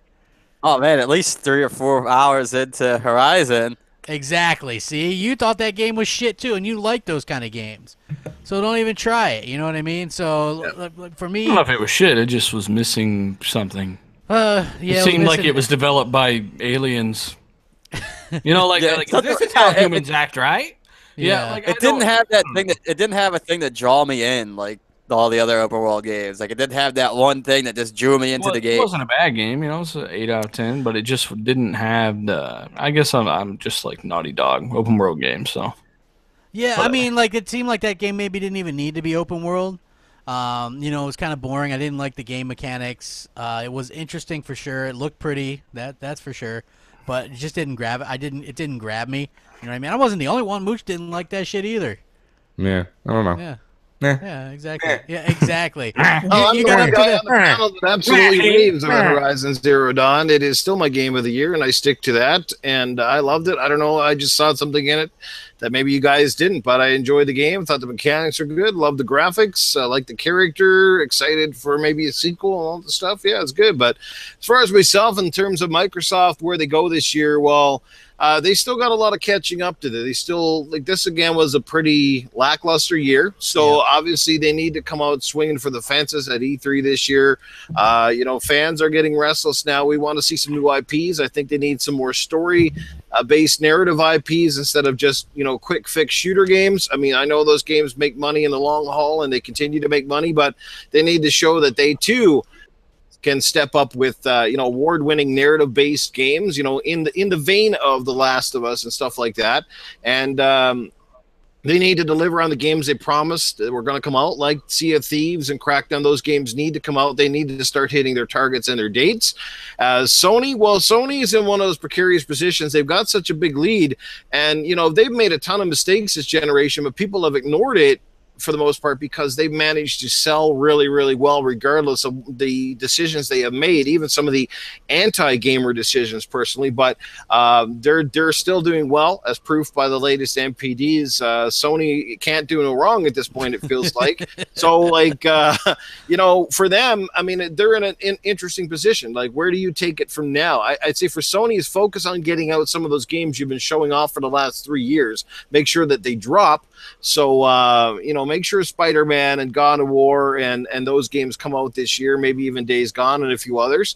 Oh man, at least 3 or 4 hours into Horizon. Exactly. See, you thought that game was shit too, and you like those kind of games. So don't even try it. You know what I mean? So for me, I don't know if it was shit. It just was missing something. Yeah, it seemed like it was developed by aliens. You know, like, this is how humans act, right? Yeah. Like, It didn't have that thing that it didn't have a thing that draw me in like all the other open world games. Like it didn't have that one thing that just drew me into the game. It wasn't a bad game, you know. It's an 8 out of 10, but it just didn't have the. I guess I'm just like Naughty Dog open world games. So yeah, I mean, like it seemed like that game maybe didn't even need to be open world. You know, it was kind of boring. I didn't like the game mechanics. It was interesting for sure. It looked pretty. That's for sure. But it just didn't grab it. It didn't grab me. You know what I mean? I wasn't the only one. Mooch didn't like that shit either. Yeah, I don't know. Yeah. Eh. Yeah, exactly. Yeah, exactly. I'm the one guy on the panel that absolutely raves on Horizon Zero Dawn. It is still my game of the year, and I stick to that. And I loved it. I don't know. I just saw something in it that maybe you guys didn't, but I enjoyed the game. Thought the mechanics are good. Loved the graphics. Liked the character. Excited for maybe a sequel and all the stuff. Yeah, it's good. But as far as myself, in terms of Microsoft, where they go this year, well, they still got a lot of catching up to do. They still, like, this again was a pretty lackluster year. So obviously they need to come out swinging for the fences at E3 this year. You know, fans are getting restless now. We want to see some new IPs. I think they need some more story based narrative IPs instead of just, you know, quick fix shooter games. I mean, I know those games make money in the long haul and they continue to make money, but they need to show that they too can step up with you know, award-winning narrative-based games, you know, in the vein of The Last of Us and stuff like that. And they need to deliver on the games they promised that were going to come out, like Sea of Thieves and Crackdown. Those games need to come out. They need to start hitting their targets and their dates. Sony, well, Sony is in one of those precarious positions. They've got such a big lead, and you know, they've made a ton of mistakes this generation, but people have ignored it for the most part because they've managed to sell really, really well regardless of the decisions they have made, even some of the anti-gamer decisions personally, but they're still doing well as proof by the latest MPDs. Sony can't do no wrong at this point, it feels like. So like, you know, for them, I mean, they're in an interesting position. Like, where do you take it from now? I'd say for Sony is focus on getting out some of those games you've been showing off for the last 3 years. Make sure that they drop. So, you know, make sure Spider-Man and God of War and those games come out this year, maybe even Days Gone and a few others.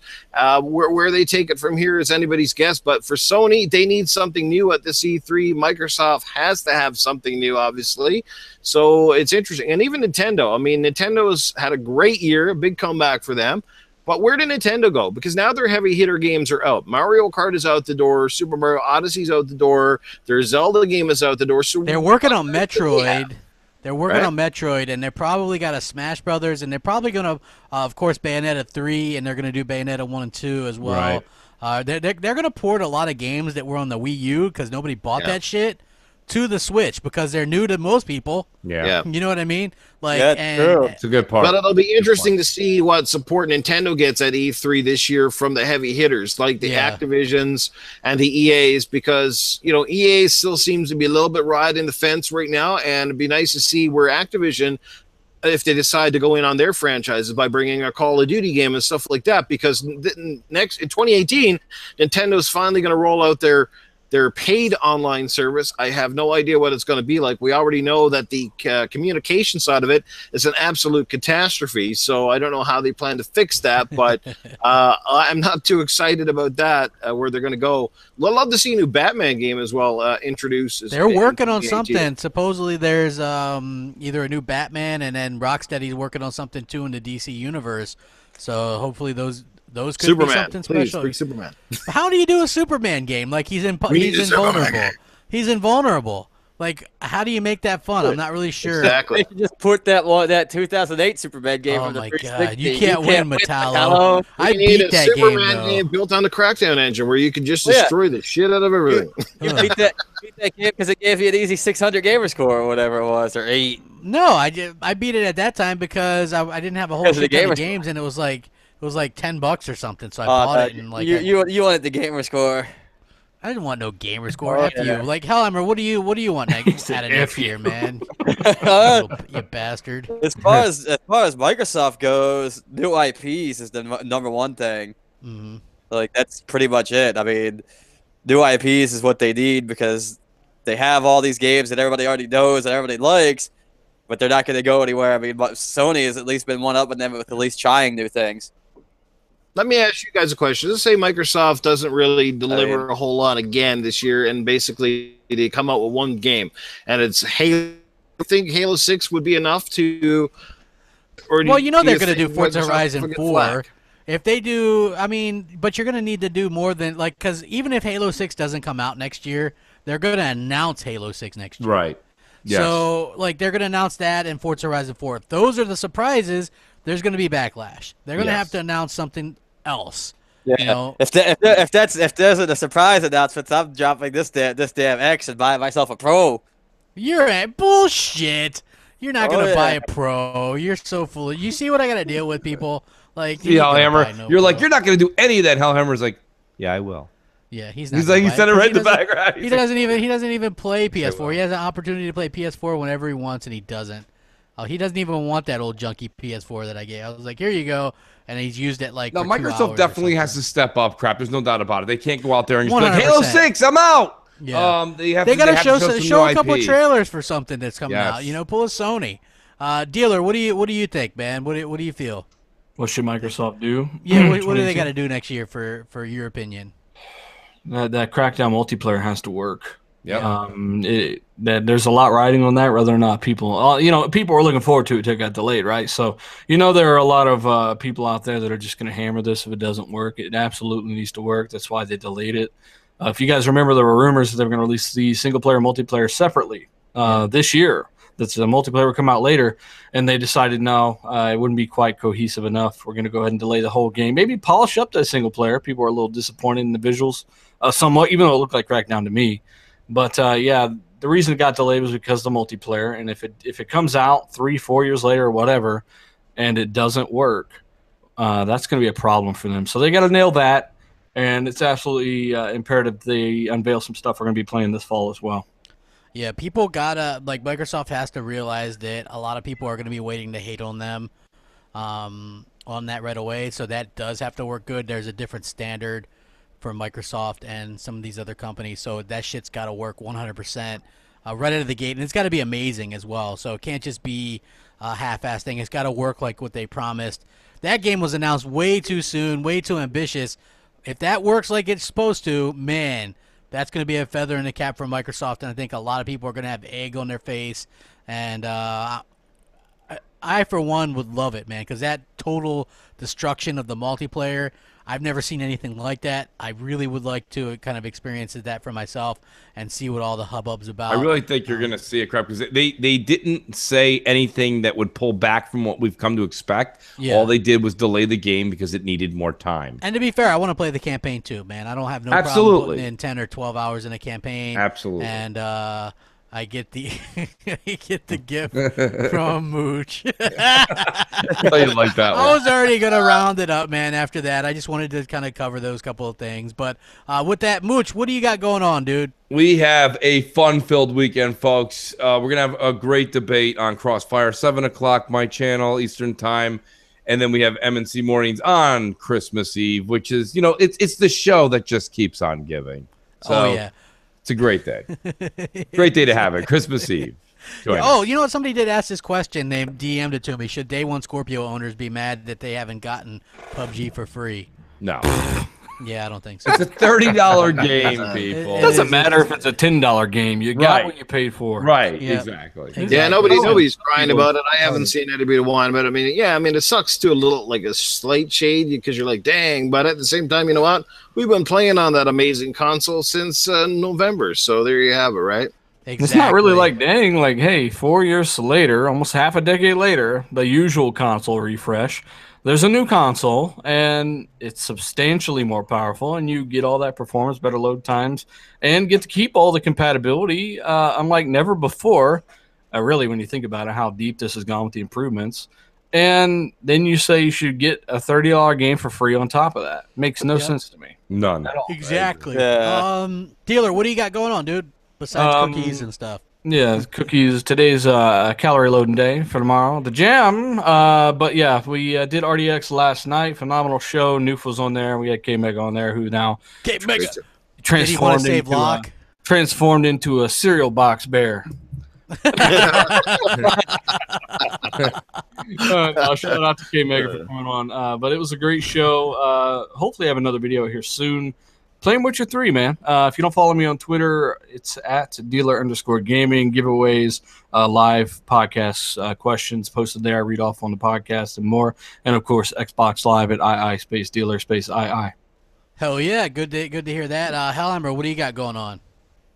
Where they take it from here is anybody's guess. But for Sony, they need something new at the E3. Microsoft has to have something new, obviously. So it's interesting. And even Nintendo. I mean, Nintendo's had a great year, a big comeback for them. But where did Nintendo go? Because now their heavy hitter games are out. Mario Kart is out the door. Super Mario Odyssey's out the door. Their Zelda game is out the door. So they're working on Metroid. Yeah. They're working on Metroid, and they're probably got a Smash Brothers, and they're probably going to, of course, Bayonetta 3, and they're going to do Bayonetta 1 and 2 as well. Right. They're going to port a lot of games that were on the Wii U because nobody bought that shit to the Switch because they're new to most people. Yeah. You know what I mean? Like, true. It's a good part. But it'll be interesting to see what support Nintendo gets at E3 this year from the heavy hitters, like the Activisions and the EAs, because, you know, EA still seems to be a little bit riding the fence right now, and it'd be nice to see where Activision, if they decide to go in on their franchises by bringing a Call of Duty game and stuff like that, because next in 2018, Nintendo's finally going to roll out their paid online service. I have no idea what it's going to be like. We already know that the communication side of it is an absolute catastrophe, so I don't know how they plan to fix that, but I'm not too excited about that, where they're going to go. I'd love to see a new Batman game as well introduced. They're working on something. Supposedly there's either a new Batman, and then Rocksteady's working on something too in the DC universe, so hopefully those could be something special. Please, Superman. How do you do a Superman game? Like he's invulnerable. He's invulnerable. Like, how do you make that fun? I'm not really sure. Exactly. They should just put that 2008 Superman game from the 360. Oh my god, you can't win, Metallo. I beat that Superman game built on the Crackdown engine where you can just destroy the shit out of everything. You beat that game because it gave you an easy 600 gamer score or whatever it was, or 8. No, I beat it at that time because I didn't have a whole shit ton of games, and it was like $10 or something. So I bought it and like you wanted the gamer score. I didn't want no gamer score. F you. Like Hellhammer, what do you want next out of next year, man? You bastard. As far as Microsoft goes, new IPs is the number one thing. Mm-hmm. Like that's pretty much it. I mean, new IPs is what they need because they have all these games that everybody already knows and everybody likes, but they're not going to go anywhere. I mean, Sony has at least been one up on them with at least trying new things. Let me ask you guys a question. Let's say Microsoft doesn't really deliver a whole lot again this year, and basically they come out with one game, and it's Halo. I think Halo 6 would be enough to. Or well, you know they're going to do Forza Horizon 4. If they do, I mean, but you're going to need to do more than because even if Halo 6 doesn't come out next year, they're going to announce Halo 6 next year. Right. Yes. So they're going to announce that and Forza Horizon 4. If those are the surprises, there's going to be backlash. They're going to have to announce something else. Yeah. You know? If there's a surprise announcement, I'm dropping this damn X and buying myself a Pro. You're at bullshit. You're not going to buy a Pro. You're so full. You see what I got to deal with, people? Like, Hellhammer, you're like, you're not going to do any of that. Hellhammer's like, yeah, I will. Yeah, he's not. He's like, he said it right in the background. He doesn't even play PS4. He has an opportunity to play PS4 whenever he wants, and he doesn't. Oh, he doesn't even want that old junky PS4 that I gave. I was like, here you go, and he's used it like. No, for 2 Microsoft hours definitely has to step up. Crap, there's no doubt about it. They can't go out there and just 100%. be like, Halo 6, I'm out. Yeah. They got to show a couple IP. of trailers for something that's coming Yes. out. You know, pull a Sony. Dealer, what do you think, man? What do you feel? What should Microsoft do? Yeah, what do they got to do next year for your opinion? That Crackdown multiplayer has to work. Yeah. There's a lot riding on that, whether or not people, people were looking forward to it until it got delayed, right? So, there are a lot of people out there that are just going to hammer this if it doesn't work. It absolutely needs to work. That's why they delayed it. If you guys remember, there were rumors that they were going to release the single-player multiplayer separately this year. That's the multiplayer would come out later, and they decided no, it wouldn't be quite cohesive enough. We're going to go ahead and delay the whole game. Maybe polish up that single player. People are a little disappointed in the visuals, somewhat, even though it looked like Crackdown to me. But the reason it got delayed was because of the multiplayer. And if it comes out 3-4 years later or whatever, and it doesn't work, that's going to be a problem for them. So they got to nail that, and it's absolutely imperative they unveil some stuff we're going to be playing this fall as well. Yeah, people gotta Microsoft has to realize that a lot of people are gonna be waiting to hate on them on that right away. So that does have to work good. There's a different standard for Microsoft and some of these other companies. So that shit's gotta work 100% right out of the gate, and it's gotta be amazing as well. So it can't just be a half-assed thing. It's gotta work like what they promised. That game was announced way too soon, way too ambitious. If that works like it's supposed to, man, that's going to be a feather in the cap for Microsoft, and I think a lot of people are going to have egg on their face. And I, for one, would love it, man, because that total destruction of the multiplayer, I've never seen anything like that. I really would like to kind of experience that for myself and see what all the hubbub's about. I really think you're going to see it, crap, because they didn't say anything that would pull back from what we've come to expect. Yeah. All they did was delay the game because it needed more time. And to be fair, I want to play the campaign too, man. I don't have no problem putting in 10 or 12 hours in a campaign. Absolutely. And I get the gift from Mooch. I didn't like that one. I was already gonna round it up, man. After that, I just wanted to kind of cover those couple of things. But with that, Mooch, what do you got going on, dude? We have a fun-filled weekend, folks. We're gonna have a great debate on Crossfire, 7 o'clock my channel Eastern time, and then we have MNC Mornings on Christmas Eve, which is it's the show that just keeps on giving. So, yeah. It's a great day. Great day to have it. Christmas Eve. Oh, you know what? Somebody did ask this question. They DM'd it to me. Should Day One Scorpio owners be mad that they haven't gotten PubG for free? No. Yeah, I don't think so. It's a $30 game, people. It doesn't matter if it's a $10 game. You got what you paid for. Right, exactly. Yeah, nobody's crying about it. I haven't seen anybody whine about it. I mean, it sucks to a little, like a slight shade because you're like, dang. But at the same time, you know what? We've been playing on that amazing console since November. So there you have it, right? Exactly. It's not really like, dang, like, hey, 4 years later, almost half a decade later, the usual console refresh. There's a new console, and it's substantially more powerful, and you get all that performance, better load times, and get to keep all the compatibility, unlike never before. Really, when you think about it, how deep this has gone with the improvements. and then you say you should get a $30 game for free on top of that. Makes no sense to me. None. At all. Exactly. Yeah. Dealer, what do you got going on, dude? Besides cookies and stuff. Yeah, cookies. Today's calorie loading day for tomorrow. The jam. But yeah, we did RDX last night. Phenomenal show. Noof was on there. We had K-Meg on there, who now transformed into a cereal box bear. Shout out to K-Meg for coming on. But it was a great show. Hopefully I have another video here soon. Playing Witcher 3, man. If you don't follow me on Twitter, it's at dealer_gaming. Giveaways, live podcasts, questions posted there. I read off on the podcast and more. And, of course, Xbox Live at II_dealer_II. Hell yeah. Good to hear that. Hellhammer, what do you got going on?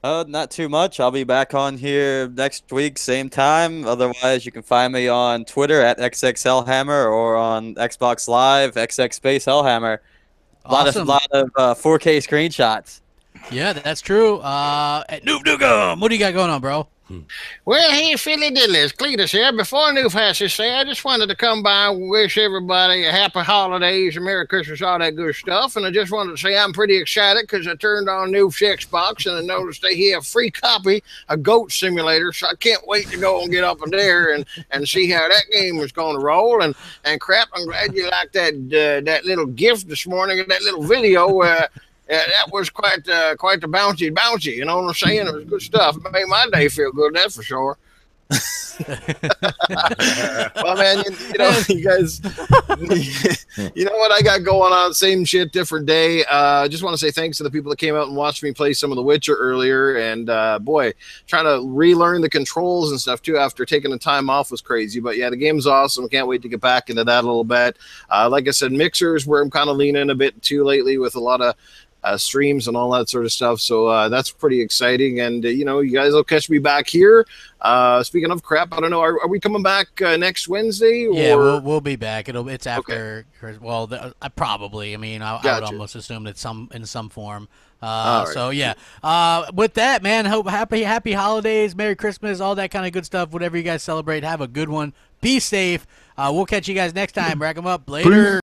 Not too much. I'll be back on here next week, same time. Otherwise, you can find me on Twitter at XXHellhammer or on Xbox Live, XX_Hellhammer. Awesome. Lot of 4K screenshots. Yeah, that's true. At Noof Nugum, what do you got going on, bro? Well, hey, Philly Diddlers, Cletus here. Before Noof has to say, I just wanted to come by and wish everybody a happy holidays, a Merry Christmas, all that good stuff. And I just wanted to say I'm pretty excited because I turned on Noof's Xbox and I noticed they have a free copy of Goat Simulator. So I can't wait to go and get up in there and see how that game is going to roll. And crap, I'm glad you liked that little gift this morning and that little video. That was quite the bouncy. You know what I'm saying? It was good stuff. It made my day feel good, that's for sure. Well, man, you know, you guys, you know what I got going on? Same shit, different day. Just want to say thanks to the people that came out and watched me play some of The Witcher earlier. And boy, trying to relearn the controls and stuff too after taking the time off was crazy. But yeah, the game's awesome. Can't wait to get back into that a little bit. Like I said, Mixer's where I'm kind of leaning a bit too lately with a lot of streams and all that sort of stuff. So that's pretty exciting. And, you know, you guys will catch me back here. Speaking of crap, I don't know. Are we coming back next Wednesday? Or? Yeah, we'll be back. It's after. Okay. Well, probably. I mean, I would almost assume that in some form. Right. So yeah. With that, man, hope happy holidays, Merry Christmas, all that kind of good stuff. Whatever you guys celebrate, have a good one. Be safe. We'll catch you guys next time. Rack 'em up later.